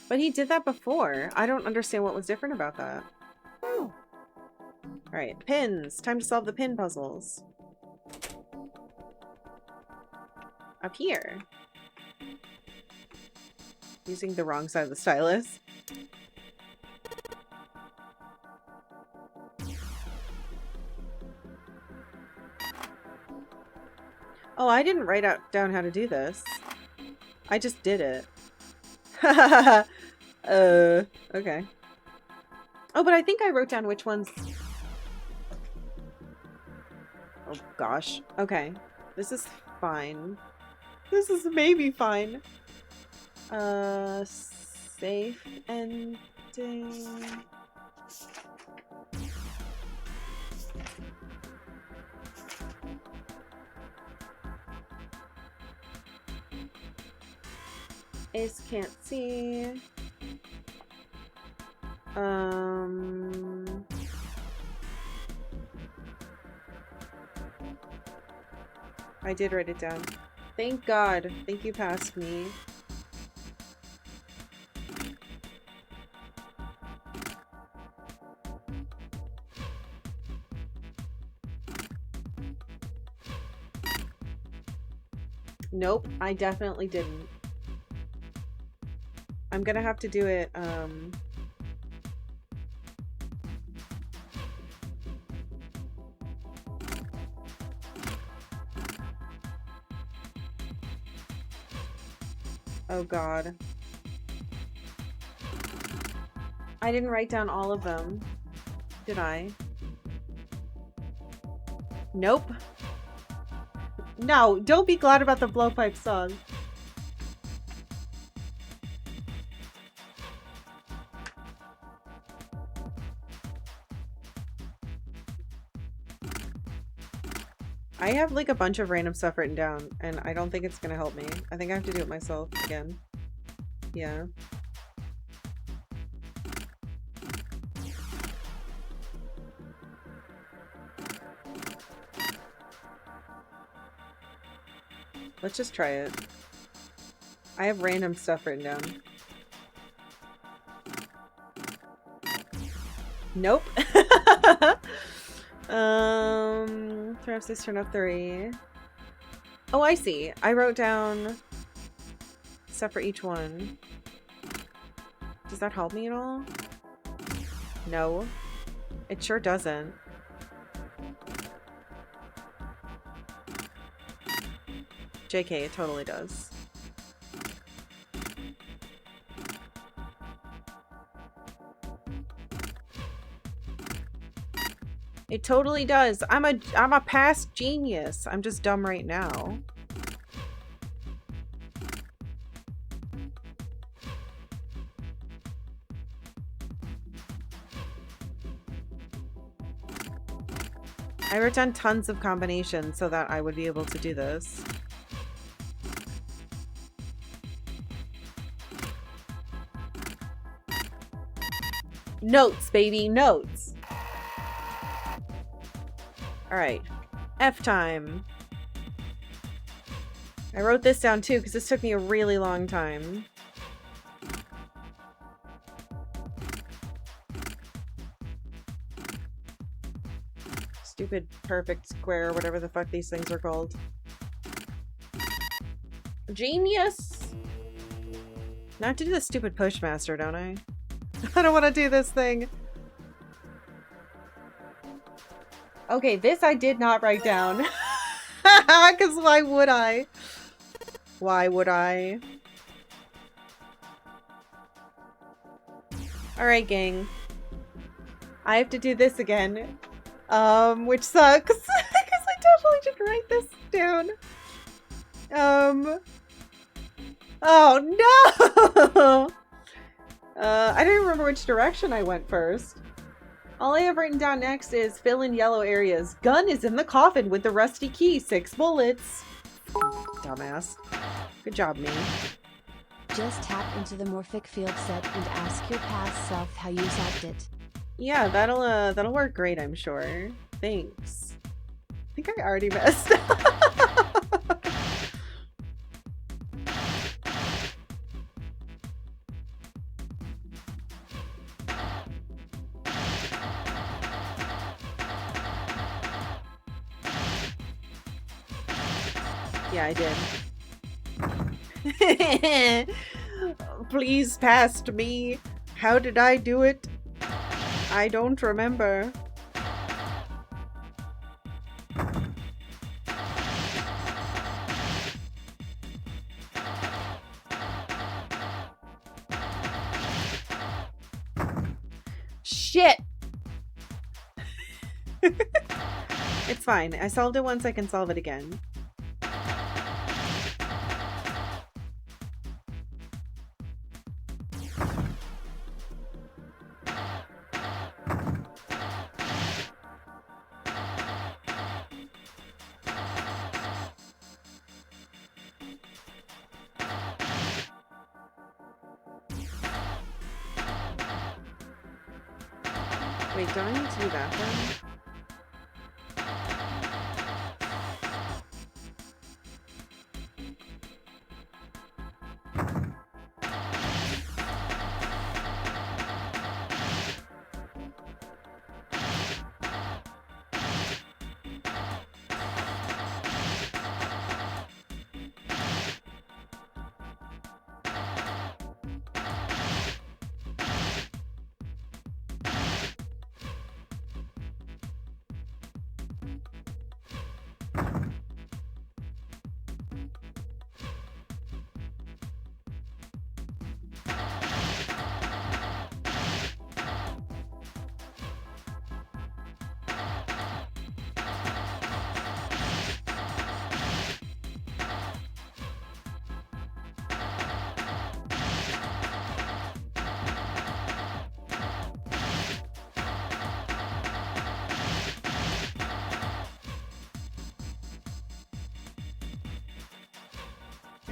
But he did that before. I don't understand what was different about that. Alright, pins. Time to solve the pin puzzles. Up here. Using the wrong side of the stylus. Oh, I didn't write down how to do this. I just did it. Okay. Oh, but I think I wrote down which ones... Oh, gosh. Okay. This is fine. This is maybe fine. Safe ending... Ace can't see. I did write it down. Thank God. Thank you past me. Nope, I definitely didn't. I'm gonna have to do it, oh God. I didn't write down all of them. Did I? Nope. No, don't be glad about the blowpipe song. I have like a bunch of random stuff written down, and I don't think it's gonna help me. I think I have to do it myself again. Yeah. Let's just try it. I have random stuff written down. Nope. Turn off 6, turn off 3. Oh, I see. I wrote down stuff for each one. Does that help me at all? No. It sure doesn't. JK, it totally does. It totally does. I'm a past genius. I'm just dumb right now. I wrote down tons of combinations so that I would be able to do this. Notes, baby, notes. Alright. F time. I wrote this down too because this took me a really long time. Stupid perfect square, whatever the fuck these things are called. Genius! Now I have to do the stupid pushmaster, don't I? I don't want to do this thing. Okay, this I did not write down. Because why would I? Why would I? Alright, gang. I have to do this again. Which sucks. Because I definitely didn't write this down. Oh no! I don't even remember which direction I went first. All I have written down next is fill in yellow areas. Gun is in the coffin with the rusty key. 6 bullets. Dumbass. Good job, me. Just tap into the morphic field set and ask your past self how you solved it. Yeah, that'll work great, I'm sure. Thanks. I think I already messed up. Yeah, I did. Please past me. How did I do it? I don't remember. Shit! It's fine. I solved it once, I can solve it again. Wait, do I need to do that then?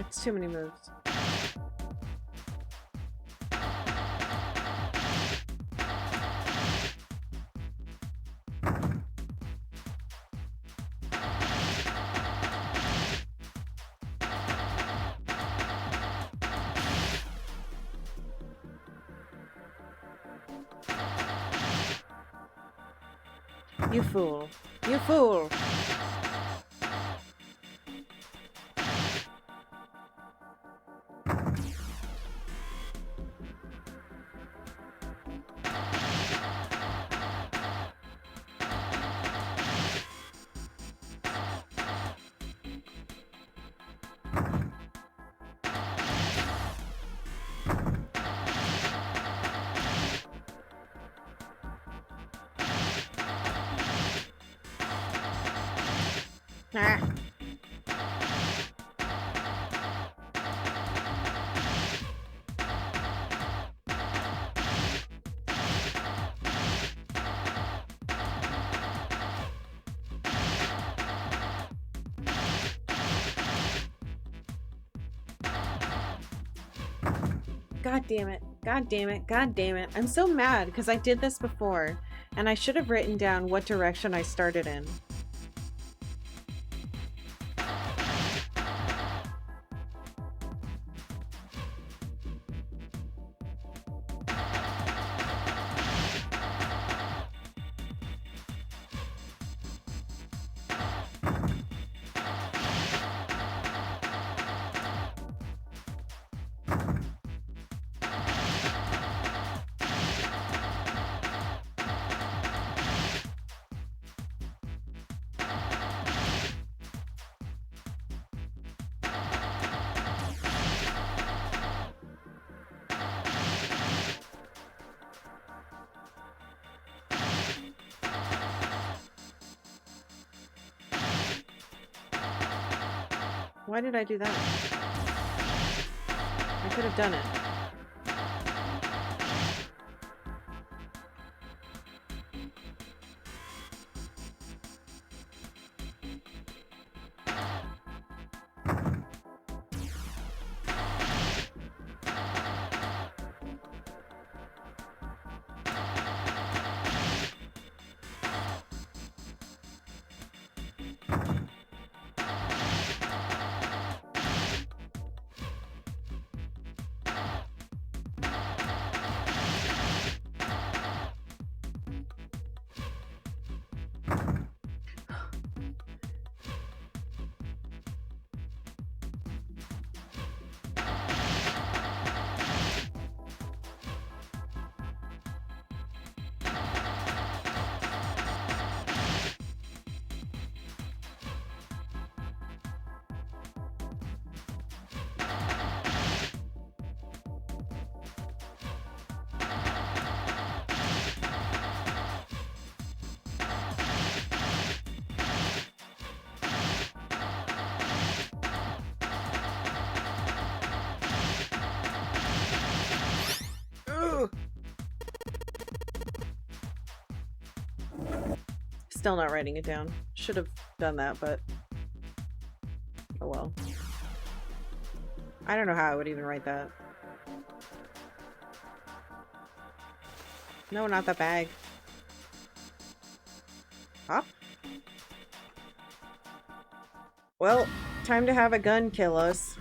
It's too many moves. You fool. You fool! Ah. God damn it. God damn it. God damn it. I'm so mad because I did this before and I should have written down what direction I started in. Why did I do that? I could have done it. Still not writing it down. Should have done that, but oh well. I don't know how I would even write that. No, not that bag. Up? Well, time to have a gun kill us.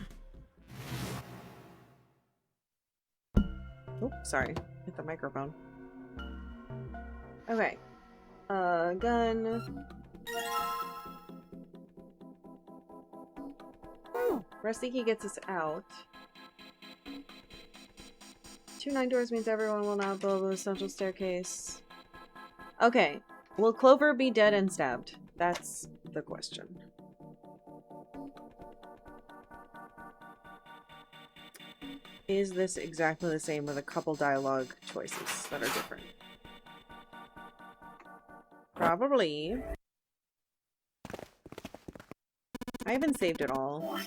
Oh, sorry. Hit the microphone. Okay. Gun. Rastiki gets us out. 2 9 doors means everyone will now build the central staircase. Okay. Will Clover be dead and stabbed? That's the question. Is this exactly the same with a couple dialogue choices that are different? Probably. I haven't saved it all.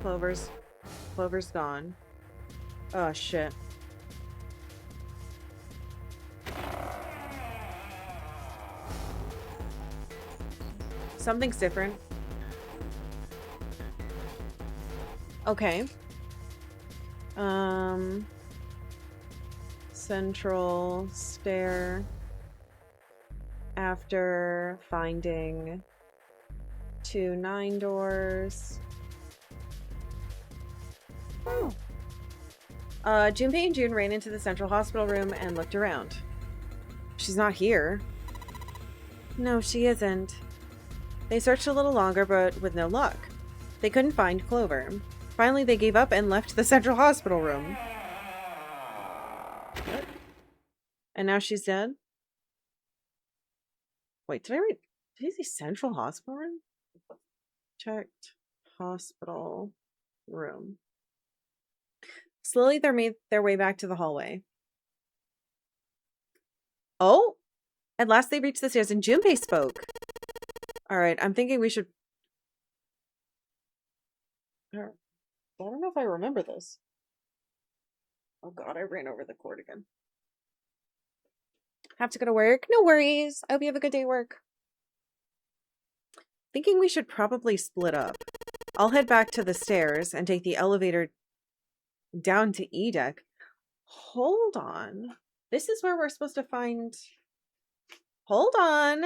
Clover's gone. Oh, shit. Something's different. Okay. Central stair. After finding 2 9 doors. Oh. Junpei and June ran into the central hospital room and looked around. She's not here. No, she isn't. They searched a little longer, but with no luck. They couldn't find Clover. Finally, they gave up and left the central hospital room. What? And now she's dead? Wait, did I say central hospital room? Checked hospital room. Slowly, they made their way back to the hallway. Oh! At last, they reached the stairs and Junpei spoke. Alright, I'm thinking we should... I don't know if I remember this. Oh god, I ran over the cord again. Have to go to work? No worries. I hope you have a good day at work. Thinking we should probably split up. I'll head back to the stairs and take the elevator down to E deck. Hold on. This is where we're supposed to find... Hold on.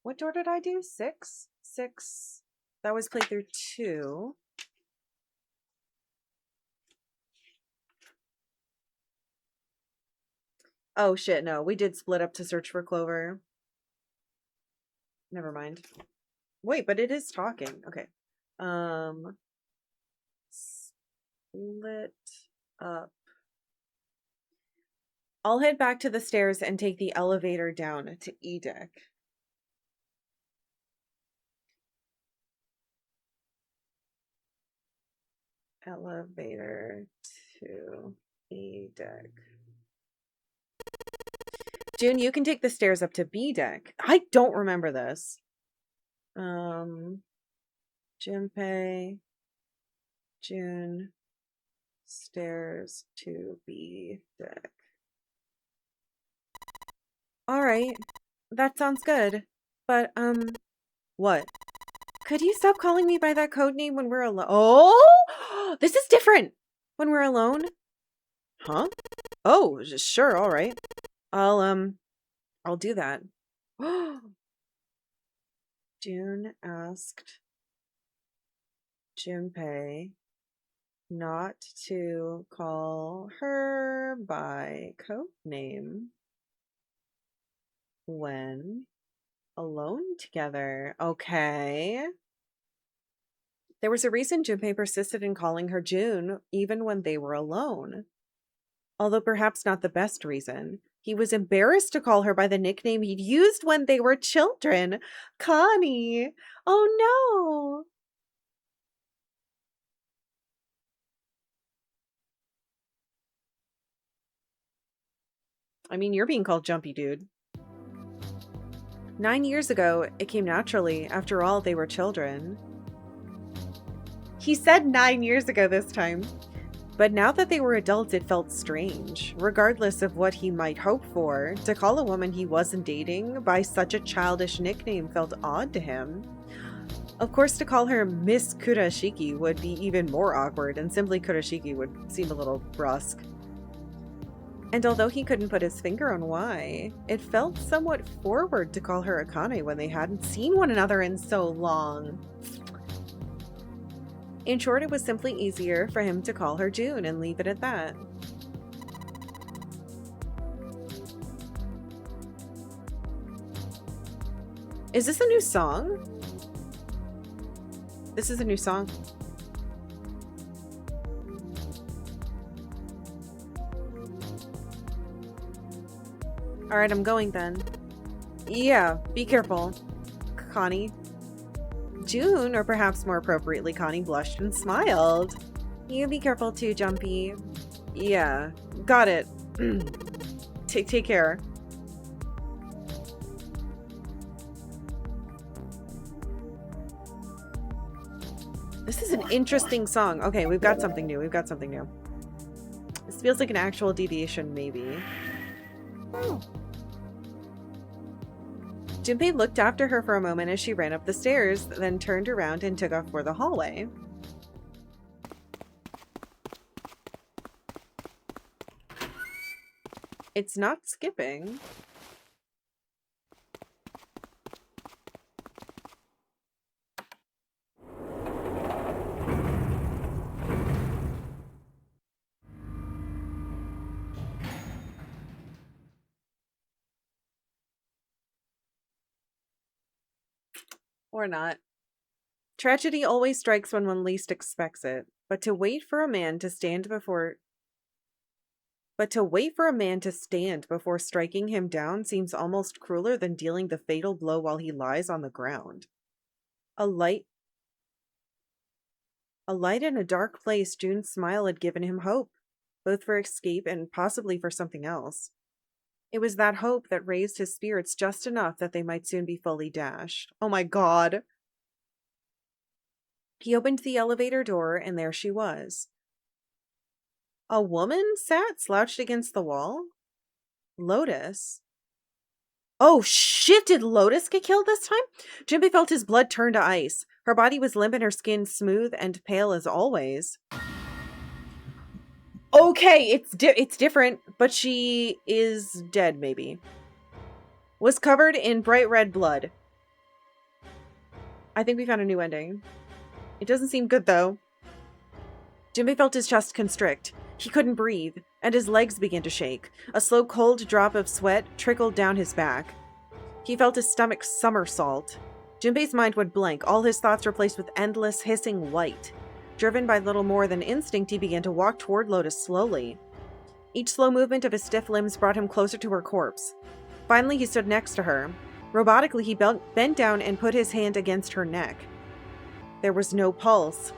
What door did I do? 6? 6. That was playthrough 2. Oh shit, no. We did split up to search for Clover. Never mind. Wait, but it is talking. Okay. Split up. I'll head back to the stairs and take the elevator down to E deck. Elevator to E deck. June, you can take the stairs up to B deck. I don't remember this. Junpei, June, stairs to B deck. Alright, that sounds good. But, what? Could you stop calling me by that code name when we're alone? Oh! This is different! When we're alone? Huh? Oh, sure, alright. I'll do that. June asked Junpei not to call her by code name when alone together. Okay. There was a reason Junpei persisted in calling her June even when they were alone. Although perhaps not the best reason. He was embarrassed to call her by the nickname he'd used when they were children. Connie. Oh no. I mean, you're being called Jumpy Dude. 9 years ago, it came naturally. After all, they were children. He said 9 years ago this time. But now that they were adults, it felt strange. Regardless of what he might hope for, to call a woman he wasn't dating by such a childish nickname felt odd to him. Of course, to call her Miss Kurashiki would be even more awkward, and simply Kurashiki would seem a little brusque. And although he couldn't put his finger on why, it felt somewhat forward to call her Akane when they hadn't seen one another in so long. In short, it was simply easier for him to call her June and leave it at that. Is this a new song? This is a new song. Alright, I'm going then. Yeah, be careful, Connie. June, or perhaps more appropriately, Connie blushed and smiled. You be careful too, Jumpy. Yeah, got it. Take care. This is an interesting song. Okay, we've got something new. We've got something new. This feels like an actual deviation, maybe. Junpei looked after her for a moment as she ran up the stairs, then turned around and took off for the hallway. It's not skipping. Or not. Tragedy always strikes when one least expects it, but to wait for a man to stand before striking him down seems almost crueler than dealing the fatal blow while he lies on the ground. A light in a dark place, June's smile had given him hope, both for escape and possibly for something else. It was that hope that raised his spirits just enough that they might soon be fully dashed. Oh my god. He opened the elevator door, and there she was. A woman sat slouched against the wall? Lotus? Oh shit, did Lotus get killed this time? Junpei felt his blood turn to ice. Her body was limp and her skin smooth and pale as always. Okay, it's different, but she is dead, maybe. Was covered in bright red blood. I think we found a new ending. It doesn't seem good, though. Junpei felt his chest constrict. He couldn't breathe, and his legs began to shake. A slow, cold drop of sweat trickled down his back. He felt his stomach somersault. Junpei's mind went blank, all his thoughts replaced with endless, hissing light. Driven by little more than instinct, he began to walk toward Lotus slowly. Each slow movement of his stiff limbs brought him closer to her corpse. Finally, he stood next to her. Robotically, he bent down and put his hand against her neck. There was no pulse.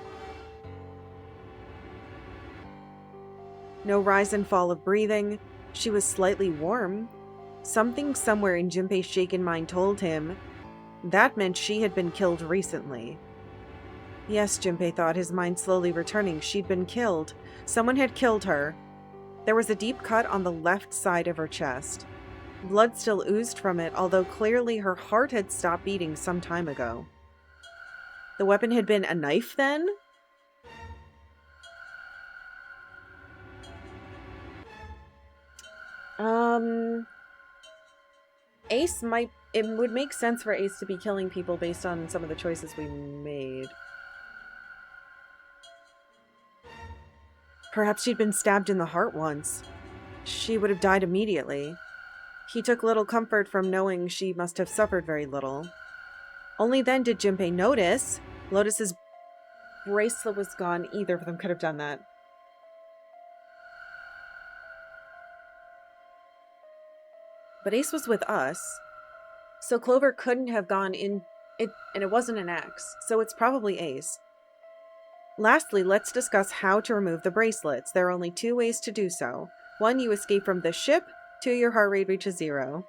No rise and fall of breathing. She was slightly warm. Something somewhere in Junpei's shaken mind told him that meant she had been killed recently. Yes, Junpei thought, his mind slowly returning. She'd been killed. Someone had killed her. There was a deep cut on the left side of her chest. Blood still oozed from it, although clearly her heart had stopped beating some time ago. The weapon had been a knife, then? Ace might... It would make sense for Ace to be killing people based on some of the choices we made. Perhaps she'd been stabbed in the heart once. She would have died immediately. He took little comfort from knowing she must have suffered very little. Only then did Junpei notice Lotus's bracelet was gone. Either of them could have done that. But Ace was with us, so Clover couldn't have gone in it, and it wasn't an axe, so it's probably Ace. Lastly, let's discuss how to remove the bracelets. There are only two ways to do so. 1, you escape from the ship. 2, your heart rate reaches 0.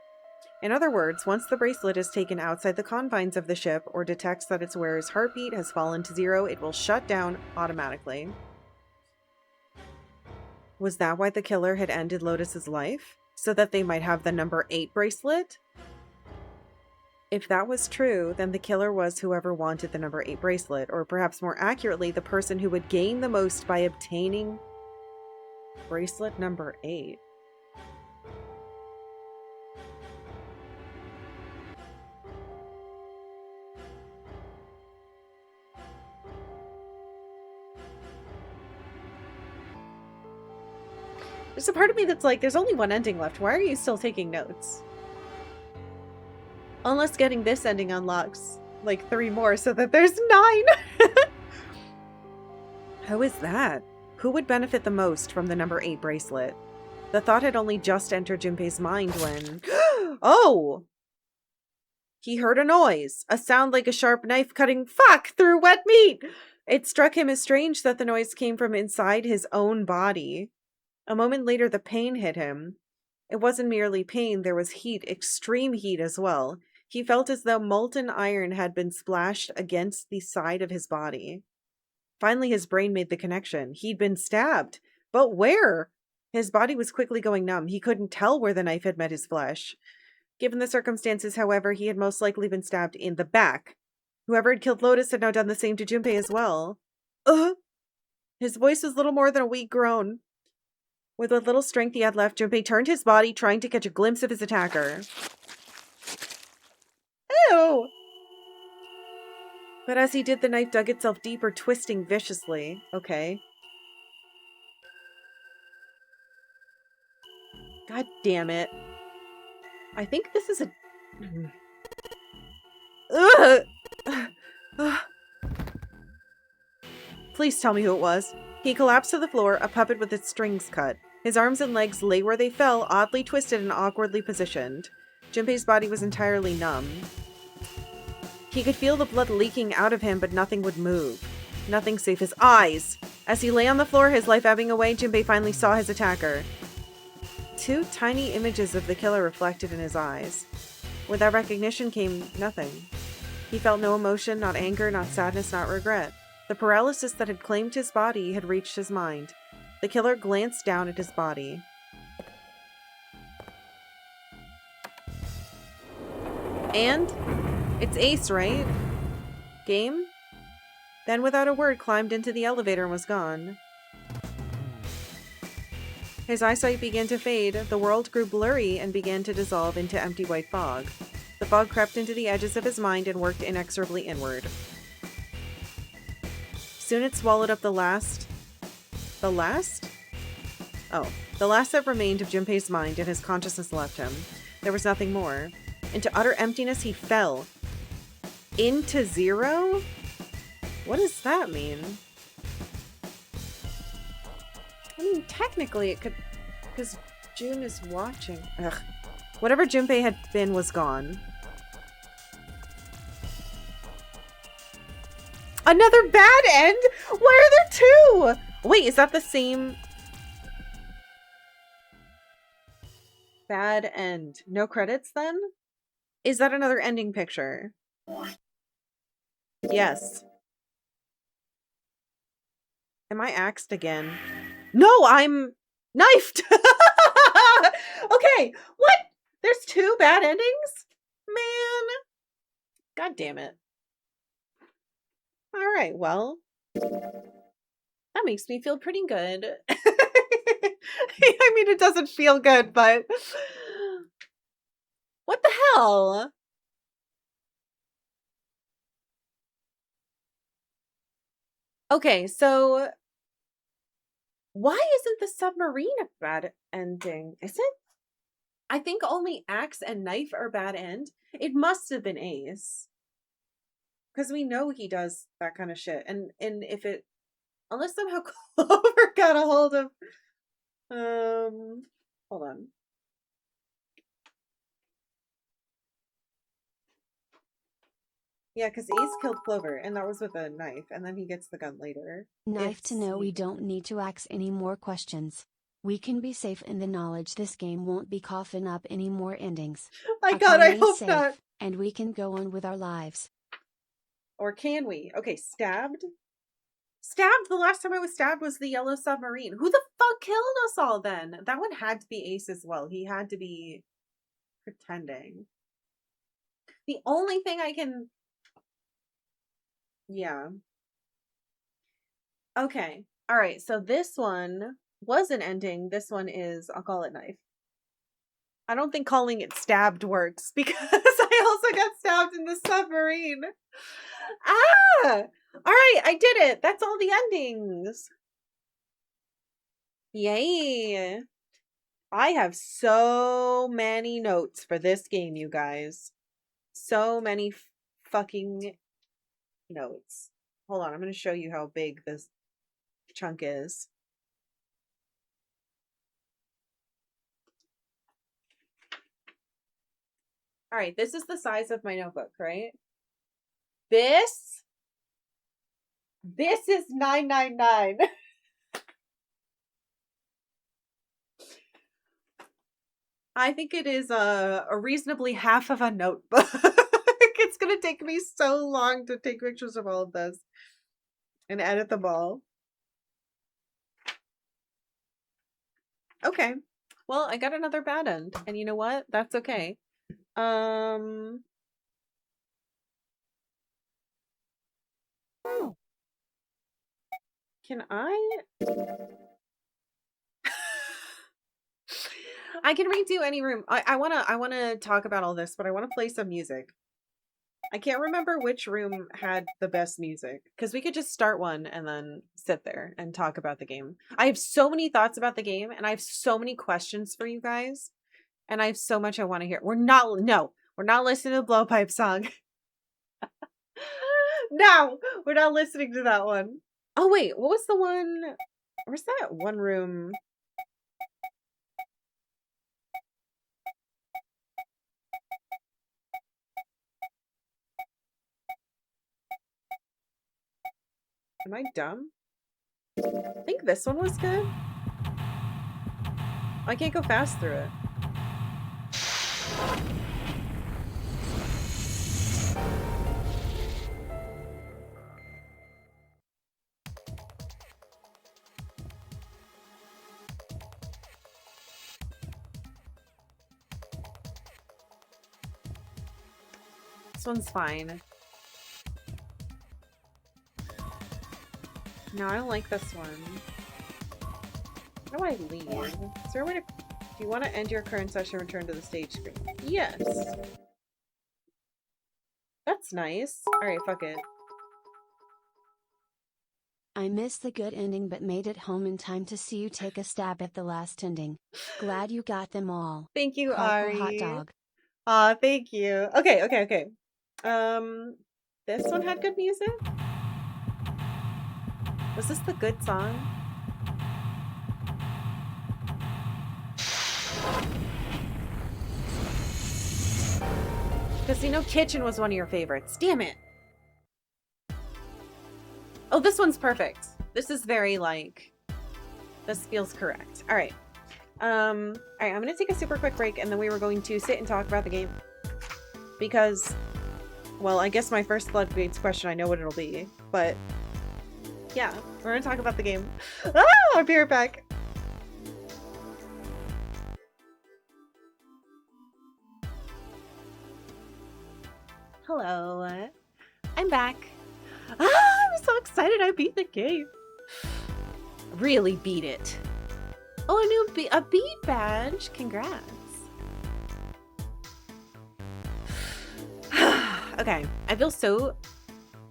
In other words, once the bracelet is taken outside the confines of the ship or detects that its wearer's heartbeat has fallen to 0, it will shut down automatically. Was that why the killer had ended Lotus's life? So that they might have the number 8 bracelet? If that was true, then the killer was whoever wanted the number 8 bracelet, or perhaps more accurately, the person who would gain the most by obtaining bracelet number 8. There's a part of me that's like, there's only one ending left. Why are you still taking notes? Unless getting this ending unlocks like 3 more so that there's 9. Who is that? Who would benefit the most from the number 8 bracelet? The thought had only just entered Junpei's mind when... Oh! He heard a noise. A sound like a sharp knife cutting through wet meat. It struck him as strange that the noise came from inside his own body. A moment later, the pain hit him. It wasn't merely pain, there was heat, extreme heat as well. He felt as though molten iron had been splashed against the side of his body. Finally, his brain made the connection. He'd been stabbed. But where? His body was quickly going numb. He couldn't tell where the knife had met his flesh. Given the circumstances, however, he had most likely been stabbed in the back. Whoever had killed Lotus had now done the same to Junpei as well. Ugh! His voice was little more than a weak groan. With what little strength he had left, Junpei turned his body, trying to catch a glimpse of his attacker. Ew! But as he did, the knife dug itself deeper, twisting viciously. Okay. God damn it. I think this is a... Ugh! Please tell me who it was. He collapsed to the floor, a puppet with its strings cut. His arms and legs lay where they fell, oddly twisted and awkwardly positioned. Junpei's body was entirely numb. He could feel the blood leaking out of him, but nothing would move. Nothing save his eyes. As he lay on the floor, his life ebbing away, Junpei finally saw his attacker. Two tiny images of the killer reflected in his eyes. With that recognition came nothing. He felt no emotion, not anger, not sadness, not regret. The paralysis that had claimed his body had reached his mind. The killer glanced down at his body. And? It's Ace, right? Game? Then without a word climbed into the elevator and was gone. His eyesight began to fade, the world grew blurry and began to dissolve into empty white fog. The fog crept into the edges of his mind and worked inexorably inward. Soon it swallowed up the last... The last? Oh, the last that remained of Junpei's mind, and his consciousness left him. There was nothing more. Into utter emptiness he fell. Into zero? What does that mean? I mean, technically it could... Because June is watching. Ugh. Whatever Junpei had been was gone. Another bad end? Why are there two? Wait, is that the same... Bad end. No credits then? Is that another ending picture? Yes. Am I axed again? No, I'm knifed! Okay, what? There's two bad endings? Man. God damn it. Alright, well. That makes me feel pretty good. I mean, it doesn't feel good, but... What the hell? Okay, so... Why isn't the submarine a bad ending? Is it? I think only Axe and Knife are bad end. It must have been Ace. Because we know he does that kind of shit. And if it... Unless somehow Clover got a hold of... Hold on. Yeah, because Ace killed Clover, and that was with a knife, and then he gets the gun later. Knife to know we don't need to ask any more questions. We can be safe in the knowledge this game won't be coughing up any more endings. My God, I hope safe, not. And we can go on with our lives. Or can we? Okay, stabbed? Stabbed? The last time I was stabbed was the yellow submarine. Who the fuck killed us all then? That one had to be Ace as well. He had to be pretending. The only thing I can... Yeah. Okay. Alright, so this one was an ending. This one is, I'll call it Knife. I don't think calling it stabbed works because I also got stabbed in the submarine. Ah! Alright, I did it. That's all the endings. Yay. I have so many notes for this game, you guys. So many fucking notes. Hold on, I'm going to show you how big this chunk is. All right, this is the size of my notebook, right? This is 999. I think it is a reasonably half of a notebook. It's going to take me so long to take pictures of all of this. and edit the ball. Okay. Well, I got another bad end, and you know what? That's okay. Can I? I can redo any room. I wanna talk about all this, but I wanna play some music. I can't remember which room had the best music, because we could just start one and then sit there and talk about the game. I have so many thoughts about the game, and I have so many questions for you guys, and I have so much I want to hear. We're not listening to the Blowpipe song. No, we're not listening to that one. Oh wait, what was the one? Where's that one room? Am I dumb? I think this one was good. I can't go fast through it. This one's fine. No, I don't like this one. How do I leave? Is there a way to... Do you want to end your current session and return to the stage screen? Yes. That's nice. Alright, fuck it. I missed the good ending but made it home in time to see you take a stab at the last ending. Glad you got them all. Thank you, Karkalla Ari. hot dog. Aw, thank you. Okay. This one had good music? Was this the good song? Casino Kitchen was one of your favorites. Damn it. Oh, this one's perfect. This is very, like... This feels correct. Alright. Alright, I'm gonna take a super quick break, and then we were going to sit and talk about the game. Because... Well, I guess my first Floodgates question, I know what it'll be. But... Yeah, we're gonna talk about the game. Ah! I'll be right back. Hello. I'm back. Ah, I'm so excited I beat the game. Really beat it. Oh, a beat badge. Congrats. Okay, I feel so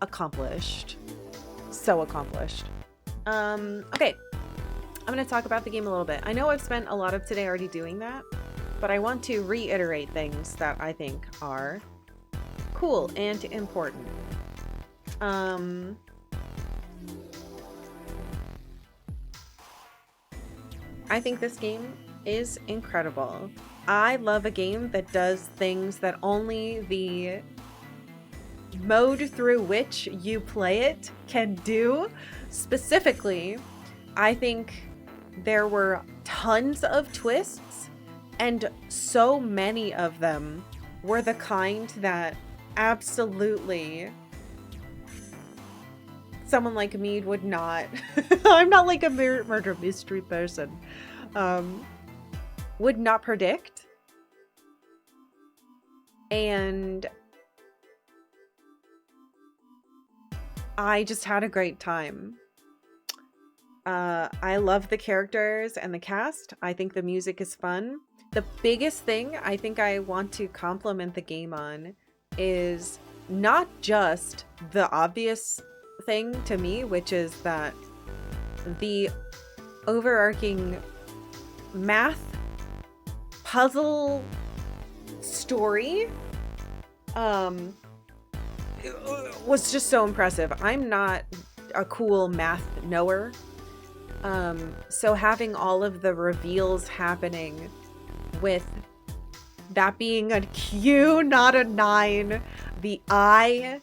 accomplished. So accomplished. Okay. I'm gonna talk about the game a little bit. I know I've spent a lot of today already doing that, but I want to reiterate things that I think are cool and important. I think this game is incredible. I love a game that does things that only the mode through which you play it can do. Specifically, I think there were tons of twists, and so many of them were the kind that absolutely someone like me would not I'm not like a murder mystery person, would not predict. And I just had a great time. I love the characters and the cast. I think the music is fun. The biggest thing I think I want to compliment the game on is not just the obvious thing to me, which is that the overarching math puzzle story was just so impressive. I'm not a cool math knower, so having all of the reveals happening with that being a Q, not a 9, the I,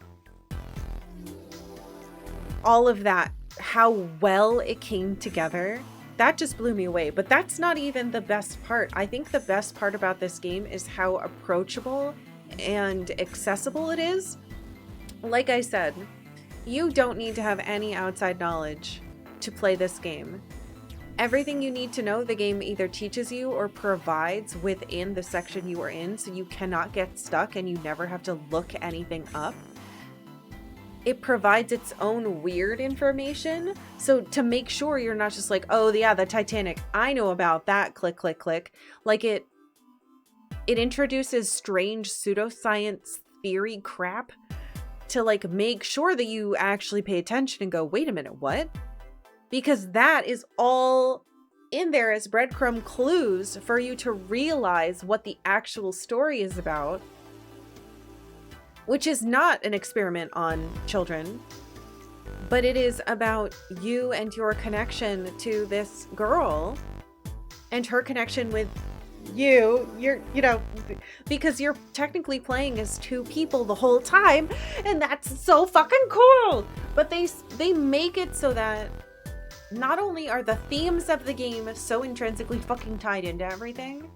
all of that, how well it came together, that just blew me away. But that's not even the best part. I think the best part about this game is how approachable and accessible it is. Like I said, You don't need to have any outside knowledge to play this game. Everything you need to know, the game either teaches you or provides within the section you are in, so you cannot get stuck and you never have to look anything up. It provides its own weird information, so to make sure you're not just like, oh yeah, the Titanic, I know about that, click, click, click. Like it introduces strange pseudoscience theory crap to like make sure that you actually pay attention and go, wait a minute, what? Because that is all in there as breadcrumb clues for you to realize what the actual story is about, which is not an experiment on children, but it is about you and your connection to this girl and her connection with you. You know, because you're technically playing as two people the whole time, and that's so fucking cool. But they make it so that not only are the themes of the game so intrinsically fucking tied into everything,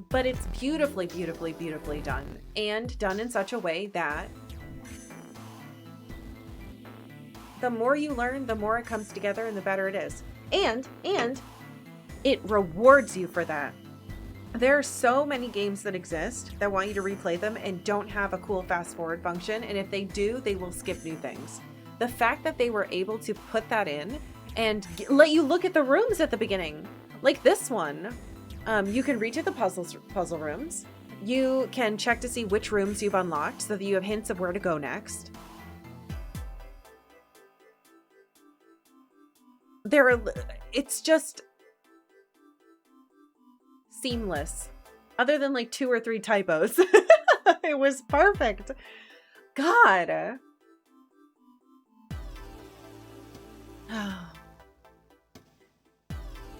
but it's beautifully, beautifully, beautifully done. And done in such a way that the more you learn, the more it comes together and the better it is. And it rewards you for that. There are so many games that exist that want you to replay them and don't have a cool fast forward function, and if they do, they will skip new things. The fact that they were able to put that in and let you look at the rooms at the beginning, like this one, you can reach at the puzzle rooms. You can check to see which rooms you've unlocked so that you have hints of where to go next. It's just seamless, other than like 2 or 3 typos. It was perfect. God.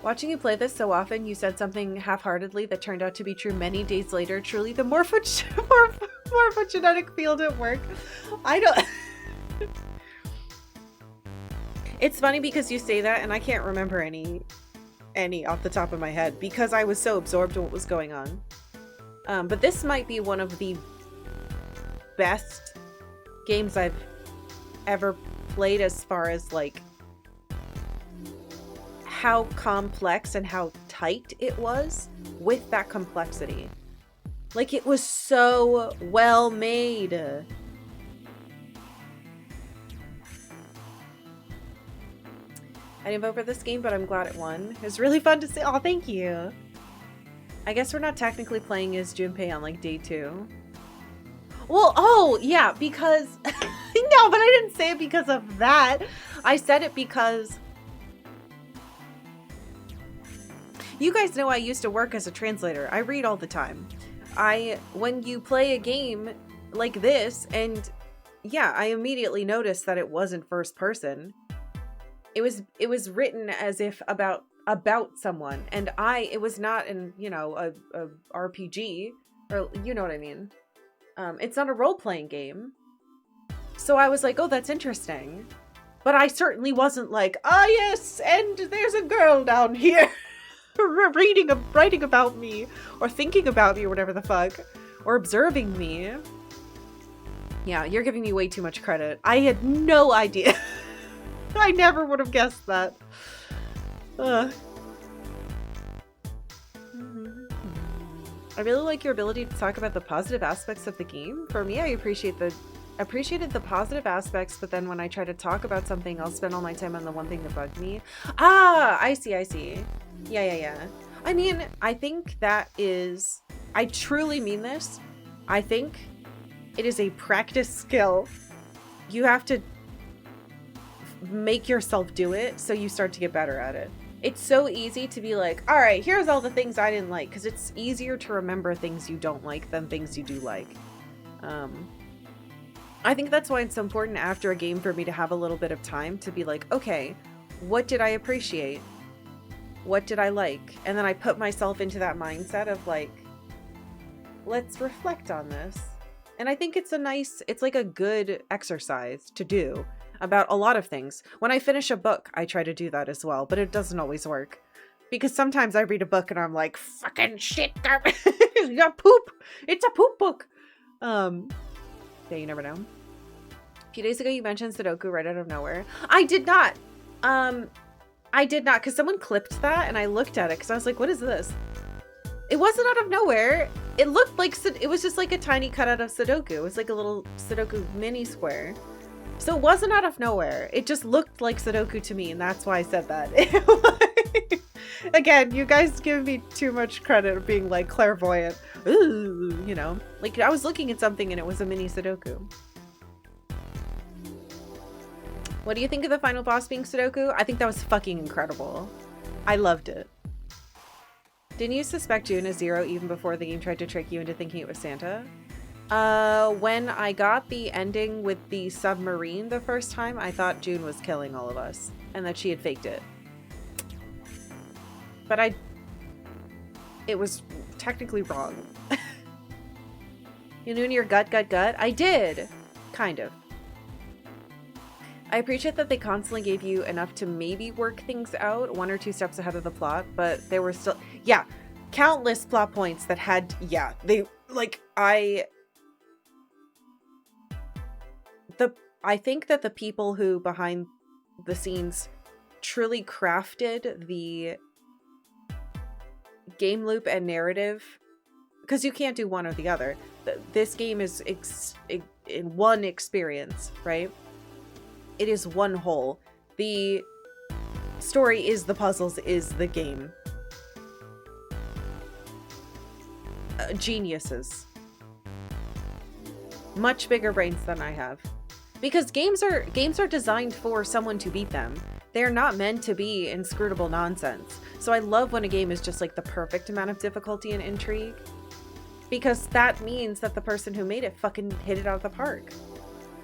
Watching you play this so often, you said something half-heartedly that turned out to be true many days later. Truly the morphogenetic field at work. I don't... It's funny because you say that and I can't remember any off the top of my head because I was so absorbed in what was going on. But this might be one of the best games I've ever played as far as like how complex and how tight it was with that complexity. Like it was so well made. I didn't vote for this game, but I'm glad it won. It was really fun to see. Oh, thank you. I guess we're not technically playing as Junpei on like day 2. Well, oh, yeah, because... No, but I didn't say it because of that. I said it because... You guys know I used to work as a translator. I read all the time. When you play a game like this, and yeah, I immediately noticed that it wasn't first person. It was written as if about someone, and it was not in, you know, a RPG, or you know what I mean. It's not a role-playing game. So I was like, oh, that's interesting. But I certainly wasn't like, ah, yes, and there's a girl down here writing about me, or thinking about me, or whatever the fuck, or observing me. Yeah, you're giving me way too much credit. I had no idea. I never would have guessed that. I really like your ability to talk about the positive aspects of the game. For me, I appreciated the positive aspects, but then when I try to talk about something, I'll spend all my time on the one thing that bugged me. Ah, I see. Yeah. I mean, I think that is... I truly mean this. I think it is a practice skill. You have to make yourself do it so you start to get better at it. It's so easy to be like, all right, here's all the things I didn't like, because it's easier to remember things you don't like than things you do like. I think that's why it's so important after a game for me to have a little bit of time to be like, okay, what did I appreciate? What did I like? And then I put myself into that mindset of like, let's reflect on this. And I think it's like a good exercise to do about a lot of things. When I finish a book, I try to do that as well, but it doesn't always work. Because sometimes I read a book and I'm like, fucking shit, garbage. Poop. It's a poop book. Yeah, you never know. A few days ago, you mentioned Sudoku right out of nowhere. I did not. I did not, because someone clipped that, and I looked at it, because I was like, what is this? It wasn't out of nowhere. It looked like, it was just like a tiny cutout of Sudoku. It was like a little Sudoku mini square. So it wasn't out of nowhere. It just looked like Sudoku to me, and that's why I said that. Again, you guys give me too much credit of being like clairvoyant. Ooh, you know, like I was looking at something and it was a mini Sudoku. What do you think of the final boss being Sudoku? I think that was fucking incredible. I loved it. Didn't you suspect June as Zero even before the game tried to trick you into thinking it was Santa? When I got the ending with the submarine the first time, I thought June was killing all of us and that she had faked it. But it was technically wrong. You knew in your gut? I did. Kind of. I appreciate that they constantly gave you enough to maybe work things out 1 or 2 steps ahead of the plot, but there were still, yeah, countless plot points that had, yeah, they, like, I think that the people who behind the scenes truly crafted the game loop and narrative, because you can't do one or the other. This game is in one experience, right? It is one whole. The story is the puzzles, is the game. Geniuses. Much bigger brains than I have. Because games are designed for someone to beat them. They're not meant to be inscrutable nonsense. So I love when a game is just like the perfect amount of difficulty and intrigue. Because that means that the person who made it fucking hit it out of the park.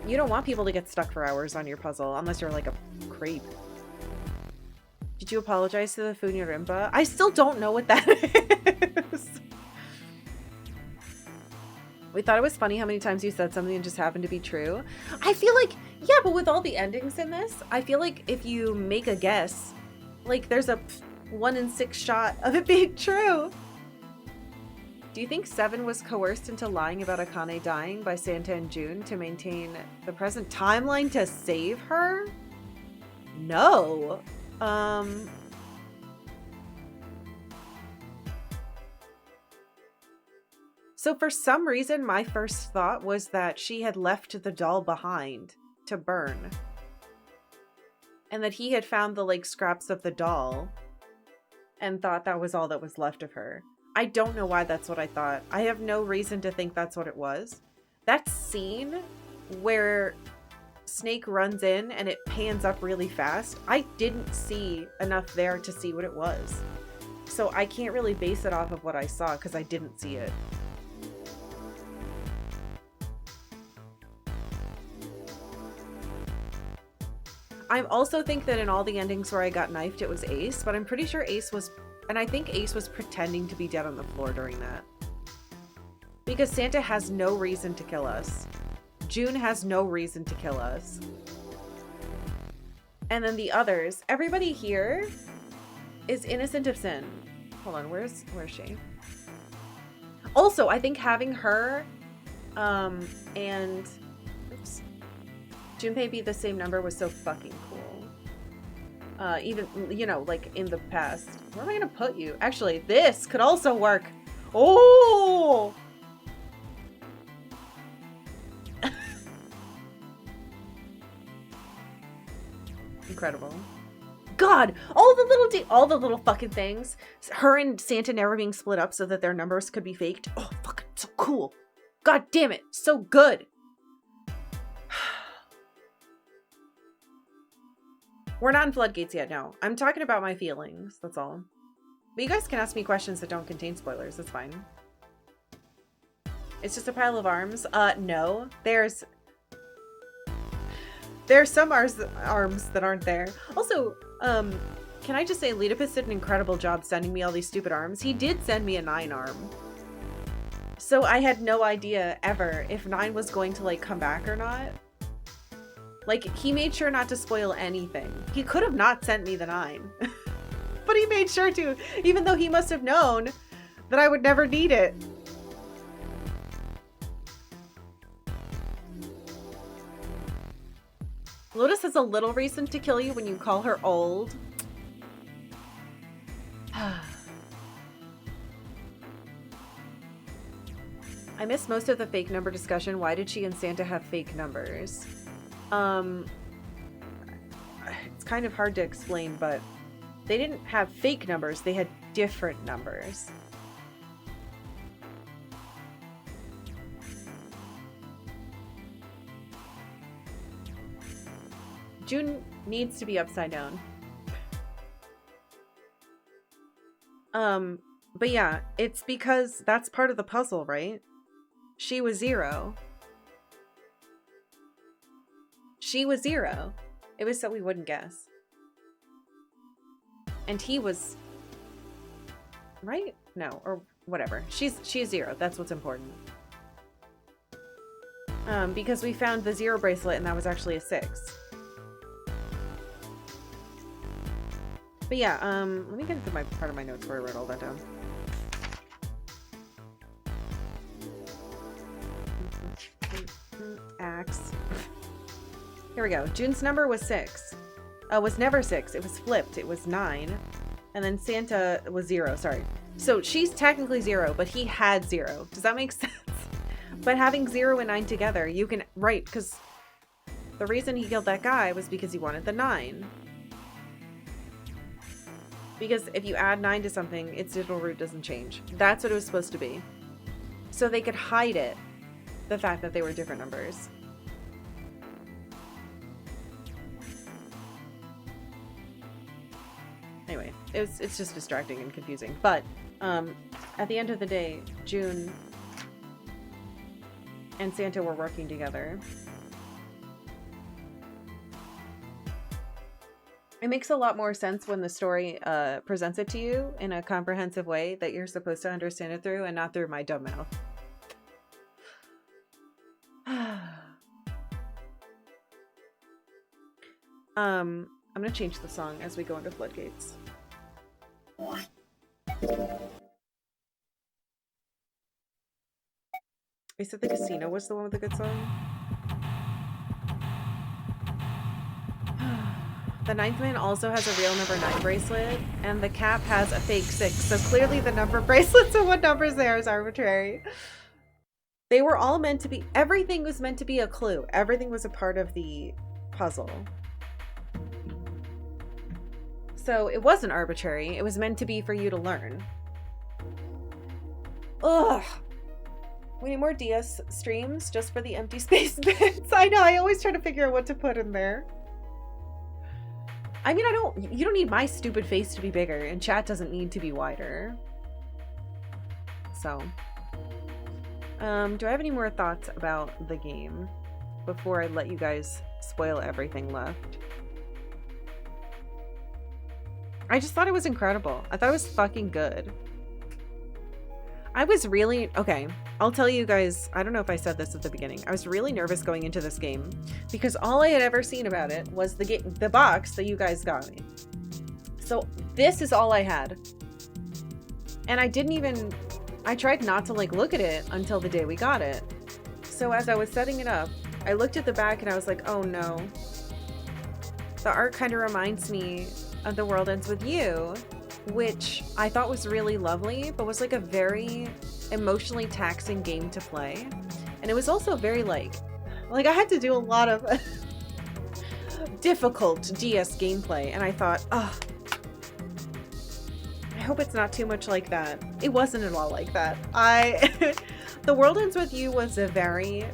You don't want people to get stuck for hours on your puzzle unless you're like a creep. Did you apologize to the Funyarimpa? I still don't know what that is. We thought it was funny how many times you said something and just happened to be true. I feel like, yeah, but with all the endings in this, I feel like if you make a guess, like there's a 1 in 6 shot of it being true. Do you think Seven was coerced into lying about Akane dying by Santa and June to maintain the present timeline to save her? No. So for some reason, my first thought was that she had left the doll behind to burn. And that he had found the like scraps of the doll and thought that was all that was left of her. I don't know why that's what I thought. I have no reason to think that's what it was. That scene where Snake runs in and it pans up really fast, I didn't see enough there to see what it was. So I can't really base it off of what I saw because I didn't see it. I also think that in all the endings where I got knifed, it was Ace, but I'm pretty sure Ace was... And I think Ace was pretending to be dead on the floor during that. Because Santa has no reason to kill us. June has no reason to kill us. And then the others, everybody here is innocent of sin. Hold on, where's she? Also, I think having her and oops, Junpei be the same number was so fucking cool. Even, you know, like in the past. Where am I gonna put you? Actually, this could also work. Oh! Incredible. God, all the little fucking things. Her and Santa never being split up so that their numbers could be faked. Oh, fucking so cool. God damn it, so good. We're not in Floodgates yet, no. I'm talking about my feelings, that's all. But you guys can ask me questions that don't contain spoilers, that's fine. It's just a pile of arms. No. There's some arms that aren't there. Also, can I just say Oedipus did an incredible job sending me all these stupid arms. He did send me a 9 arm. So I had no idea ever if 9 was going to like come back or not. Like, he made sure not to spoil anything. He could have not sent me the 9. But he made sure to, even though he must have known that I would never need it. Lotus has a little reason to kill you when you call her old. I missed most of the fake number discussion. Why did she and Santa have fake numbers? It's kind of hard to explain, but they didn't have fake numbers. They had different numbers. June needs to be upside down. But yeah, it's because that's part of the puzzle, right? She was 0. She was 0. It was so we wouldn't guess. And he was... right? No, or whatever. She's 0. That's what's important. Because we found the 0 bracelet and that was actually a 6. But yeah, let me get into my part of my notes where I wrote all that down. Axe. Here we go. June's number was 6. Was never 6. It was flipped. It was 9. And then Santa was 0. Sorry. So she's technically 0, but he had 0. Does that make sense? But having 0 and 9 together, you can... right, because the reason he killed that guy was because he wanted the 9. Because if you add 9 to something, its digital root doesn't change. That's what it was supposed to be. So they could hide it. The fact that they were different numbers. Anyway, it's just distracting and confusing. But at the end of the day, June and Santa were working together. It makes a lot more sense when the story presents it to you in a comprehensive way that you're supposed to understand it through and not through my dumb mouth. I'm gonna change the song as we go into Floodgates. I said the casino was the one with a good song. The 9th man also has a real number 9 bracelet, and the cap has a fake 6, so clearly the number bracelets and what numbers there is arbitrary. They were all meant to be, everything was meant to be a clue. Everything was a part of the puzzle. So it wasn't arbitrary, it was meant to be for you to learn. Ugh. We need more DS streams just for the empty space bits. I know, I always try to figure out what to put in there. I mean, you don't need my stupid face to be bigger, and chat doesn't need to be wider. So, do I have any more thoughts about the game before I let you guys spoil everything left? I just thought it was incredible. I thought it was fucking good. I was really... okay, I'll tell you guys, I don't know if I said this at the beginning. I was really nervous going into this game because all I had ever seen about it was the box that you guys got me. So this is all I had. And I didn't even... I tried not to like look at it until the day we got it. So as I was setting it up, I looked at the back and I was like, oh no. The art kind of reminds me of The World Ends With You, which I thought was really lovely, but was like a very emotionally taxing game to play. And it was also very like I had to do a lot of difficult DS gameplay, and I thought, oh, I hope it's not too much like that. It wasn't at all like that. The World Ends With You was a very...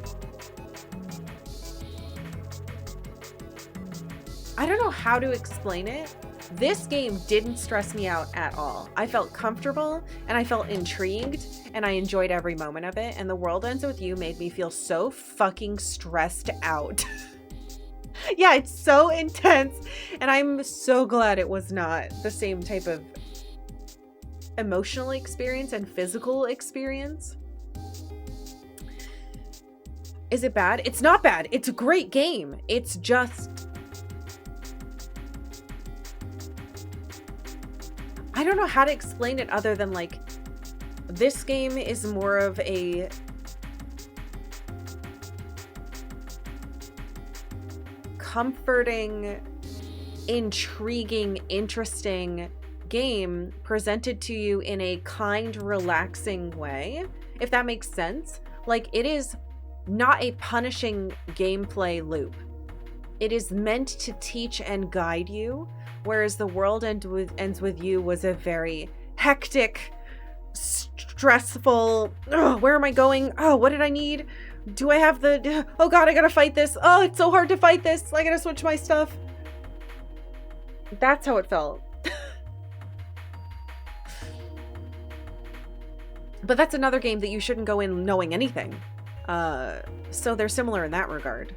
I don't know how to explain it. This game didn't stress me out at all. I felt comfortable and I felt intrigued and I enjoyed every moment of it. And The World Ends With You made me feel so fucking stressed out. Yeah, it's so intense. And I'm so glad it was not the same type of emotional experience and physical experience. Is it bad? It's not bad. It's a great game. It's just... I don't know how to explain it other than like, this game is more of a comforting, intriguing, interesting game presented to you in a kind, relaxing way, if that makes sense. Like, it is not a punishing gameplay loop. It is meant to teach and guide you, whereas The World Ends With You was a very hectic, stressful, where am I going? Oh, what did I need? Do I have the, oh god, I gotta fight this. Oh, it's so hard to fight this. I gotta switch my stuff. That's how it felt. But that's another game that you shouldn't go in knowing anything. So they're similar in that regard.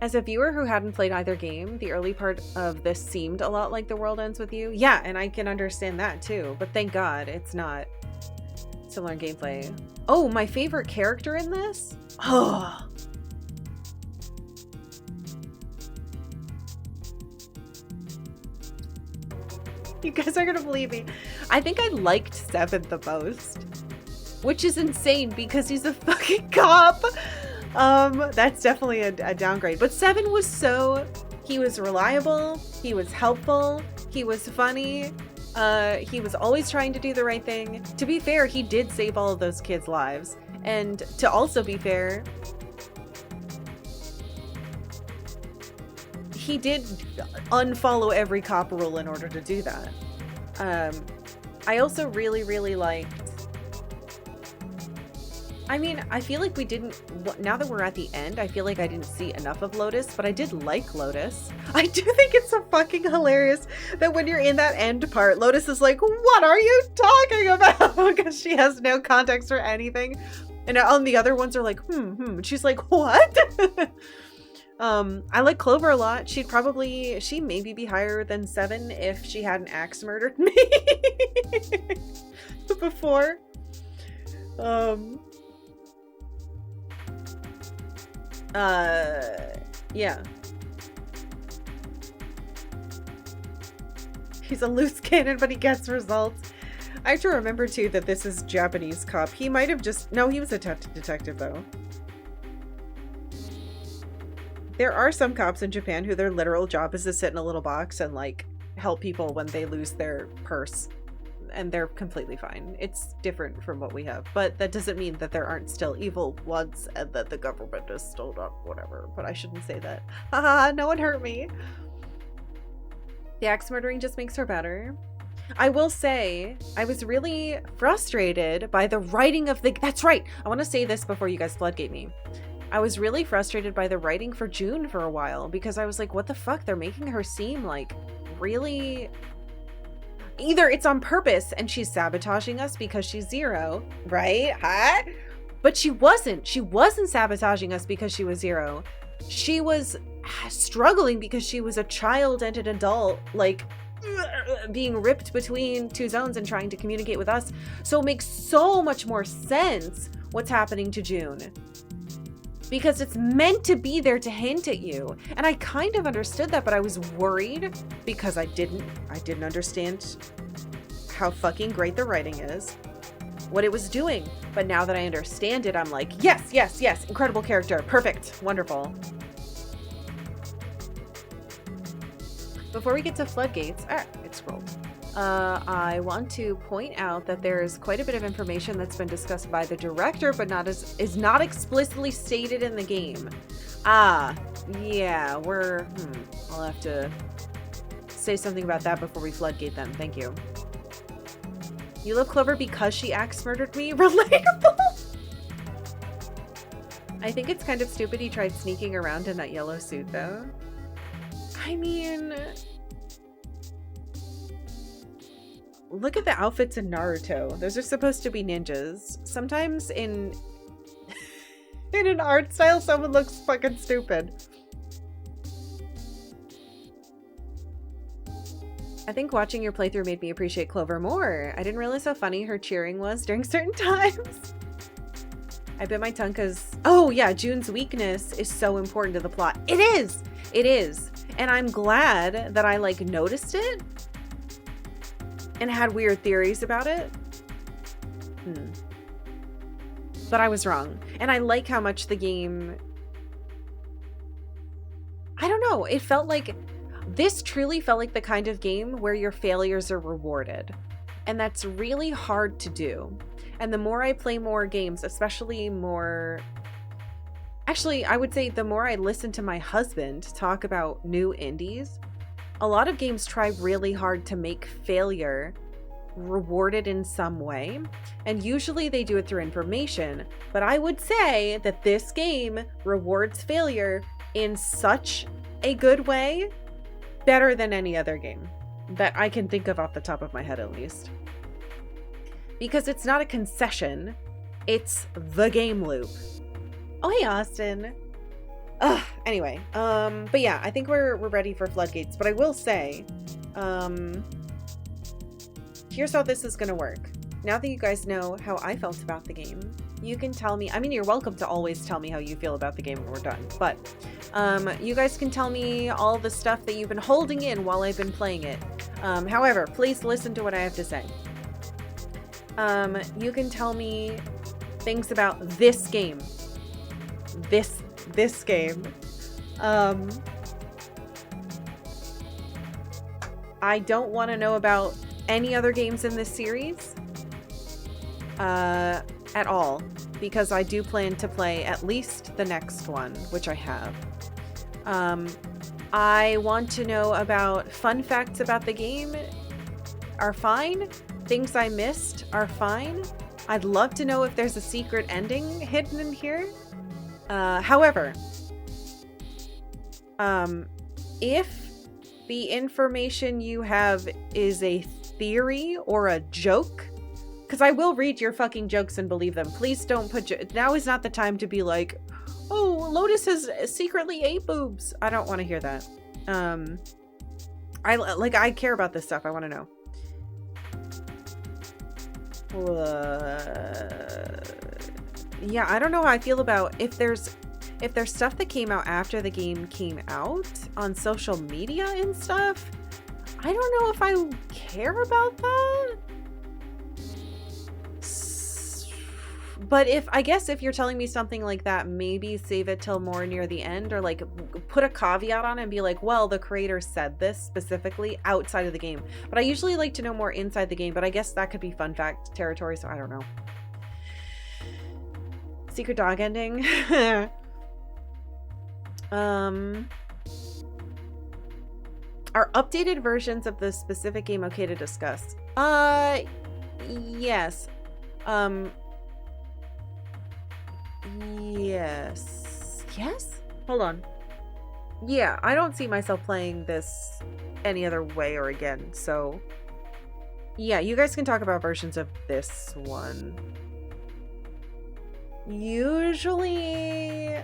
As a viewer who hadn't played either game, the early part of this seemed a lot like The World Ends With You. Yeah, and I can understand that too, but thank God it's not similar in gameplay. Oh, my favorite character in this? Oh. You guys are gonna believe me. I think I liked Seven the most, which is insane because he's a fucking cop. That's definitely a downgrade. But Seven was he was reliable, he was helpful, he was funny, he was always trying to do the right thing. To be fair, he did save all of those kids' lives. And to also be fair, he did unfollow every cop rule in order to do that. I also really, really liked, I mean, I feel like we didn't, now that we're at the end, I feel like I didn't see enough of Lotus, but I did like Lotus. I do think it's so fucking hilarious that when you're in that end part, Lotus is like, what are you talking about? Because she has no context for anything. And all the other ones are like, And she's like, what? I like Clover a lot. She maybe be higher than 7 if she hadn't axe murdered me before. Yeah. He's a loose cannon, but he gets results. I have to remember too that this is Japanese cop. He might have no, he was a detective though. There are some cops in Japan who their literal job is to sit in a little box and like help people when they lose their purse, and they're completely fine. It's different from what we have, but that doesn't mean that there aren't still evil ones and that the government is still not whatever, but I shouldn't say that. Haha, no one hurt me. The axe murdering just makes her better. I will say, I was really frustrated by the writing of that's right, I want to say this before you guys floodgate me. I was really frustrated by the writing for June for a while because I was like, what the fuck? They're making her seem like really... Either it's on purpose and she's sabotaging us because she's Zero, right? Huh? But she wasn't. She wasn't sabotaging us because she was Zero. She was struggling because she was a child and an adult, like being ripped between two zones and trying to communicate with us. So it makes so much more sense what's happening to June. Because it's meant to be there to hint at you. And I kind of understood that, but I was worried because I didn't understand how fucking great the writing is, what it was doing. But now that I understand it, I'm like, yes, yes, yes, incredible character, perfect, wonderful. Before we get to floodgates, it scrolled. I want to point out that there's quite a bit of information that's been discussed by the director, but is not explicitly stated in the game. Yeah, I'll have to say something about that before we floodgate them. Thank you. You love Clover because she axe murdered me? Relatable! I think it's kind of stupid he tried sneaking around in that yellow suit, though. I mean... Look at the outfits in Naruto. Those are supposed to be ninjas. Sometimes in an art style, someone looks fucking stupid. I think watching your playthrough made me appreciate Clover more. I didn't realize how funny her cheering was during certain times. I bit my tongue because... Oh yeah, June's weakness is so important to the plot. It is! It is. And I'm glad that I like noticed it and had weird theories about it. But I was wrong. And I like how much the game I don't know. It felt like this truly felt like the kind of game where your failures are rewarded. And that's really hard to do. And the more I play more games, especially more... Actually, I would say the more I listen to my husband talk about new indies, a lot of games try really hard to make failure rewarded in some way. And usually they do it through information. But I would say that this game rewards failure in such a good way, better than any other game that I can think of off the top of my head, at least. Because it's not a concession, it's the game loop. Oh, hey, Austin. Anyway, but yeah, I think we're ready for Floodgates. But I will say, here's how this is gonna work. Now that you guys know how I felt about the game, you can tell me, I mean, you're welcome to always tell me how you feel about the game when we're done, but you guys can tell me all the stuff that you've been holding in while I've been playing it. However, please listen to what I have to say. You can tell me things about this game. This game. I don't want to know about any other games in this series at all, because I do plan to play at least the next one, which I have. I want to know about fun facts about the game are fine. Things I missed are fine. I'd love to know if there's a secret ending hidden in here. However, if the information you have is a theory or a joke, because I will read your fucking jokes and believe them. Please don't put... Now is not the time to be like, oh, Lotus has secretly ate boobs. I don't want to hear that. I care about this stuff. I want to know. Yeah, I don't know how I feel about if there's stuff that came out after the game came out on social media and stuff. I don't know if I care about that. But I guess if you're telling me something like that, maybe save it till more near the end, or like put a caveat on it and be like, well, the creator said this specifically outside of the game. But I usually like to know more inside the game, but I guess that could be fun fact territory, so I don't know. Secret dog ending. Are updated versions of the specific game okay to discuss? Yes. Yes? Hold on. Yeah, I don't see myself playing this any other way or again, so... Yeah, you guys can talk about versions of this one. Usually,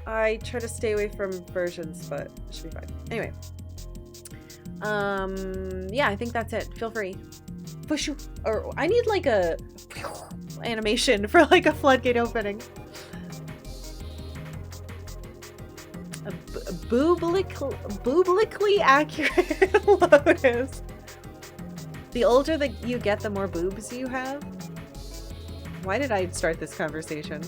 I try to stay away from versions, but it should be fine. Anyway. Yeah, I think that's it. Feel free. Or I need like a animation for like a floodgate opening. A booblically accurate Lotus. The older that you get, the more boobs you have. Why did I start this conversation?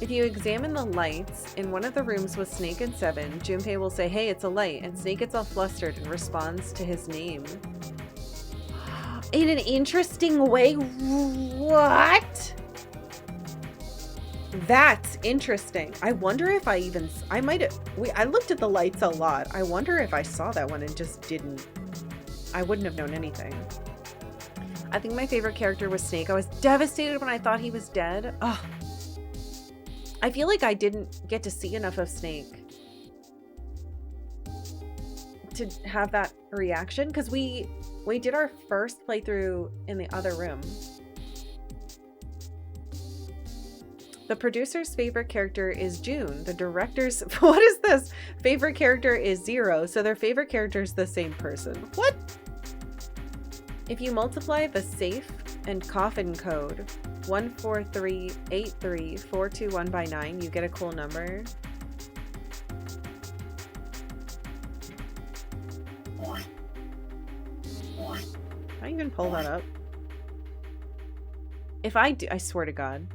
If you examine the lights in one of the rooms with Snake and Seven, Junpei will say, hey, it's a light, and Snake gets all flustered and responds to his name. In an interesting way? What? That's interesting. I wonder if I looked at the lights a lot. I wonder if I saw that one and just didn't. I wouldn't have known anything. I think my favorite character was Snake. I was devastated when I thought he was dead. Ugh. I feel like I didn't get to see enough of Snake to have that reaction, because we did our first playthrough in the other room. The producer's favorite character is June. The director's... What is this? Favorite character is Zero, so their favorite character is the same person. What? If you multiply the safe and coffin code 14383-421 by 9, you get a cool number. Can I even pull that up? If I do, I swear to God.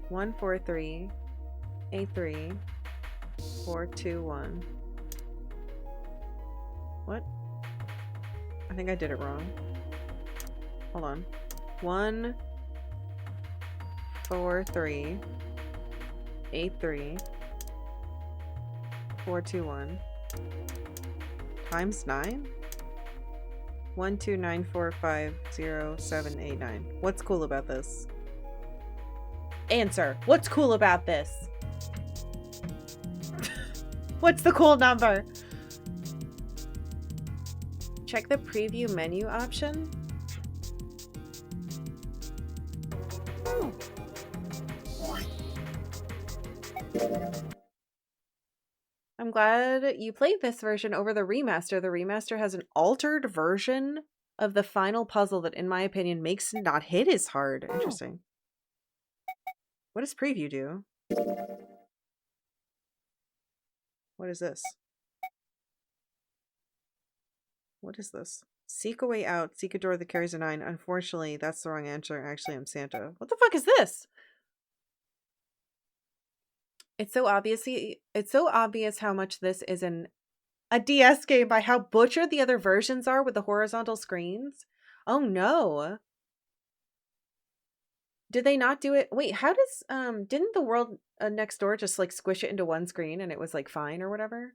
143 A3 421. What? I think I did it wrong. Hold on. 143 A3 421 times 9? 129450789. What's cool about this? Answer. What's cool about this? What's the cool number? Check the preview menu option. I'm glad you played this version over the remaster. The remaster has an altered version of the final puzzle that, in my opinion, makes it not hit as hard. Interesting. What does preview do? What is this? What is this? Seek a way out. Seek a door that carries a 9. Unfortunately, that's the wrong answer. Actually, I'm Santa. What the fuck is this? It's so obvious how much this is a DS game by how butchered the other versions are with the horizontal screens. Oh no. Did they not do it? Wait, how does didn't the world next door just like squish it into one screen and it was like fine or whatever?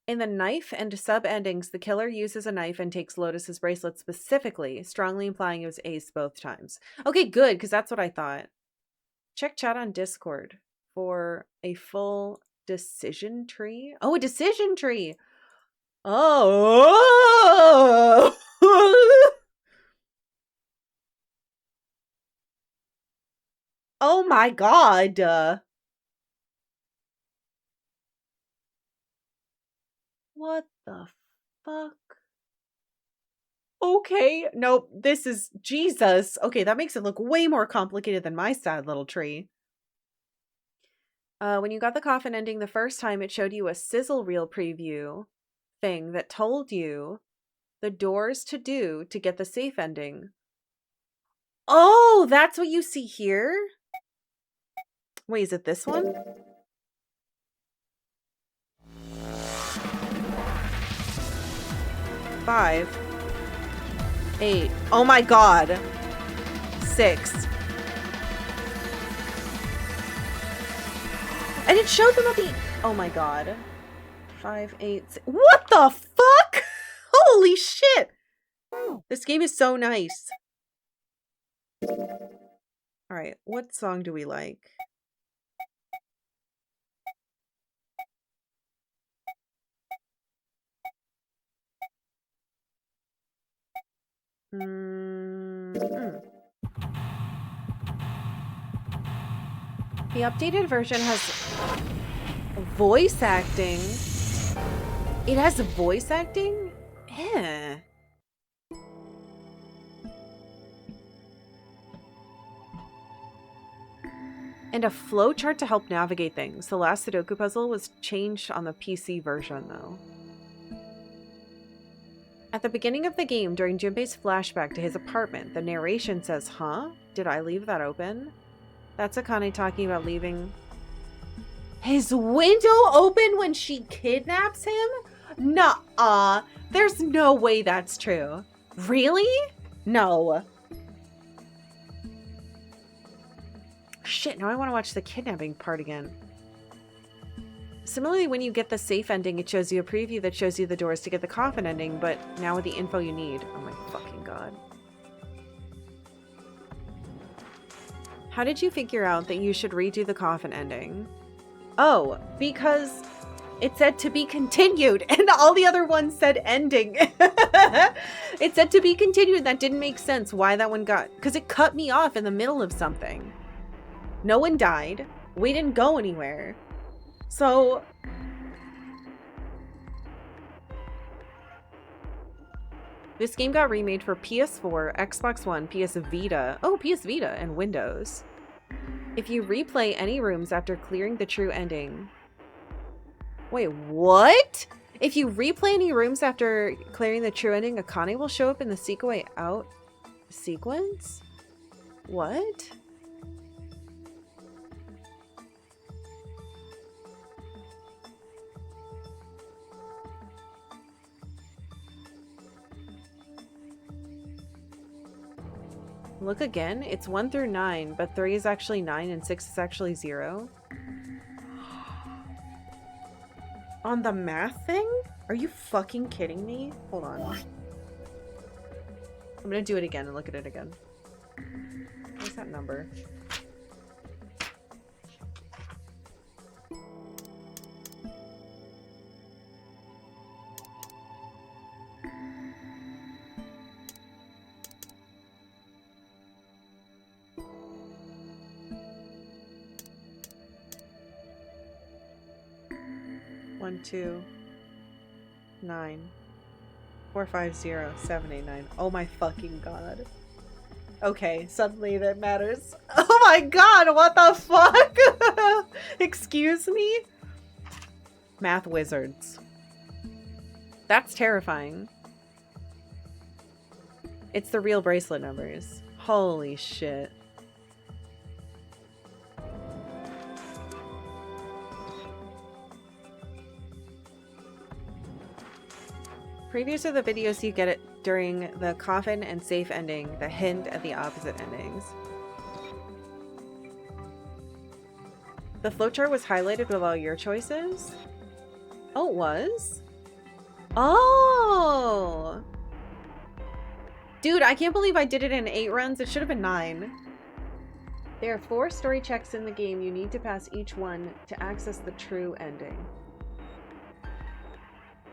In the knife and sub endings, the killer uses a knife and takes Lotus's bracelet specifically, strongly implying it was Ace both times. Okay, good, because that's what I thought. Check chat on Discord for a full decision tree. Oh, a decision tree. Oh. Oh my god. What the fuck? Okay, nope, this is Jesus. Okay, that makes it look way more complicated than my sad little tree. When you got the coffin ending the first time, it showed you a sizzle reel preview thing that told you the doors to do to get the safe ending. Oh, that's what you see here? Wait, is it this one? Five. 8. Oh my god. 6. And it showed them at the... Oh my god. 5, 8, 6. What the fuck? Holy shit. This game is so nice. Alright, what song do we like? The updated version has voice acting. It has voice acting? Eh. And a flowchart to help navigate things. The last Sudoku puzzle was changed on the PC version, though. At the beginning of the game, during Junpei's flashback to his apartment, the narration says, "Huh? Did I leave that open?" That's Akane talking about leaving his window open when she kidnaps him? Nuh-uh. There's no way that's true. Really? No. Shit, now I want to watch the kidnapping part again. Similarly, when you get the safe ending, it shows you a preview that shows you the doors to get the coffin ending, but now with the info you need. Oh my fucking god. How did you figure out that you should redo the coffin ending? Oh, because it said to be continued, and all the other ones said ending. It said to be continued. That didn't make sense why that one got... Because it cut me off in the middle of something. No one died. We didn't go anywhere. So... This game got remade for PS4, Xbox One, PS Vita, PS Vita, and Windows. If you replay any rooms after clearing the true ending... Wait, what? If you replay any rooms after clearing the true ending, Akane will show up in the Seek a Way Out sequence? What? Look again. It's 1 through 9, but 3 is actually 9 and 6 is actually 0. On the math thing? Are you fucking kidding me? Hold on. I'm gonna do it again and look at it again. What's that number? One, 2, 9, 4, 5, 0, 7, 8, 9. Oh my fucking god. Okay, suddenly that matters. Oh my god, what the fuck? Excuse me? Math wizards. That's terrifying. It's the real bracelet numbers. Holy shit. Previews are the videos you get it during the coffin and safe ending, the hint at the opposite endings. The flowchart was highlighted with all your choices? Oh, it was? Oh! Dude, I can't believe I did it in 8 runs. It should have been 9. There are 4 story checks in the game. You need to pass each one to access the true ending.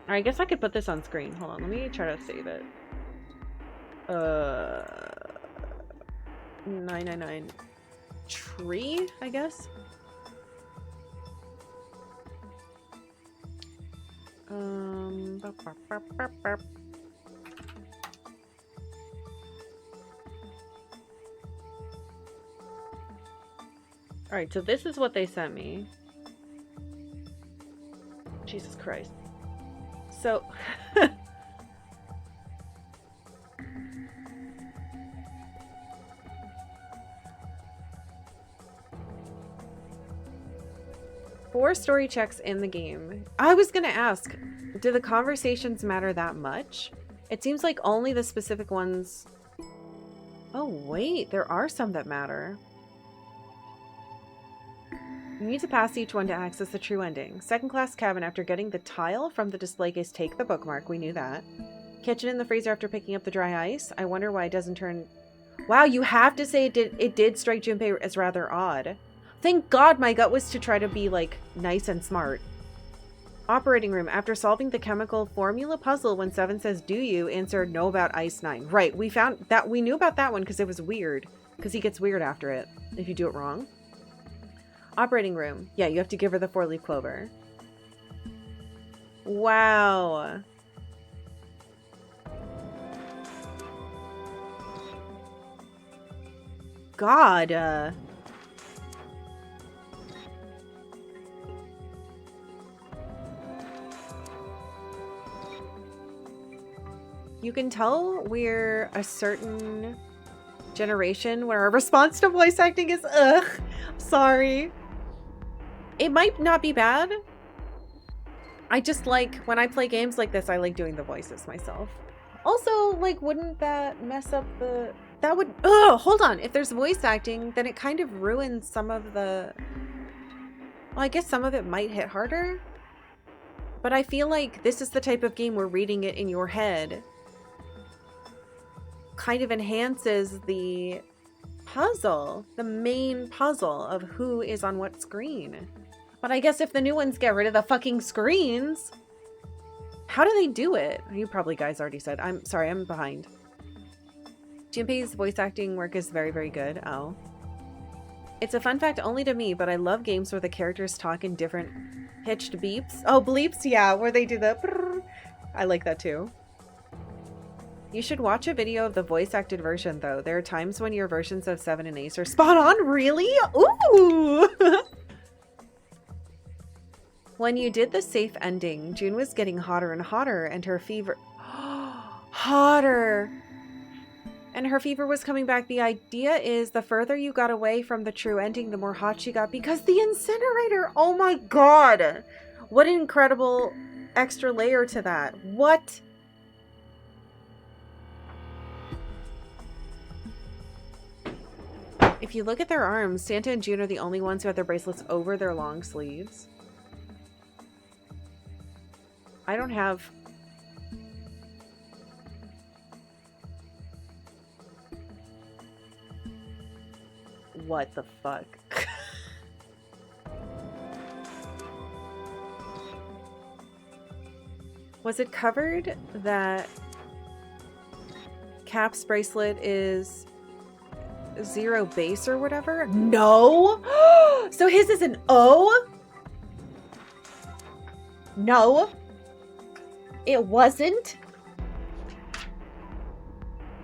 I guess I could put this on screen. Hold on, let me try to save it. 999 tree, I guess. Alright, so this is what they sent me. Jesus Christ. So, four story checks in the game. I was gonna ask, do the conversations matter that much? It seems like only the specific ones. Oh wait, there are some that matter. You need to pass each one to access the true ending. Second class cabin after getting the tile from the display case, take the bookmark. We knew that. Kitchen in the freezer after picking up the dry ice. I wonder why it doesn't turn... Wow, you have to say it did strike Junpei as rather odd. Thank God my gut was to try to be, like, nice and smart. Operating room. After solving the chemical formula puzzle when 7 says, do you? Answer, no about ice 9. Right, we found that. We knew about that one because it was weird. Because he gets weird after it if you do it wrong. Operating room. Yeah, you have to give her the 4-leaf clover. Wow. God. You can tell we're a certain generation where our response to voice acting is, ugh, sorry. It might not be bad. I just like, when I play games like this, I like doing the voices myself. Also, like, wouldn't that mess up the... That would... Ugh, hold on. If there's voice acting, then it kind of ruins some of the... Well, I guess some of it might hit harder. But I feel like this is the type of game where reading it in your head kind of enhances the puzzle, the main puzzle of who is on what screen. But I guess if the new ones get rid of the fucking screens, how do they do it? You probably guys already said. I'm sorry, I'm behind. Junpei's voice acting work is very, very good. Oh. It's a fun fact only to me, but I love games where the characters talk in different pitched beeps. Oh, bleeps, yeah, where they do the brrr. I like that too. You should watch a video of the voice acted version though. There are times when your versions of 7 and Ace are spot on. Really? Ooh! When you did the safe ending, June was getting hotter and hotter and her fever... hotter! And her fever was coming back. The idea is the further you got away from the true ending, the more hot she got because the incinerator! Oh my god! What an incredible extra layer to that. What? If you look at their arms, Santa and June are the only ones who have their bracelets over their long sleeves. I don't have... What the fuck? Was it covered that Cap's bracelet is 0 base or whatever? No! So his is an O? No. It wasn't?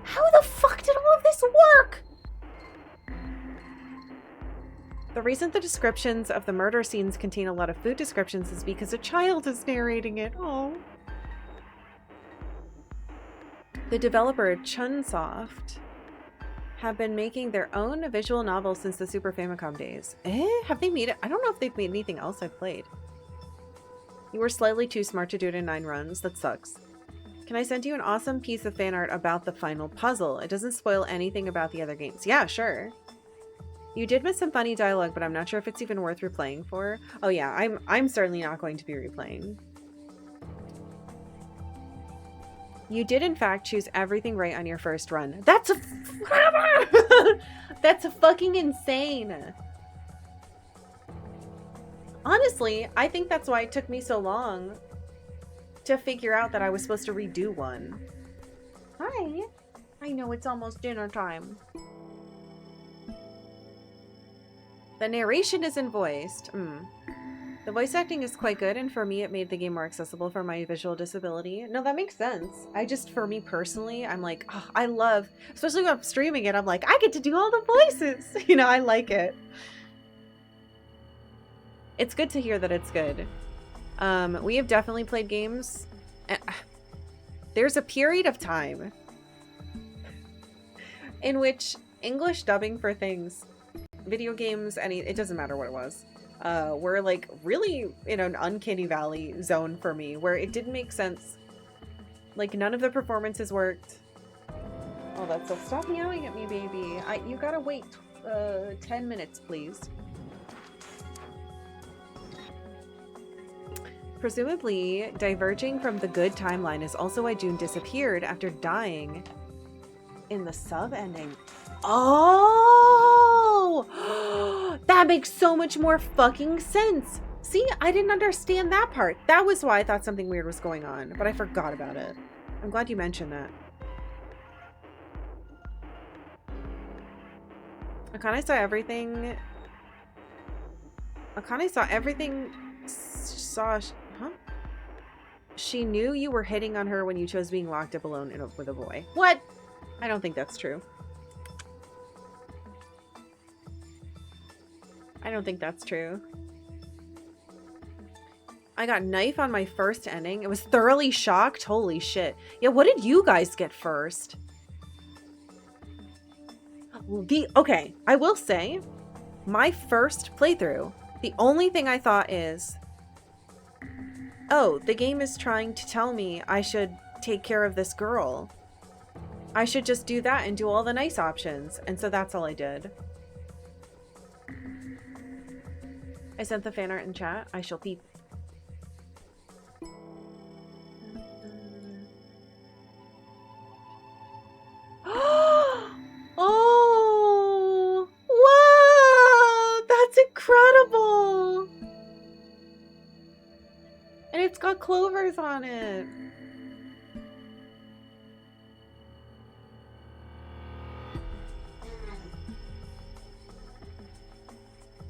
How the fuck did all of this work? The reason the descriptions of the murder scenes contain a lot of food descriptions is because a child is narrating it. Oh. The developer Chunsoft have been making their own visual novels since the Super Famicom days. Have they made it? I don't know if they've made anything else I've played. You were slightly too smart to do it in 9 runs. That sucks. Can I send you an awesome piece of fan art about the final puzzle? It doesn't spoil anything about the other games. Yeah, sure. You did miss some funny dialogue, but I'm not sure if it's even worth replaying for. Oh yeah, I'm certainly not going to be replaying. You did in fact choose everything right on your first run. That's a That's fucking insane. Honestly, I think that's why it took me so long to figure out that I was supposed to redo one. Hi. I know it's almost dinner time. The narration isn't voiced. The voice acting is quite good, and for me it made the game more accessible for my visual disability. No, that makes sense. For me personally, I'm like, oh, I love, especially when I'm streaming it, I'm like, I get to do all the voices. You know, I like it. It's good to hear that it's good. We have definitely played games. There's a period of time in which English dubbing for things, video games, it doesn't matter what it was, were like really in an uncanny valley zone for me, where it didn't make sense. Like none of the performances worked. Oh, that's so, stop meowing at me, baby. You gotta wait 10 minutes, please. Presumably, diverging from the good timeline is also why June disappeared after dying in the sub-ending. Oh! That makes so much more fucking sense! See, I didn't understand that part. That was why I thought something weird was going on, but I forgot about it. I'm glad you mentioned that. Akane saw everything... Huh? She knew you were hitting on her when you chose being locked up alone with a boy. What? I don't think that's true. I don't think that's true. I got knife on my first ending. It was thoroughly shocked. Holy shit. Yeah, what did you guys get first? Okay, I will say, my first playthrough, the only thing I thought is, oh, the game is trying to tell me I should take care of this girl. I should just do that and do all the nice options. And so that's all I did. I sent the fan art in chat. I shall peep. Oh! Whoa! That's incredible! And it's got clovers on it.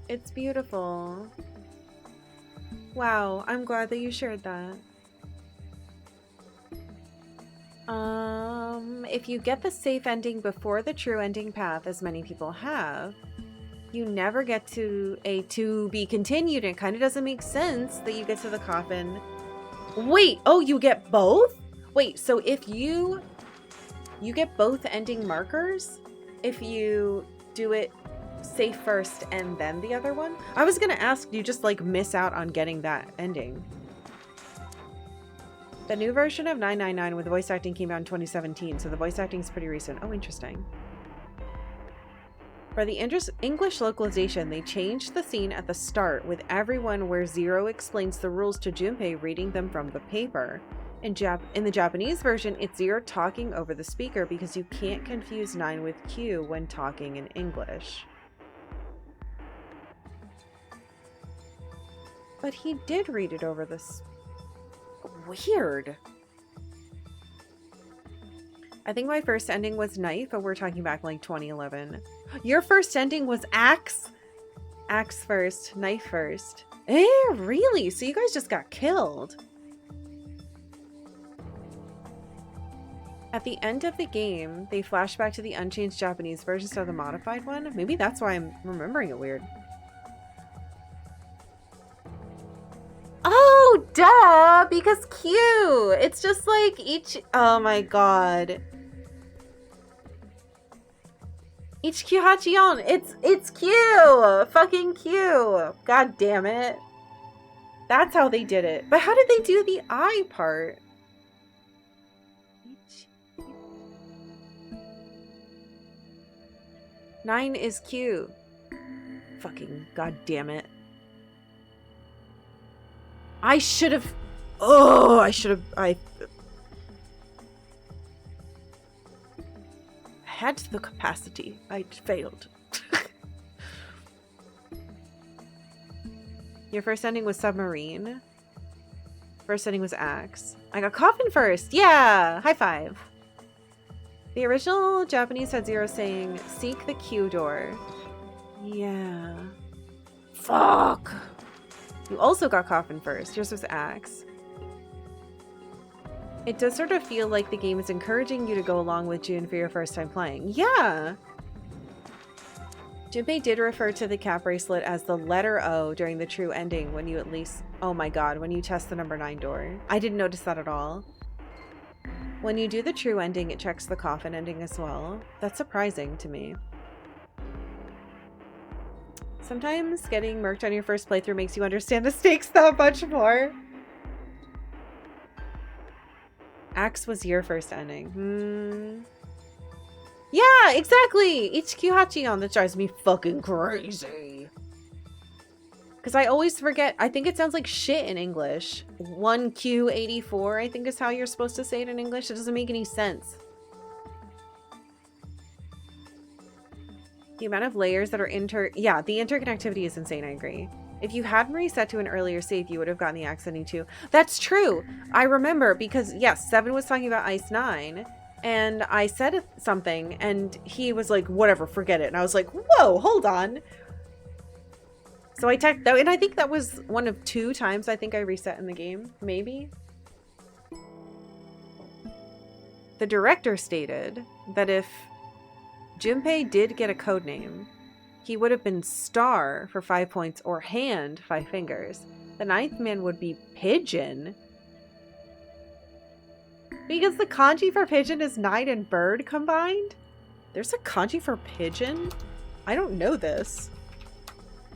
It's beautiful. Wow, I'm glad that you shared that. If you get the safe ending before the true ending path, as many people have, you never get to a to be continued. It kind of doesn't make sense that you get to the coffin. Wait, oh, you get both? Wait, so if you get both ending markers if you do it safe first and then the other one? I was gonna ask, do you just like miss out on getting that ending? The new version of 999 with voice acting came out in 2017, so the voice acting is pretty recent. Oh, interesting. For the English localization, they changed the scene at the start with everyone where Zero explains the rules to Junpei reading them from the paper. In the Japanese version, it's Zero talking over the speaker because you can't confuse 9 with Q when talking in English. But he did read it over this. Weird. I think my first ending was knife, but we're talking back like 2011. Your first ending was axe? Axe first, knife first. Eh, really? So you guys just got killed. At the end of the game, they flash back to the unchanged Japanese version instead of the modified one. Maybe that's why I'm remembering it weird. Oh, duh! Because Q! It's just like each... Oh my god. Each Q Hachion! It's Q! Fucking Q! God damn it. That's how they did it. But how did they do the I part? 9 is Q. Fucking god damn it. I should have... Oh, I had the capacity. I failed. Your first ending was submarine. First ending was axe. I got coffin first. Yeah! High five. The original Japanese had Zero saying, seek the Q door. Yeah. Fuck! You also got coffin first. Yours was axe. It does sort of feel like the game is encouraging you to go along with June for your first time playing. Yeah! Junpei did refer to the cap bracelet as the letter O during the true ending when you at least... Oh my god, when you test the number 9 door. I didn't notice that at all. When you do the true ending, it checks the coffin ending as well. That's surprising to me. Sometimes getting murked on your first playthrough makes you understand the stakes that much more. Axe was your first ending. Yeah, exactly! Ichikyu Hachion, that drives me fucking crazy. Because I always forget, I think it sounds like shit in English. 1Q84, I think is how you're supposed to say it in English. It doesn't make any sense. The amount of layers that are yeah, the interconnectivity is insane, I agree. If you hadn't reset to an earlier save, you would have gotten the Axe ending too. That's true! I remember because, yes, 7 was talking about Ice 9, and I said something, and he was like, whatever, forget it. And I was like, whoa, hold on. So I checked, and I think that was one of 2 times I think I reset in the game, maybe. The director stated that if Junpei did get a code name, he would have been Star for 5 points or Hand 5 fingers. The 9th man would be Pigeon. Because the kanji for pigeon is 9 and bird combined? There's a kanji for pigeon? I don't know this.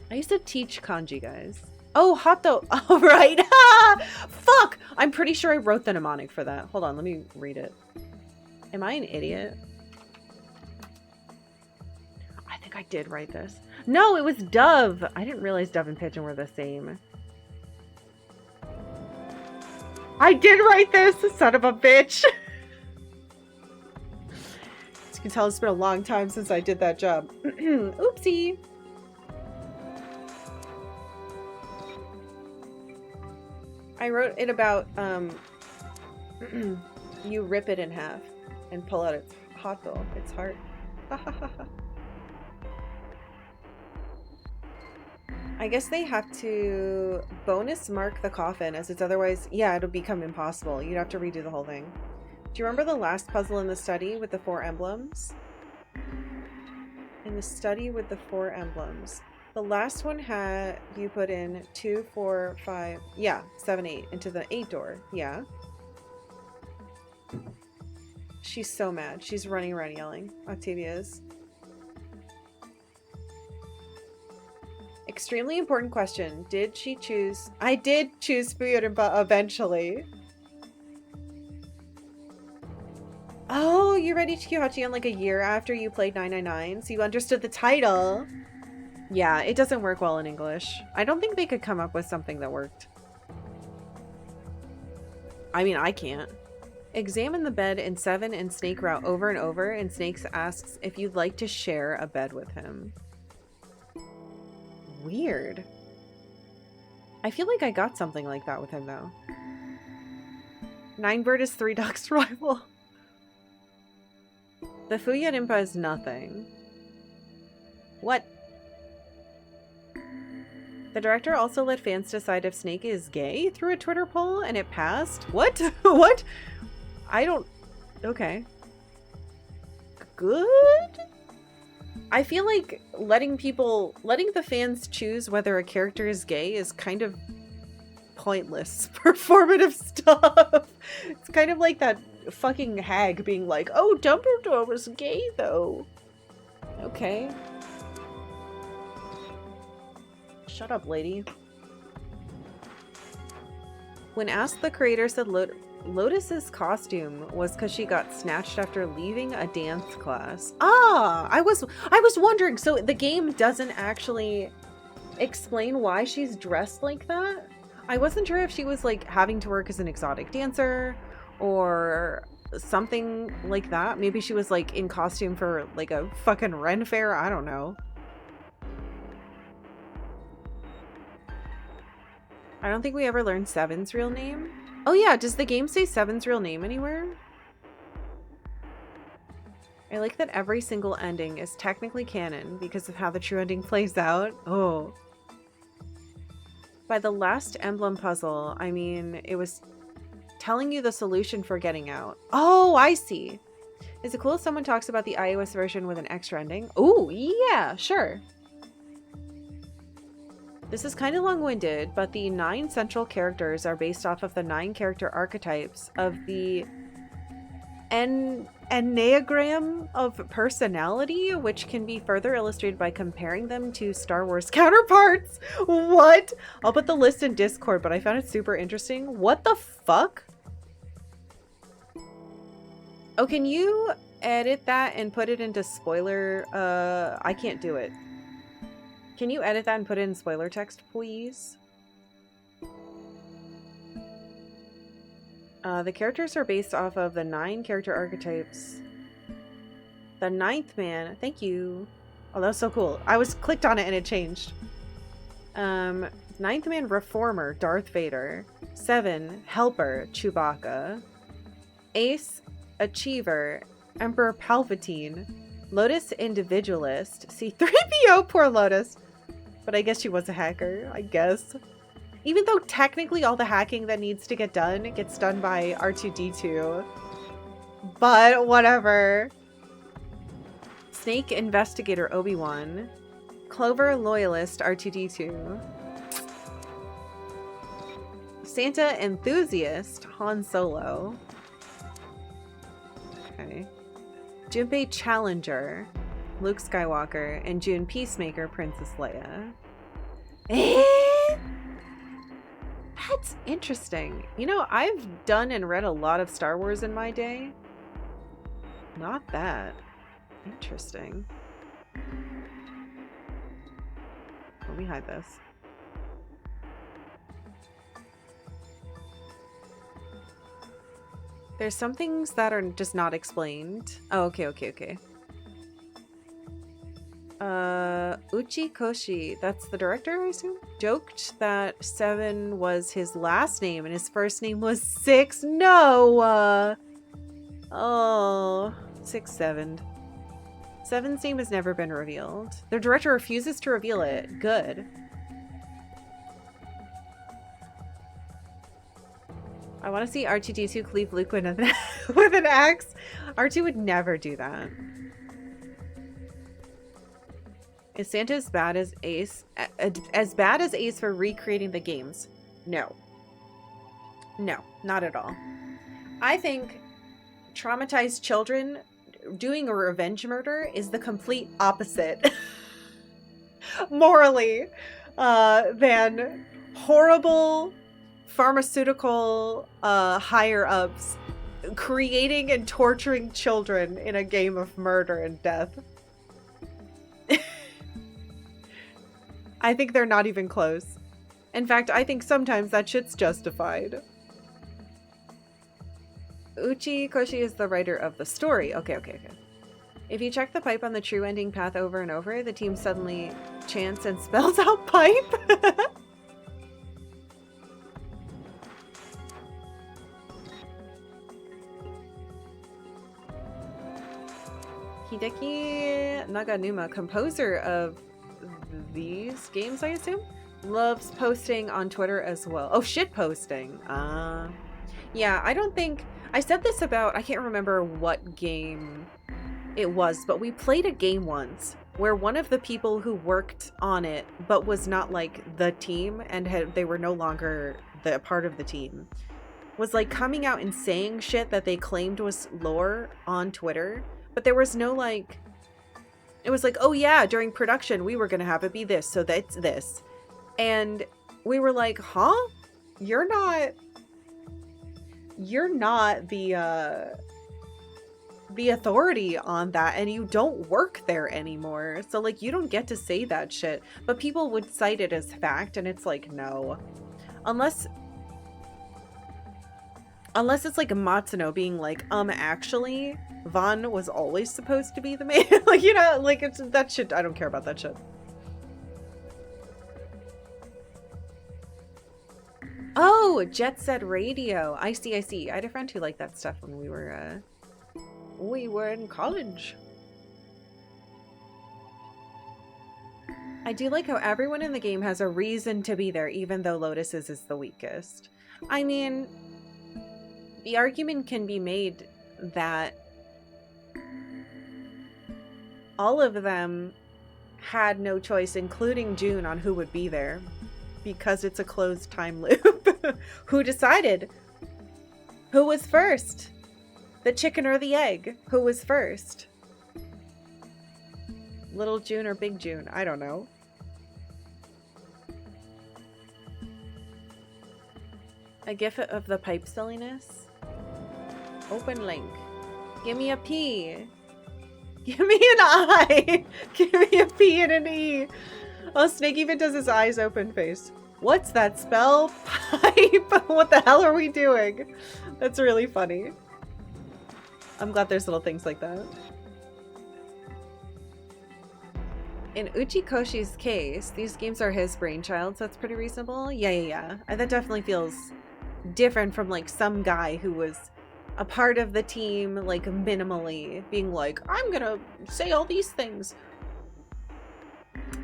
I used to teach kanji, guys. Oh, hato. Oh, right. Fuck! I'm pretty sure I wrote the mnemonic for that. Hold on, let me read it. Am I an idiot? I think I did write this. No, it was dove. I didn't realize dove and pigeon were the same. I did write this, son of a bitch. As you can tell, it's been a long time since I did that job. Oopsie. I wrote it about, you rip it in half and pull out its hato, its heart. I guess they have to bonus mark the coffin as it's otherwise, yeah, it'll become impossible. You'd have to redo the whole thing. Do you remember the last puzzle in the study with the 4 emblems? In the study with the 4 emblems. The last one had you put in 2, 4, 5, yeah, 7, 8 into the 8 door. Yeah. She's so mad. She's running around yelling. Octavia is. Extremely important question. Did she choose? I did choose Fuyurimba eventually. Oh, you read HQ Hachion like a year after you played 999, so you understood the title. Yeah, it doesn't work well in English. I don't think they could come up with something that worked. I mean, I can't. Examine the bed in 7 and Snake route over and over, and Snake asks if you'd like to share a bed with him. Weird. I feel like I got something like that with him, though. 9bird is 3 Duck's rival. The Fuya Rimpa is nothing. What? The director also let fans decide if Snake is gay through a Twitter poll, and it passed? What? What? I don't... Okay. Good? I feel like letting the fans choose whether a character is gay is kind of pointless performative stuff. It's kind of like that fucking hag being like, oh, Dumbledore was gay though. Okay. Shut up, lady. When asked, the creator said Lotus's costume was because she got snatched after leaving a dance class. Ah, I was wondering. So the game doesn't actually explain why she's dressed like that. I wasn't sure if she was like having to work as an exotic dancer or something like that. Maybe she was like in costume for like a fucking Ren fair. I don't know. I don't think we ever learned Seven's real name. Oh yeah, does the game say Seven's real name anywhere? I like that every single ending is technically canon because of how the true ending plays out. Oh. By the last emblem puzzle, I mean, it was telling you the solution for getting out. Oh, I see. Is it cool if someone talks about the iOS version with an extra ending? Oh, yeah, sure. This is kind of long-winded, but the 9 central characters are based off of the 9 character archetypes of the Enneagram of personality, which can be further illustrated by comparing them to Star Wars counterparts. What? I'll put the list in Discord, but I found it super interesting. What the fuck? Oh, can you edit that and put it into spoiler? I can't do it. Can you edit that and put it in spoiler text, please? The characters are based off of the 9 character archetypes. The 9th man, thank you. Oh, that was so cool. I was clicked on it and it changed. 9th man, Reformer, Darth Vader. 7, Helper, Chewbacca. Ace, Achiever, Emperor Palpatine. Lotus, Individualist. C-3PO, poor Lotus. But I guess she was a hacker, I guess. Even though technically all the hacking that needs to get done gets done by R2-D2. But whatever. Snake, Investigator, Obi-Wan. Clover, Loyalist, R2-D2. Santa, Enthusiast, Han Solo. Okay. Junpei, Challenger, Luke Skywalker, and June, Peacemaker, Princess Leia. That's interesting. You know, I've done and read a lot of Star Wars in my day. Not that. Interesting. Let me hide this. There's some things that are just not explained. Oh, okay. Uchi Koshi, that's the director, I assume, joked that 7 was his last name and his first name was 6. No! Oh, 6-7. 7's name has never been revealed. The director refuses to reveal it. Good. I want to see R2-D2 cleave Luke with an axe. R2 would never do that. Is Santa as bad as Ace? As bad as Ace for recreating the games? No. No, not at all. I think traumatized children doing a revenge murder is the complete opposite morally than horrible pharmaceutical higher ups creating and torturing children in a game of murder and death. I think they're not even close. In fact, I think sometimes that shit's justified. Uchi Koshi is the writer of the story. Okay. If you check the pipe on the true ending path over and over, the team suddenly chants and spells out pipe. Hideki Naganuma, composer of these games, I assume, loves posting on Twitter as well. Oh, shit posting. Yeah, I don't think... I said this about... I can't remember what game it was, but we played a game once where one of the people who worked on it, but was not, like, the team, and they were no longer the part of the team, was, like, coming out and saying shit that they claimed was lore on Twitter, but there was no, like... It was like, oh yeah, during production, we were gonna have it be this, so that's this. And we were like, huh? You're not the authority on that, and you don't work there anymore. So, like, you don't get to say that shit. But people would cite it as fact, and it's like, no. Unless it's like Matsuno being like, actually, Van was always supposed to be the main. Like, you know, like, it's that shit. I don't care about that shit. Oh, Jet Set Radio. I see. I had a friend who liked that stuff when we were in college. I do like how everyone in the game has a reason to be there, even though Lotus's is the weakest. I mean, the argument can be made that all of them had no choice, including June, on who would be there, because it's a closed time loop. Who decided? Who was first? The chicken or the egg? Who was first? Little June or Big June? I don't know. A gif of the pipe silliness? Open link. Give me a P. Give me an I. Give me a P and an E. Oh, Snake even does his eyes open face. What's that spell? Pipe? What the hell are we doing? That's really funny. I'm glad there's little things like that. In Uchikoshi's case, these games are his brainchild, so that's pretty reasonable. Yeah. And that definitely feels different from, like, some guy who was a part of the team, like, minimally, being like, I'm gonna say all these things.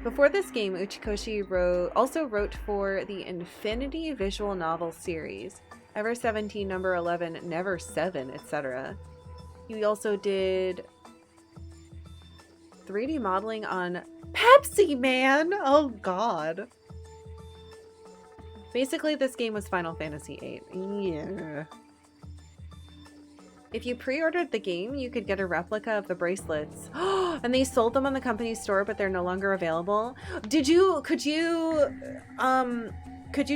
Before this game, Uchikoshi also wrote for the Infinity visual novel series, Ever 17, Number 11, Never 7, etc. He also did 3D modeling on Pepsi Man! Oh god. Basically, this game was Final Fantasy VIII. Yeah. If you pre-ordered the game, you could get a replica of the bracelets. And they sold them on the company store, but they're no longer available. Could you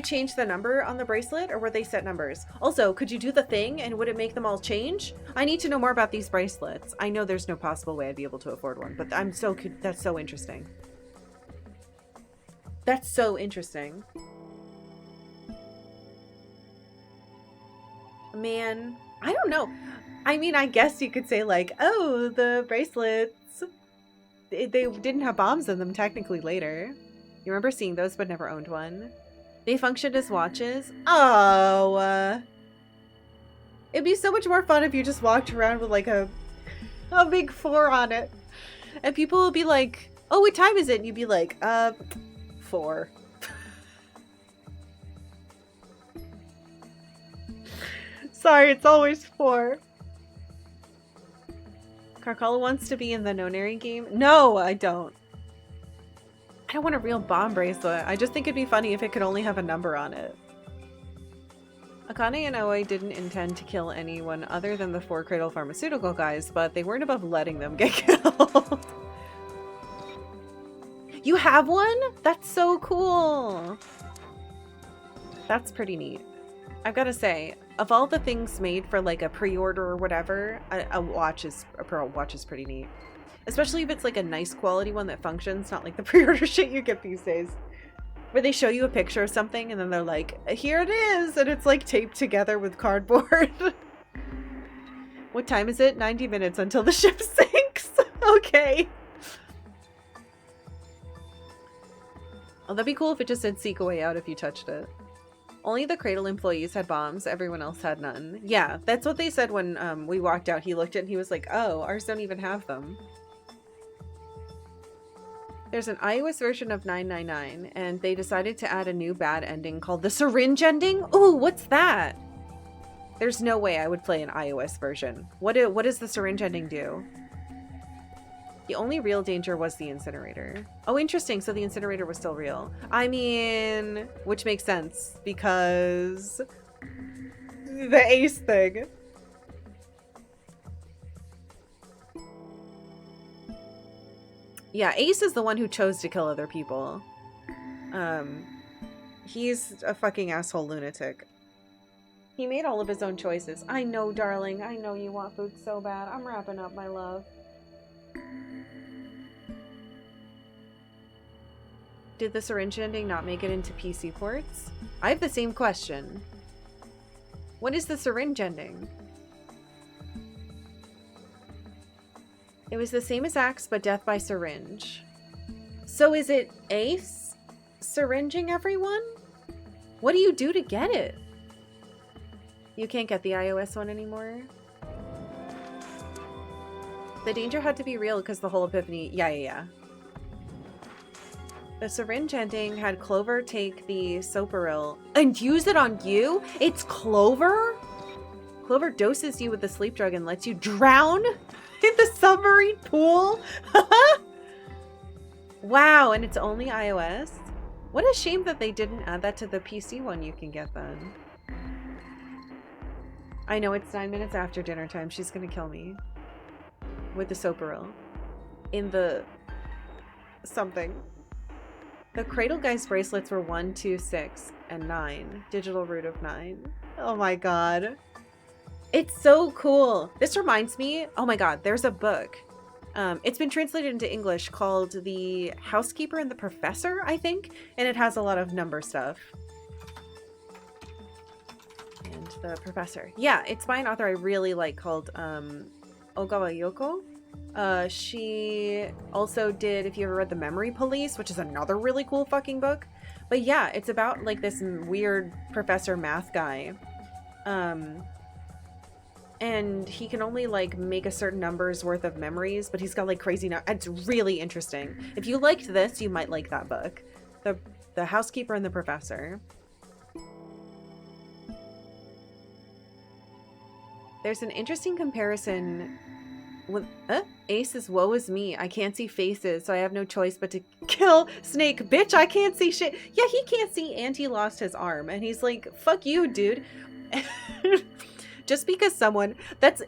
change the number on the bracelet, or were they set numbers? Also, could you do the thing, and would it make them all change? I need to know more about these bracelets. I know there's no possible way I'd be able to afford one, but that's so interesting. That's so interesting. Man, I don't know. I mean, I guess you could say, like, oh, the bracelets, they didn't have bombs in them technically later. You remember seeing those but never owned one? They functioned as watches. Oh, it'd be so much more fun if you just walked around with, like, a big 4 on it. And people would be like, oh, what time is it? And you'd be like, 4. Sorry, it's always 4. Karkalla wants to be in the Nonary game. No, I don't. I don't want a real bomb bracelet. I just think it'd be funny if it could only have a number on it. Akane and Aoi didn't intend to kill anyone other than the 4 Cradle Pharmaceutical guys, but they weren't above letting them get killed. You have one? That's so cool. That's pretty neat. I've got to say, of all the things made for like a pre-order or whatever, a watch is pretty neat. Especially if it's like a nice quality one that functions, not like the pre-order shit you get these days. Where they show you a picture of something and then they're like, here it is! And it's like taped together with cardboard. What time is it? 90 minutes until the ship sinks. Okay. Oh, that'd be cool if it just said seek a way out if you touched it. Only the Cradle employees had bombs. Everyone else had none. Yeah, that's what they said when we walked out. He looked at it and he was like, oh, ours don't even have them. There's an iOS version of 999, and they decided to add a new bad ending called the syringe ending. Ooh, what's that? There's no way I would play an iOS version. What does the syringe ending do? The only real danger was the incinerator. Oh, interesting. So the incinerator was still real. I mean, which makes sense because the Ace thing. Yeah, Ace is the one who chose to kill other people. He's a fucking asshole lunatic. He made all of his own choices. I know, darling. I know you want food so bad. I'm wrapping up, my love. Did the syringe ending not make it into PC ports? I have the same question. What is the syringe ending? It was the same as Axe, but death by syringe. So is it Ace syringing everyone? What do you do to get it? You can't get the iOS one anymore? The danger had to be real because the whole epiphany... Yeah. The syringe ending had Clover take the Soparil and use it on you? It's Clover? Clover doses you with the sleep drug and lets you drown in the submarine pool? Wow, and it's only iOS? What a shame that they didn't add that to the PC one you can get then. I know it's 9 minutes after dinner time. She's gonna kill me. With the Soparil. In the... something. The Cradle Guy's bracelets were 1, 2, 6, and 9. Digital root of 9. Oh my god. It's so cool. This reminds me... Oh my god, there's a book. It's been translated into English called The Housekeeper and the Professor, I think. And it has a lot of number stuff. And the Professor. Yeah, it's by an author I really like called Ogawa Yoko. She also did, if you ever read The Memory Police, which is another really cool fucking book. But yeah, it's about like this weird professor math guy. And he can only like make a certain number's worth of memories, but he's got like crazy it's really interesting. If you liked this, you might like that book. The Housekeeper and the Professor. There's an interesting comparison with Ace's woe is me. I can't see faces, so I have no choice but to kill Snake. Bitch, I can't see shit. Yeah, he can't see and he lost his arm. And he's like, fuck you, dude. Just because someone,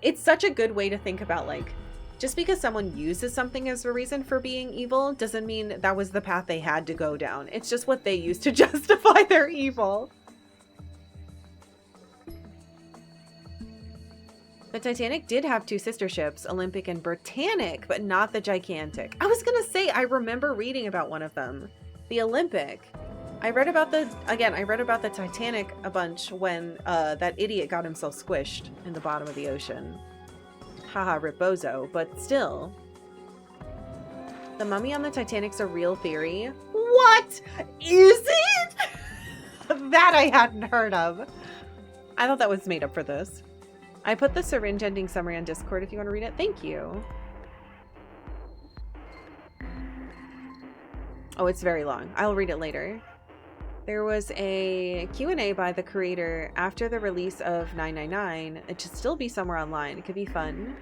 it's such a good way to think about, like, just because someone uses something as a reason for being evil doesn't mean that was the path they had to go down. It's just what they used to justify their evil. The Titanic did have 2 sister ships, Olympic and Britannic, but not the Gigantic. I was gonna say, I remember reading about one of them. The Olympic. I read about the Titanic a bunch when that idiot got himself squished in the bottom of the ocean. Haha, Ripbozo, but still. The mummy on the Titanic's a real theory. What? Is it? That I hadn't heard of. I thought that was made up for this. I put the syringe ending summary on Discord if you want to read it. Thank you. Oh, it's very long. I'll read it later. There was a Q&A by the creator after the release of 999. It should still be somewhere online. It could be fun.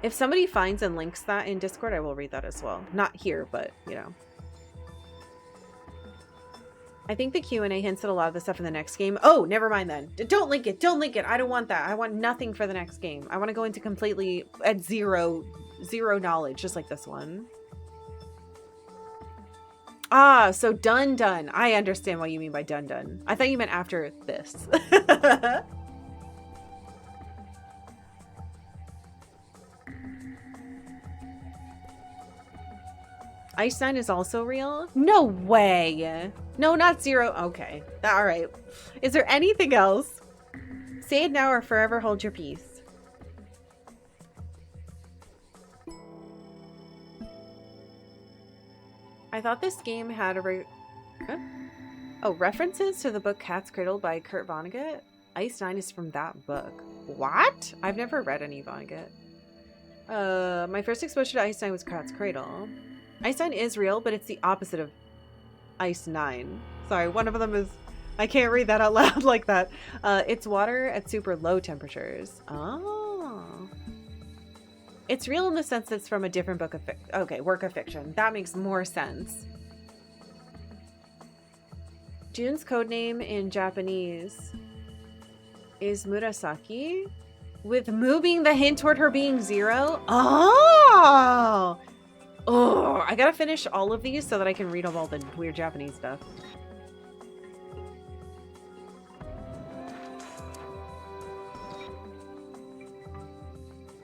If somebody finds and links that in Discord, I will read that as well. Not here, but, you know. I think the Q&A hints at a lot of the stuff in the next game. Oh, never mind then. Don't link it. Don't link it. I don't want that. I want nothing for the next game. I want to go into completely at zero knowledge, just like this one. Ah, so done. I understand what you mean by done. I thought you meant after this. Ice 9 is also real? No way. No, not 0. Okay. All right. Is there anything else? Say it now or forever hold your peace. I thought this game had references to the book Cat's Cradle by Kurt Vonnegut? Ice 9 is from that book. What? I've never read any Vonnegut. My first exposure to Ice 9 was Cat's Cradle. Ice 9 is real, but it's the opposite of Ice 9. Sorry, one of them is... I can't read that out loud like that. It's water at super low temperatures. Oh. It's real in the sense that it's from a different book of work of fiction. That makes more sense. June's codename in Japanese is Murasaki, with moving the hint toward her being 0. Oh! Oh, I gotta finish all of these so that I can read all the weird Japanese stuff.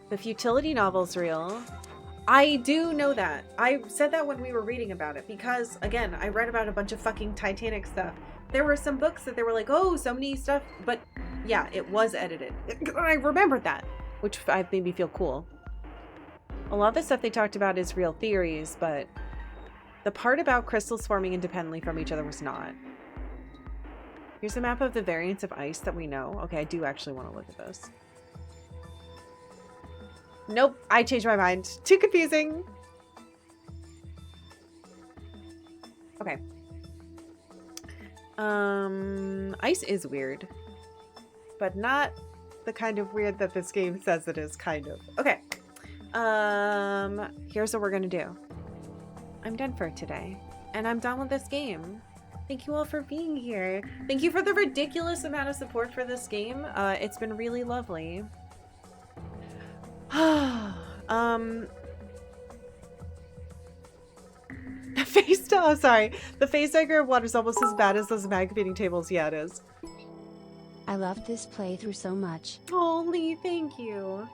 The futility novel's real. I do know that. I said that when we were reading about it because, again, I read about a bunch of fucking Titanic stuff. There were some books that they were like, oh, so many stuff, but yeah, it was edited. I remembered that, which made me feel cool. A lot of the stuff they talked about is real theories, but the part about crystals forming independently from each other was not. Here's a map of the variants of ice that we know. Okay, I do actually want to look at those. Nope, I changed my mind. Too confusing. Okay. Ice is weird, but not the kind of weird that this game says it is, kind of. Okay. Here's what we're gonna do. I'm done for today, and I'm done with this game. Thank you all for being here. Thank you for the ridiculous amount of support for this game. It's been really lovely. The face oh sorry. The face dagger of water is almost as bad as those mag feeding tables. Yeah, it is. I loved this playthrough so much. Oh, Lee, thank you.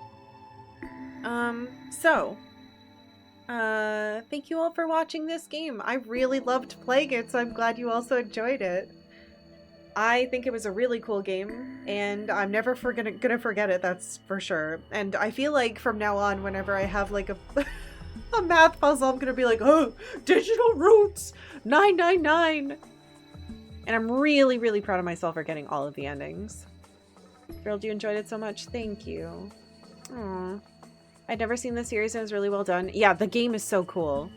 Thank you all for watching this game. I really loved playing it, so I'm glad you also enjoyed it. I think it was a really cool game, and I'm never gonna forget it, that's for sure. And I feel like from now on, whenever I have like a math puzzle, I'm gonna be like, oh, digital roots 999. And I'm really, really proud of myself for getting all of the endings. Thrilled you enjoyed it so much. Thank you. Aww. I'd never seen the series and it was really well done. Yeah, the game is so cool.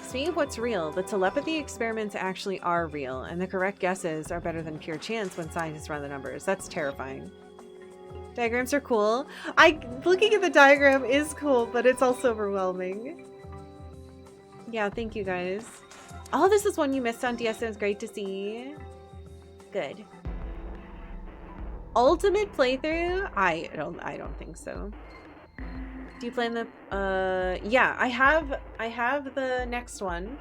Speaking of what's real, the telepathy experiments actually are real, and the correct guesses are better than pure chance when scientists run the numbers. That's terrifying. Diagrams are cool. Looking at the diagram is cool, but it's also overwhelming. Yeah, thank you guys. Oh, this is one you missed on DS. It was great to see. Good. Ultimate playthrough? I don't think so. Do you plan the yeah, I have the next one.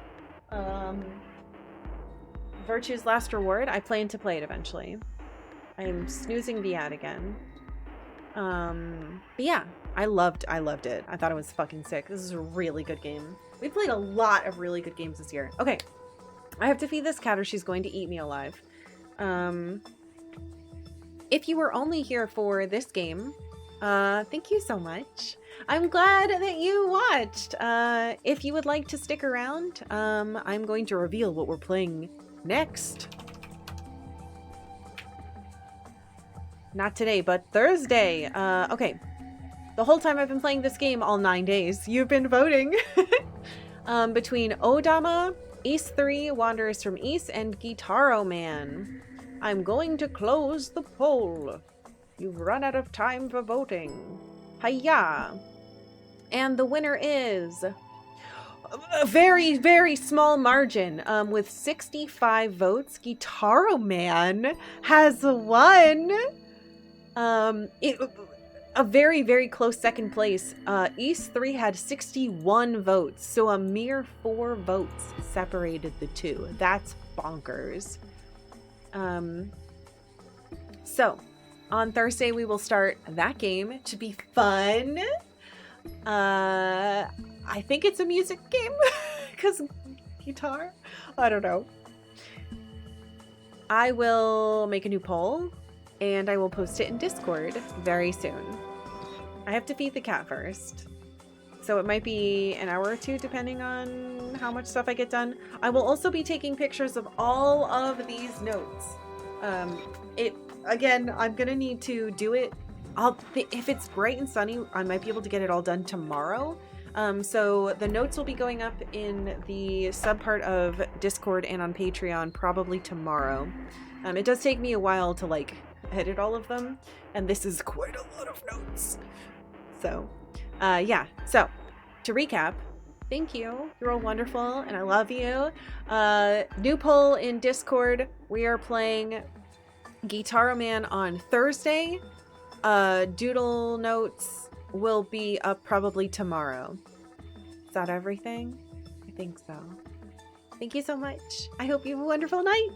Virtue's Last Reward. I plan to play it eventually. I'm snoozing the ad again. But yeah, I loved it. I thought it was fucking sick. This is a really good game. We played a lot of really good games this year. Okay. I have to feed this cat or she's going to eat me alive. If you were only here for this game, thank you so much. I'm glad that you watched. If you would like to stick around, I'm going to reveal what we're playing next. Not today, but Thursday. Okay. The whole time I've been playing this game, all 9 days, you've been voting between Odama, East 3, Wanderers from East, and Guitaro Man. I'm going to close the poll. You've run out of time for voting. Hiya! And the winner is a very, very small margin. With 65 votes, Guitaro Man has won. a very, very close second place. East 3 had 61 votes, so a mere 4 votes separated the two. That's bonkers. So, on Thursday, we will start that game to be fun. I think it's a music game, because guitar? I don't know. I will make a new poll, and I will post it in Discord very soon. I have to feed the cat first, so it might be an hour or two depending on how much stuff I get done. I will also be taking pictures of all of these notes. Again, I'm gonna need to do it. If it's bright and sunny, I might be able to get it all done tomorrow. So the notes will be going up in the sub part of Discord and on Patreon probably tomorrow. It does take me a while to like edit all of them, and this is quite a lot of notes. So, yeah. So, to recap, thank you. You're all wonderful, and I love you. New poll in Discord. We are playing Guitar Man on Thursday. Doodle notes will be up probably tomorrow. Is that everything? I think so. Thank you so much. I hope you have a wonderful night.